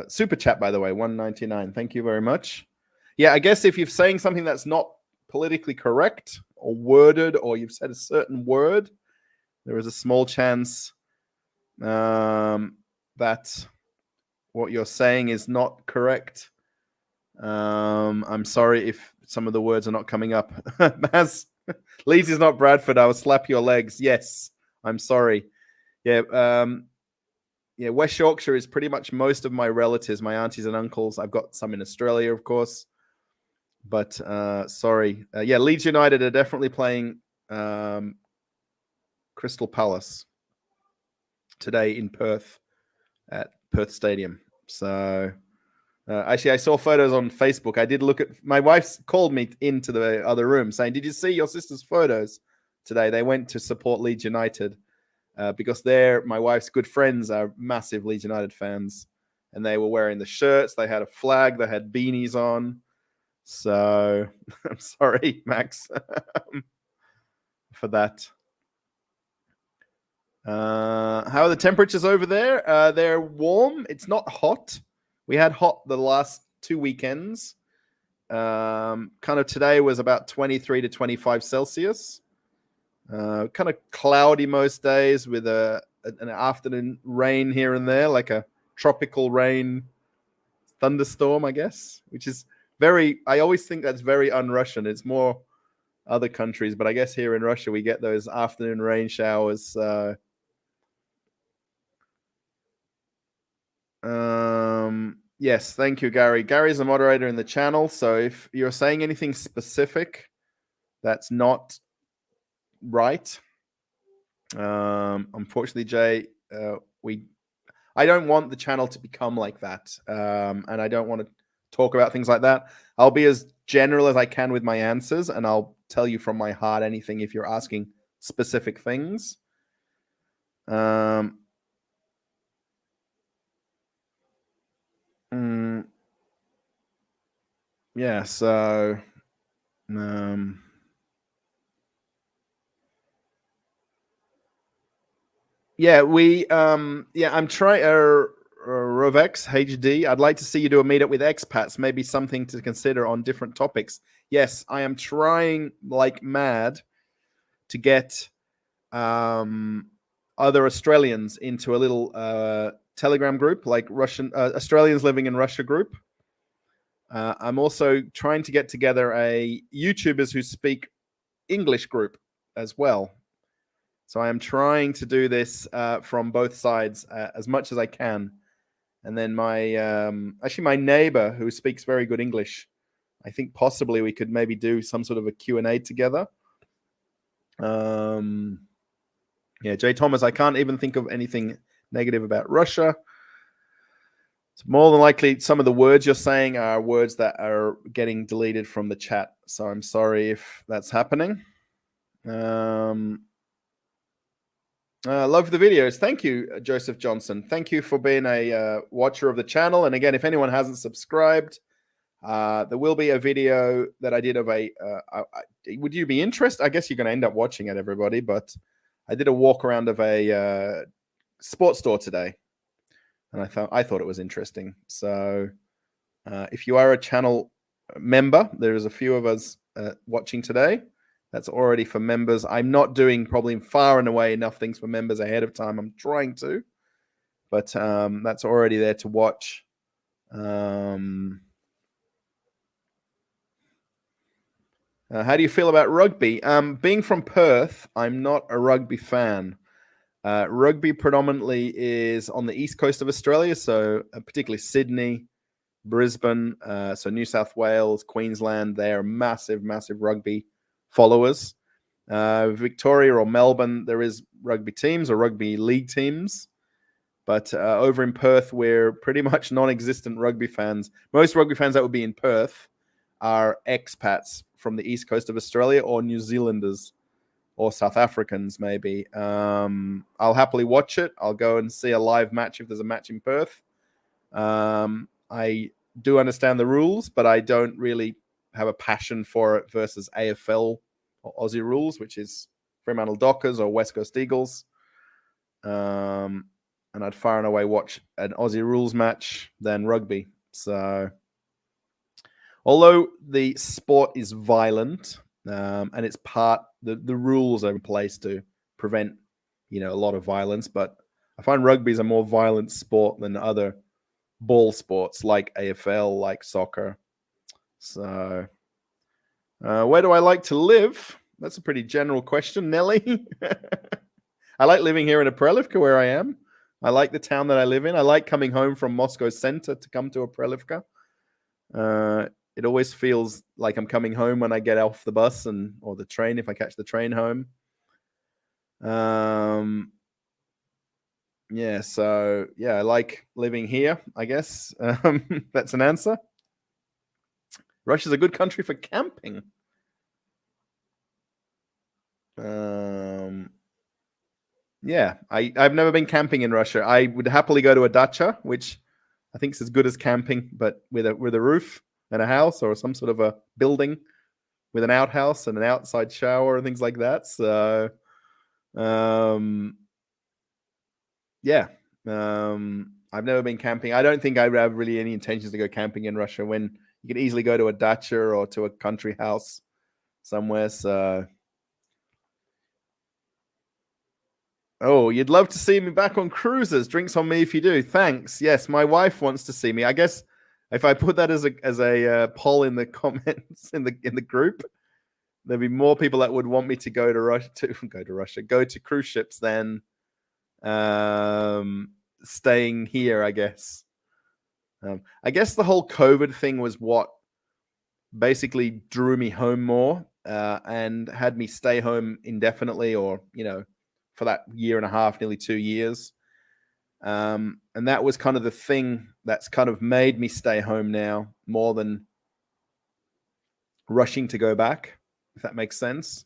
super chat, by the way, 199. Thank you very much. Yeah, I guess if you're saying something that's not politically correct or worded, or you've said a certain word, there is a small chance that what you're saying is not correct. I'm sorry if some of the words are not coming up. Maz, Leeds is not Bradford. I will slap your legs. Yes, I'm sorry. Yeah, West Yorkshire is pretty much most of my relatives, my aunties and uncles. I've got some in Australia, of course. But sorry. Yeah, Leeds United are definitely playing Crystal Palace today in Perth at Perth Stadium. So... actually, I saw photos on Facebook. I did look at... My wife called me into the other room saying, did you see your sister's photos today? They went to support Leeds United. because my wife's good friends are massive Leeds United fans, and they were wearing the shirts. They had a flag. They had beanies on. So I'm sorry, Max, for that. How are the temperatures over there? They're warm. It's not hot. We had hot the last 2 weekends. Kind of today was about 23 to 25 Celsius. Kind of cloudy most days with an afternoon rain here and there, like a tropical rain thunderstorm, I guess, which is I always think that's very un-Russian. It's more other countries, but I guess here in Russia we get those afternoon rain showers. Yes, thank you, Gary. Gary's a moderator in the channel, so if you're saying anything specific that's not right, unfortunately, Jay, I don't want the channel to become like that, and I don't want to talk about things like that. I'll be as general as I can with my answers, and I'll tell you from my heart anything if you're asking specific things. Yeah, so yeah, I'm trying RVXHD. I'd like to see you do a meetup with expats, maybe something to consider on different topics. Yes, I am trying like mad to get other Australians into a little Telegram group, like Russian Australians living in Russia group. I'm also trying to get together a YouTubers who speak English group as well. So I am trying to do this from both sides as much as I can. And then my neighbor who speaks very good English, I think possibly we could maybe do some sort of a Q&A together. Yeah, Jay Thomas, I can't even think of anything negative about Russia. It's more than likely some of the words you're saying are words that are getting deleted from the chat. So I'm sorry if that's happening. Love the videos. Thank you, Joseph Johnson. Thank you for being a watcher of the channel. And again, if anyone hasn't subscribed, there will be a video that I did of would you be interested? I guess you're going to end up watching it, everybody. But I did a walk around of a sports store today, and I thought it was interesting. So if you are a channel member, there's a few of us watching today. That's already for members. I'm not doing probably far and away enough things for members ahead of time. I'm trying to, but that's already there to watch. How do you feel about rugby? Being from Perth, I'm not a rugby fan. Rugby predominantly is on the east coast of Australia, so particularly Sydney, Brisbane, so New South Wales, Queensland. They are massive, massive rugby followers. Victoria or Melbourne, there is rugby teams or rugby league teams. But over in Perth, we're pretty much non-existent rugby fans. Most rugby fans that would be in Perth are expats from the east coast of Australia or New Zealanders or South Africans, maybe. I'll happily watch it. I'll go and see a live match if there's a match in Perth. I do understand the rules, but I don't really have a passion for it versus AFL or Aussie rules, which is Fremantle Dockers or West Coast Eagles. And I'd far and away watch an Aussie rules match than rugby. So, although the sport is violent and it's the rules are in place to prevent, a lot of violence, but I find rugby is a more violent sport than other ball sports like AFL, like soccer. So, where do I like to live? That's a pretty general question, Nelly. I like living here in Aprelivka where I am. I like the town that I live in. I like coming home from Moscow center to come to Aprelivka. It always feels like I'm coming home when I get off the bus or the train if I catch the train home. Yeah, so yeah, I like living here, I guess. That's an answer. Russia's a good country for camping. Yeah, I've never been camping in Russia. I would happily go to a dacha, which I think is as good as camping, but with a roof and a house or some sort of a building with an outhouse and an outside shower and things like that. So, yeah, I've never been camping. I don't think I have really any intentions to go camping in Russia when you can easily go to a dacha or to a country house somewhere. So, oh, you'd love to see me back on cruises. Drinks on me if you do. Thanks. Yes, my wife wants to see me. I guess if I put that as a poll in the comments in the group, there'd be more people that would want me to go to Russia, go to cruise ships than staying here. I guess. I guess the whole COVID thing was what basically drew me home more and had me stay home indefinitely, or for that year and a half, nearly 2 years. And that was kind of the thing that's kind of made me stay home now more than rushing to go back, if that makes sense.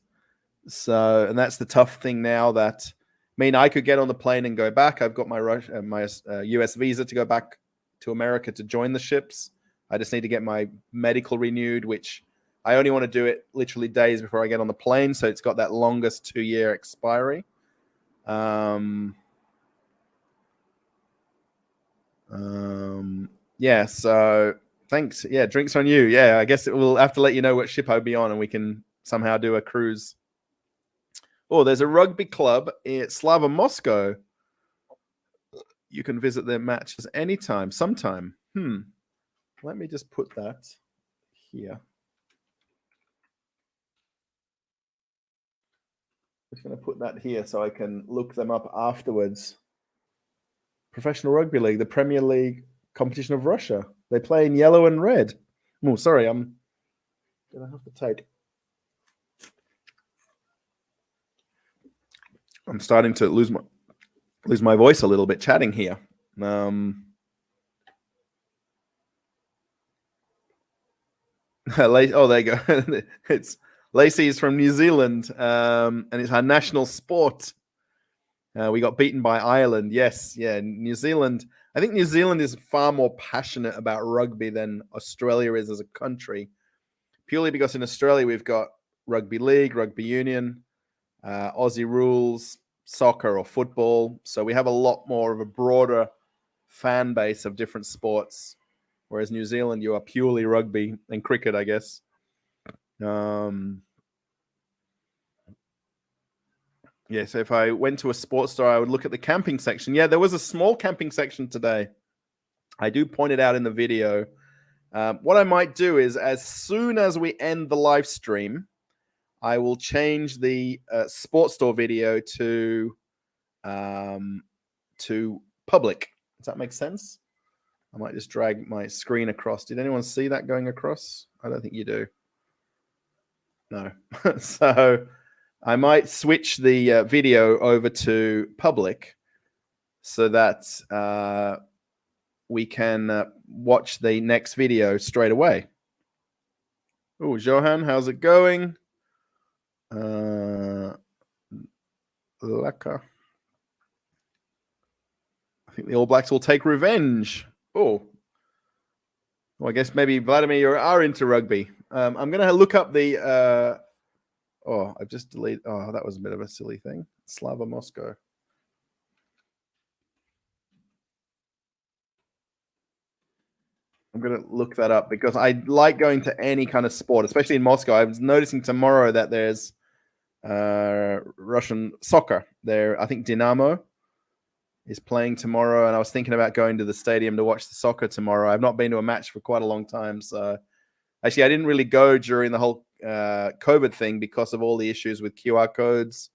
So, and that's the tough thing now that, I could get on the plane and go back. I've got my US visa to go back to America to join the ships. I just need to get my medical renewed, which I only want to do it literally days before I get on the plane. So it's got that longest 2-year expiry. Yeah, so thanks. Yeah, drinks on you. Yeah, I guess we'll have to let you know what ship I'll be on and we can somehow do a cruise. Oh, there's a rugby club at Slava Moscow. You can visit their matches anytime, sometime. Let me just put that here. I'm just going to put that here so I can look them up afterwards. Professional Rugby League, the Premier League competition of Russia. They play in yellow and red. Oh, sorry, I'm going to have to take. I'm starting to lose my voice a little bit chatting here. Oh, there you go. It's Lacey's from New Zealand, and it's our national sport. We got beaten by Ireland. Yes, yeah. New Zealand. I think New Zealand is far more passionate about rugby than Australia is as a country, purely because in Australia we've got rugby league, rugby union, Aussie rules, soccer or football. So we have a lot more of a broader fan base of different sports, whereas New Zealand, you are purely rugby and cricket, I guess. Yeah, so if I went to a sports store, I would look at the camping section. Yeah, there was a small camping section today. I do point it out in the video. What I might do is, as soon as we end the live stream, I will change the sports store video to public. Does that make sense? I might just drag my screen across. Did anyone see that going across? I don't think you do. No. So I might switch the video over to public so that we can watch the next video straight away. Oh, Johan, how's it going? Laka. I think the All Blacks will take revenge. Oh. Well, I guess maybe Vladimir, you are into rugby. I'm going to look up the... I've just deleted... Oh, that was a bit of a silly thing. Slava Moscow. I'm going to look that up because I like going to any kind of sport, especially in Moscow. I was noticing tomorrow that there's Russian soccer there. I think Dynamo is playing tomorrow, and I was thinking about going to the stadium to watch the soccer tomorrow. I've not been to a match for quite a long time, so actually I didn't really go during the whole COVID thing because of all the issues with QR codes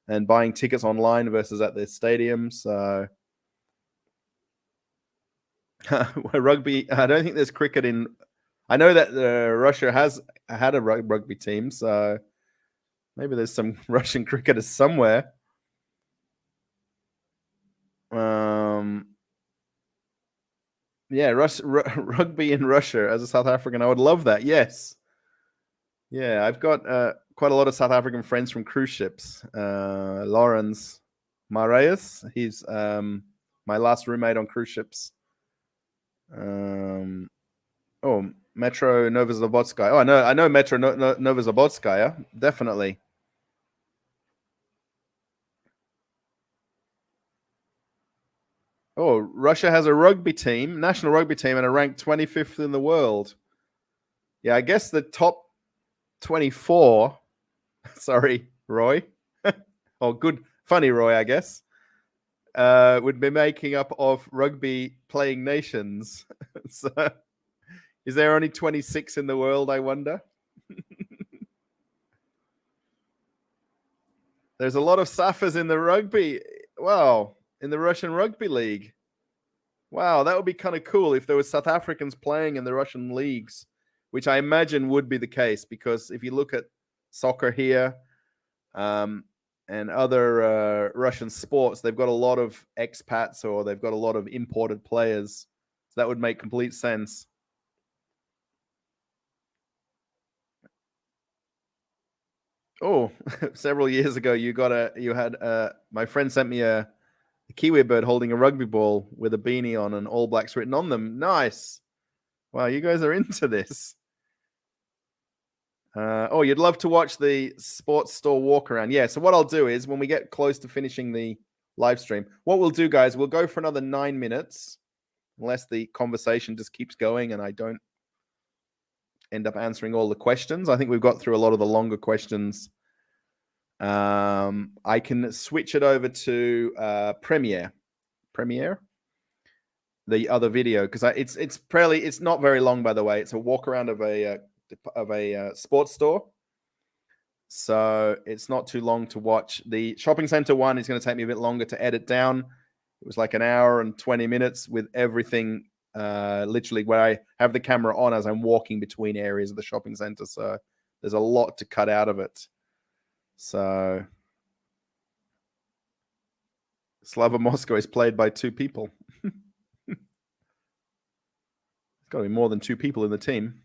and buying tickets online versus at the stadium. So rugby, I don't think there's cricket in. I know that Russia has had a rugby team, so maybe there's some Russian cricketers somewhere. Yeah, rugby in Russia as a South African, I would love that. Yes. Yeah, I've got quite a lot of South African friends from cruise ships. Lawrence, Marius. He's my last roommate on cruise ships. Metro Novozobotskaya. Oh, I know Metro Novozobotskaya, definitely. Oh, Russia has a rugby team, national rugby team, and are ranked 25th in the world. Yeah, I guess the top 24. Sorry, Roy. Oh, good, funny Roy, I guess. Would be making up of rugby playing nations. So, is there only 26 in the world, I wonder? There's a lot of Safas in the rugby. Wow, in the Russian rugby league. Wow, that would be kind of cool if there were South Africans playing in the Russian leagues, which I imagine would be the case, because if you look at soccer here and other Russian sports, they've got a lot of expats or they've got a lot of imported players. So that would make complete sense. Oh, several years ago, my friend sent me a kiwi bird holding a rugby ball with a beanie on and All Blacks written on them. Nice. Wow, you guys are into this. You'd love to watch the sports store walk around. Yeah, so what I'll do is when we get close to finishing the live stream, what we'll do, guys, we'll go for another 9 minutes, unless the conversation just keeps going and I don't end up answering all the questions. I think we've got through a lot of the longer questions. I can switch it over to Premiere, the other video, because it's not very long, by the way. It's a walk around of a sports store, so it's not too long to watch. The shopping center one is going to take me a bit longer to edit down. It was like an hour and 20 minutes with everything, literally where I have the camera on as I'm walking between areas of the shopping center. So there's a lot to cut out of it. So Slava Moscow is played by 2 people. It's got to be more than 2 people in the team.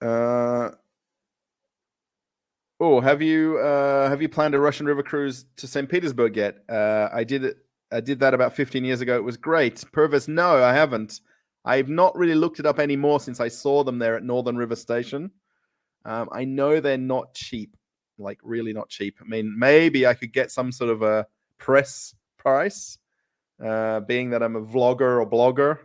Have you planned a Russian river cruise to St. Petersburg yet? I did that about 15 years ago. It was great. Purvis, no, I haven't. I've not really looked it up anymore since I saw them there at Northern River Station. I know they're not cheap, like really not cheap. I mean, maybe I could get some sort of a press price, being that I'm a vlogger or blogger.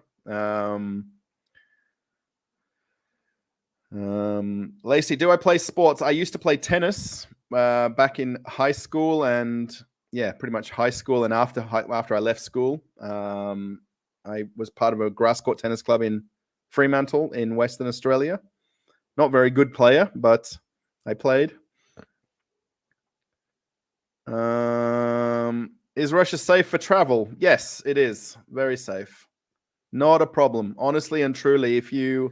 Lacey, do I play sports? I used to play tennis back in high school, and pretty much high school and after I left school. I was part of a grass court tennis club in Fremantle in Western Australia. Not very good player, but I played. Is Russia safe for travel? Yes, it is. Very safe. Not a problem. Honestly and truly, if you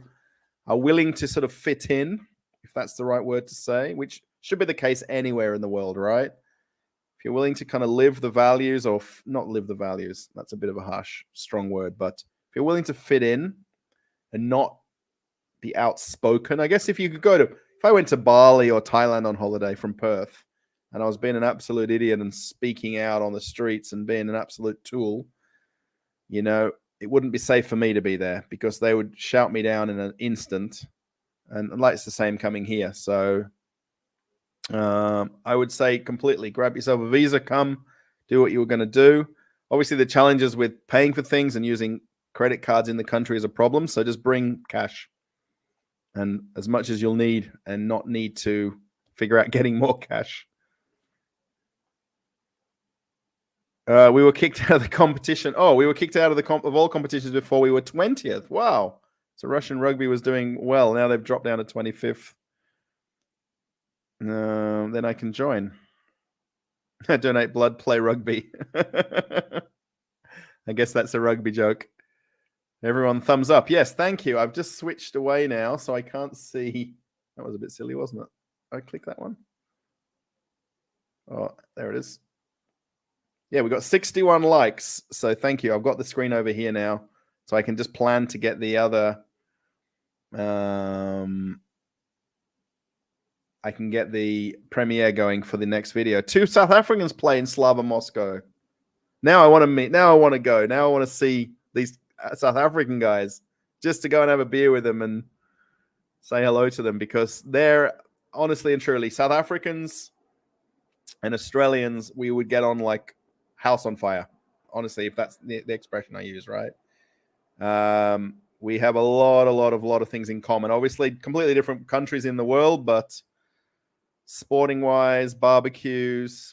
are willing to sort of fit in, if that's the right word to say, which should be the case anywhere in the world, right? If you're willing to kind of live the values, or not live the values, that's a bit of a harsh, strong word, but if you're willing to fit in and not be outspoken, I guess if I went to Bali or Thailand on holiday from Perth and I was being an absolute idiot and speaking out on the streets and being an absolute tool, it wouldn't be safe for me to be there, because they would shout me down in an instant. And like it's the same coming here. So I would say completely grab yourself a visa, come do what you were going to do. Obviously, the challenges with paying for things and using credit cards in the country is a problem. So just bring cash and as much as you'll need, and not need to figure out getting more cash. We were kicked out of the competition. Oh, we were kicked out of of all competitions before we were 20th. Wow. So Russian rugby was doing well. Now they've dropped down to 25th. Then I can join. Donate blood, play rugby. I guess that's a rugby joke. Everyone thumbs up. Yes, thank you. I've just switched away now, so I can't see. That was a bit silly, wasn't it? I click that one. Oh, there it is. Yeah, we got 61 likes. So thank you. I've got the screen over here now, so I can just plan to get the other. I I can get the premiere going for the next video. 2 South Africans play in Slava Moscow. Now I want to meet. Now I want to go. Now I want to see these South African guys just to go and have a beer with them and say hello to them, because they're honestly and truly South Africans and Australians. We would get on like house on fire, honestly, if that's the expression I use, right? We have a lot of things in common. Obviously, completely different countries in the world, but sporting wise, barbecues,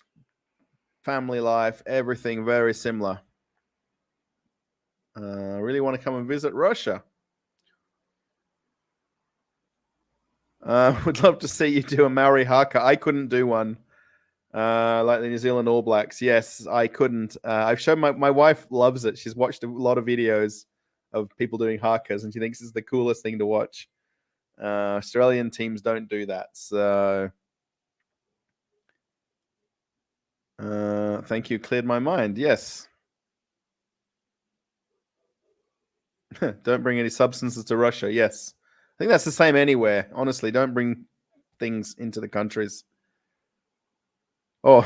family life, everything very similar. Really want to come and visit Russia. Would love to see you do a Maori haka. I couldn't do one. Like the New Zealand All Blacks. Yes, I couldn't. I've shown my wife loves it. She's watched a lot of videos of people doing hakas, and she thinks it's the coolest thing to watch. Australian teams don't do that. So thank you. Cleared my mind. Yes. Don't bring any substances to Russia. Yes. I think that's the same anywhere. Honestly, don't bring things into the countries. Oh,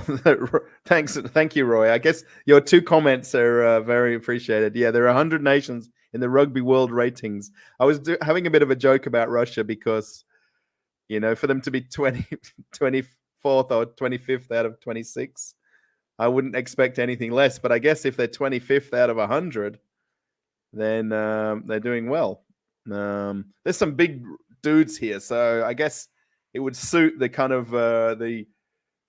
thanks. Thank you, Roy. I guess your 2 comments are very appreciated. Yeah, there are 100 nations in the Rugby World Ratings. I was having a bit of a joke about Russia because, you know, for them to be 24th or 25th out of 26, I wouldn't expect anything less. But I guess if they're 25th out of 100, then they're doing well. There's some big dudes here, so I guess it would suit the kind of the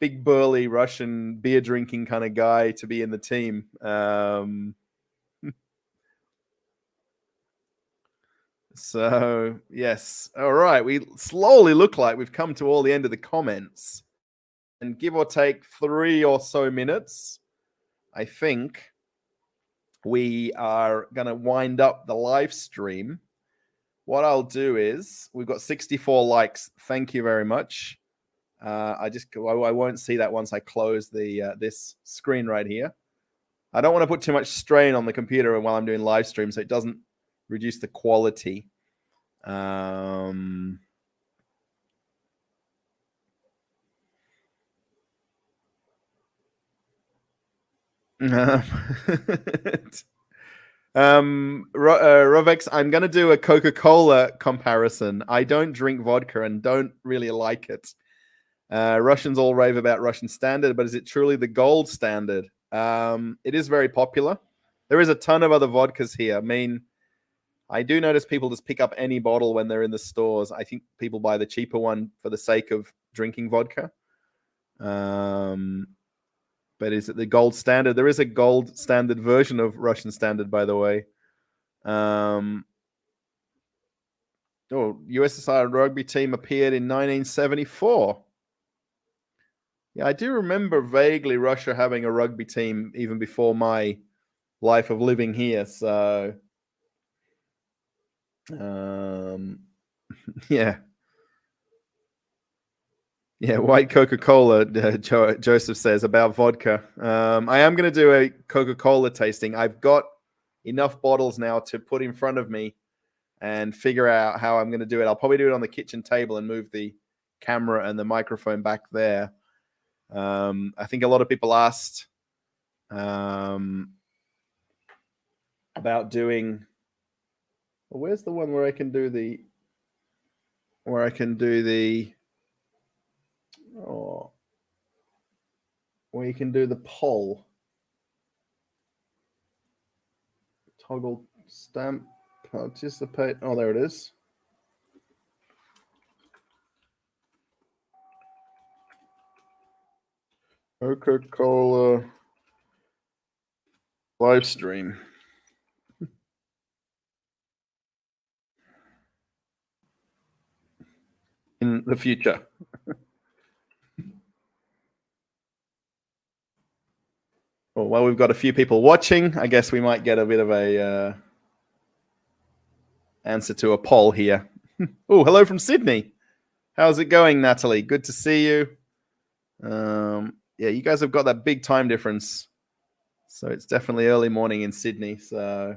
big burly Russian beer drinking kind of guy to be in the team. So yes, all right. We slowly look like we've come to all the end of the comments, and give or take 3 or so minutes, I think we are going to wind up the live stream. What I'll do is, we've got 64 likes. Thank you very much. I won't see that once I close the this screen right here. I don't want to put too much strain on the computer while I'm doing live stream, so it doesn't reduce the quality. Rovex, I'm going to do a Coca-Cola comparison. I don't drink vodka and don't really like it. Russians all rave about Russian standard, but is it truly the gold standard? It is very popular. There is a ton of other vodkas here. I mean, I do notice people just pick up any bottle when they're in the stores. I think people buy the cheaper one for the sake of drinking vodka. But is it the gold standard? There is a gold standard version of Russian standard, by the way. USSR rugby team appeared in 1974. Yeah, I do remember vaguely Russia having a rugby team even before my life of living here. So, yeah. Yeah, white Coca-Cola, Joseph says, about vodka. I am going to do a Coca-Cola tasting. I've got enough bottles now to put in front of me and figure out how I'm going to do it. I'll probably do it on the kitchen table and move the camera and the microphone back there. I think a lot of people asked about doing... Well, where's the one where I can do the... where you can do the poll. Toggle stamp participate. Oh, there it is. Coca-Cola live stream. In the future. Well, we've got a few people watching. I guess we might get a bit of a answer to a poll here. Oh, hello from Sydney. How's it going, Natalie? Good to see you. Yeah, you guys have got that big time difference. So it's definitely early morning in Sydney. So,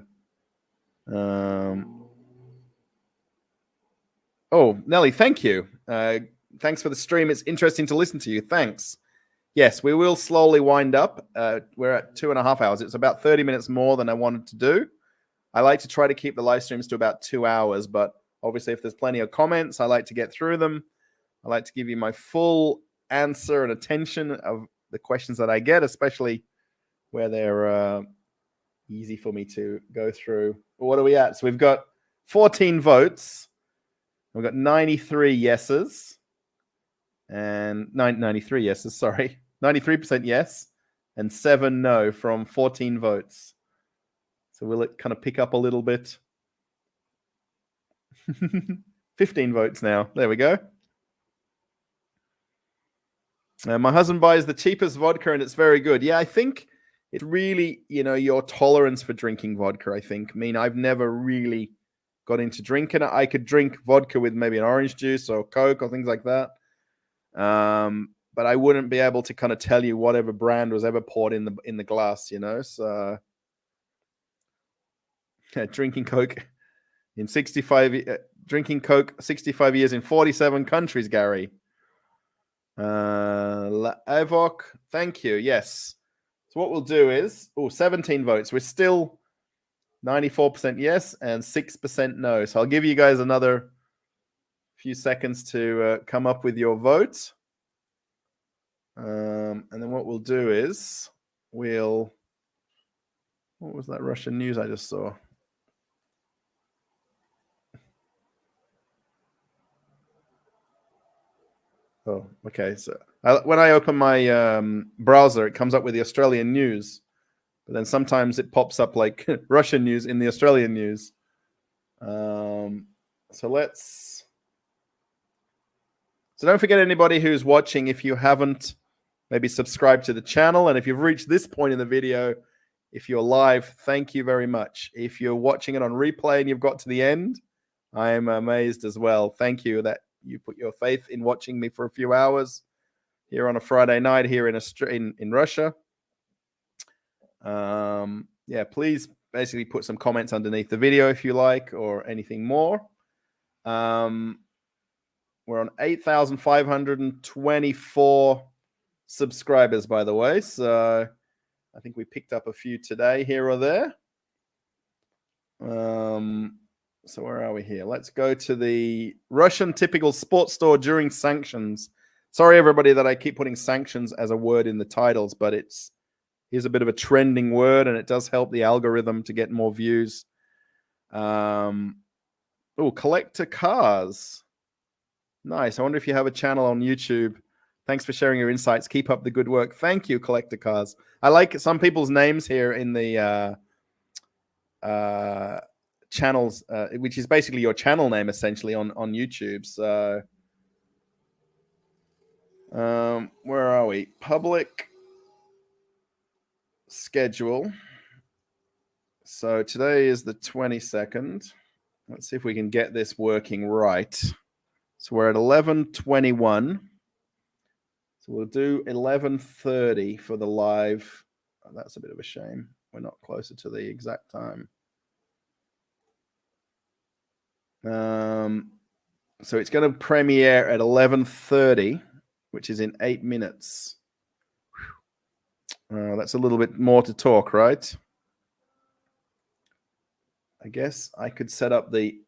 oh, Nelly, thank you. Thanks for the stream. It's interesting to listen to you. Thanks. Yes, we will slowly wind up. We're at 2.5 hours. It's about 30 minutes more than I wanted to do. I like to try to keep the live streams to about 2 hours, but obviously if there's plenty of comments, I like to get through them. I like to give you my full answer and attention of the questions that I get, especially where they're easy for me to go through. But what are we at? So we've got 14 votes. We've got 93 yeses and 93 yeses, sorry. 93% yes and 7 no from 14 votes. So will it kind of pick up a little bit? 15 votes now. There we go. My husband buys the cheapest vodka and it's very good. Yeah, I think it's really, your tolerance for drinking vodka, I think. I mean, I've never really got into drinking it. I could drink vodka with maybe an orange juice or Coke or things like that. But I wouldn't be able to kind of tell you whatever brand was ever poured in the glass, So drinking Coke in 65 drinking Coke 65 years in 47 countries, Gary. Evok, thank you. Yes. So what we'll do is 17 votes. We're still 94% yes and 6% no. So I'll give you guys another few seconds to come up with your vote. And then what we'll do is what was that Russian news I just saw? Oh, okay. So when I open my browser, it comes up with the Australian news. But then sometimes it pops up like Russian news in the Australian news. So don't forget, anybody who's watching, if you haven't maybe subscribed to the channel, and if you've reached this point in the video, if you're live, thank you very much. If you're watching it on replay and you've got to the end, I am amazed as well. Thank you that you put your faith in watching me for a few hours here on a Friday night here in Russia. Please basically put some comments underneath the video if you like, or anything more. We're on 8,524 subscribers, by the way. So I think we picked up a few today here or there. So where are we here? Let's go to the Russian typical sports store during sanctions. Sorry, everybody, that I keep putting sanctions as a word in the titles, but here's a bit of a trending word, and it does help the algorithm to get more views. Collector cars. Nice. I wonder if you have a channel on YouTube. Thanks for sharing your insights. Keep up the good work. Thank you, Collector Cars. I like some people's names here in the channels, which is basically your channel name essentially on YouTube. So where are we? Public schedule. So today is the 22nd. Let's see if we can get this working right. So we're at 11:21. So we'll do 11:30 for the live. Oh, that's a bit of a shame. We're not closer to the exact time. So it's going to premiere at 11:30, which is in 8 minutes. That's a little bit more to talk, right? I guess I could set up the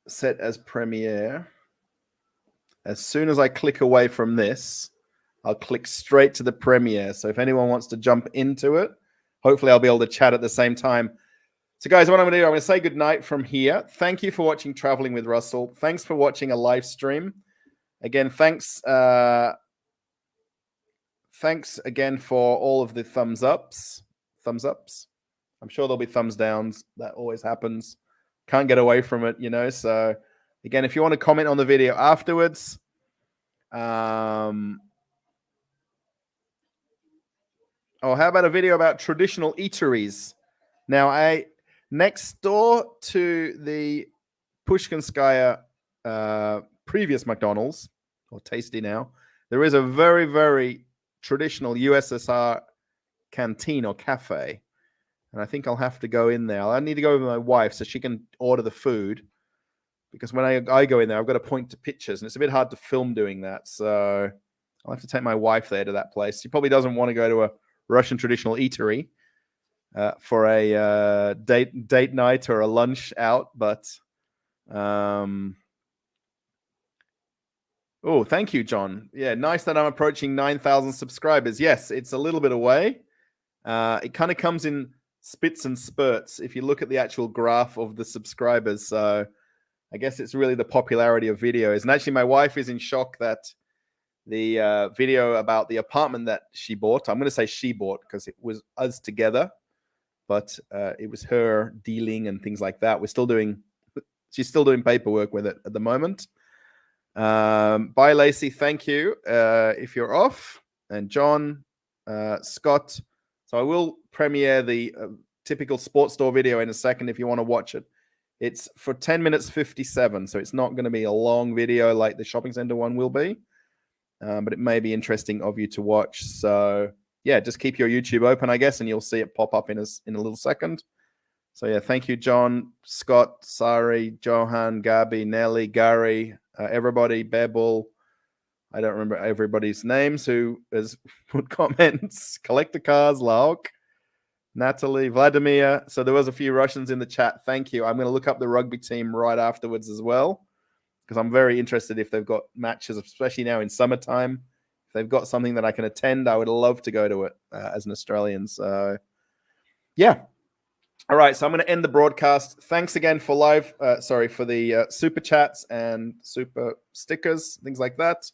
set as premiere. As soon as I click away from this, I'll click straight to the premiere. So if anyone wants to jump into it, hopefully I'll be able to chat at the same time. So guys, what I'm going to do, I'm going to say goodnight from here. Thank you for watching Traveling with Russell. Thanks for watching a live stream. Again, thanks again for all of the thumbs ups. I'm sure there'll be thumbs downs. That always happens. Can't get away from it, So again, if you want to comment on the video afterwards, how about a video about traditional eateries? Now, next door to the Pushkinskaya previous McDonald's, or Tasty now, there is a very, very traditional USSR canteen or cafe. And I think I'll have to go in there. I need to go with my wife so she can order the food, because when I go in there, I've got to point to pictures, and it's a bit hard to film doing that. So I'll have to take my wife there to that place. She probably doesn't want to go to a Russian traditional eatery for a date night or a lunch out, but oh, thank you, John. Yeah, nice that I'm approaching 9,000 subscribers. Yes, it's a little bit away. It kind of comes in spits and spurts if you look at the actual graph of the subscribers. So I guess it's really the popularity of videos. And actually, my wife is in shock that the video about the apartment that she bought, I'm going to say she bought because it was us together, but it was her dealing and things like that. She's still doing paperwork with it at the moment. Bye, Lacey. Thank you. If you're off, and John, Scott. So I will premiere the typical sports store video in a second if you want to watch it. It's for 10 minutes 57, so it's not going to be a long video like the shopping center one will be, but it may be interesting of you to watch. So yeah, just keep your YouTube open, I guess, and you'll see it pop up in a little second. So yeah, thank you, John, Scott, Sari, Johan, Gabi, Nelly, Gary, everybody, Babel. I don't remember everybody's names who has put comments. Collector Cars, Lauk, Natalie, Vladimir. So there was a few Russians in the chat. Thank you. I'm going to look up the rugby team right afterwards as well, because I'm very interested if they've got matches, especially now in summertime. If they've got something that I can attend, I would love to go to it as an Australian. So yeah. All right, so I'm going to end the broadcast. Thanks again for for the super chats and super stickers, things like that.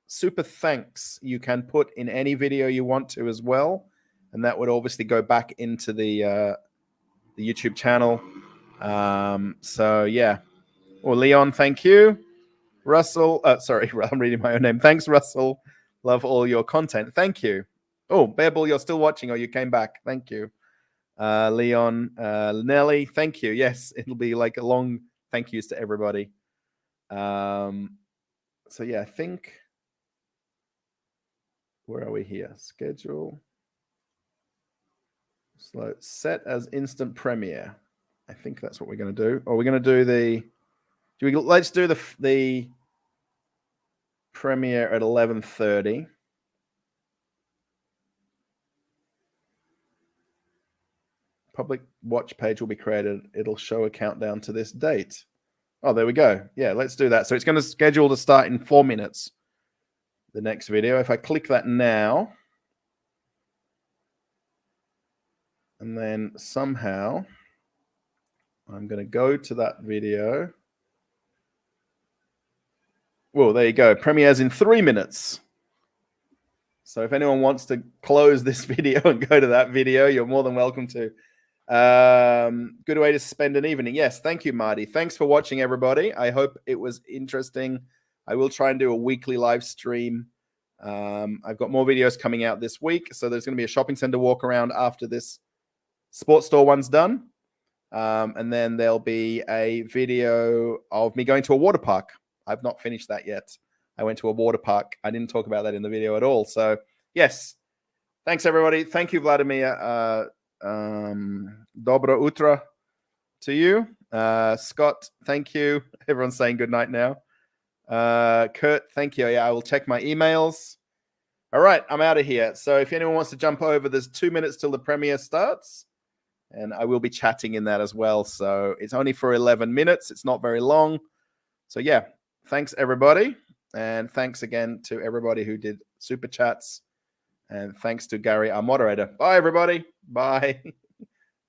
Super thanks you can put in any video you want to as well, and that would obviously go back into the YouTube channel. So yeah. Well, Leon, thank you. Russell, sorry, I'm reading my own name. Thanks, Russell. Love all your content. Thank you. Oh, Babel, you're still watching, or you came back. Thank you. Leon, Nelly, thank you. Yes, it'll be like a long thank yous to everybody. So yeah, I think, where are we here? Schedule. So set as instant premiere. I think that's what we're going to do. Or we're going to do let's do the premiere at 11:30. Public watch page will be created. It'll show a countdown to this date. Oh, there we go. Yeah, let's do that. So it's going to schedule to start in 4 minutes, the next video. If I click that now, and then somehow I'm going to go to that video. Well, there you go. Premieres in 3 minutes. So if anyone wants to close this video and go to that video, you're more than welcome to. Good way to spend an evening. Yes, thank you, Marty. Thanks for watching, everybody. I hope it was interesting. I will try and do a weekly live stream. I've got more videos coming out this week, so there's going to be a shopping center walk around after this sports store one's done, and then there'll be a video of me going to a water park. I've not finished that yet. I went to a water park. I didn't talk about that in the video at all. So yes, thanks, everybody. Thank you, Vladimir. Dobro utra to you. Scott, thank you. Everyone's saying good night now. Kurt, thank you. Yeah, I will check my emails. All right, I'm out of here. So if anyone wants to jump over, there's 2 minutes till the premiere starts, and I will be chatting in that as well. So it's only for 11 minutes. It's not very long. So yeah, thanks, everybody. And thanks again to everybody who did super chats. And thanks to Gary, our moderator. Bye, everybody. Bye.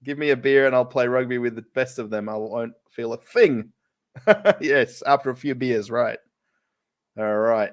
Give me a beer and I'll play rugby with the best of them. I won't feel a thing. Yes, after a few beers, right. All right.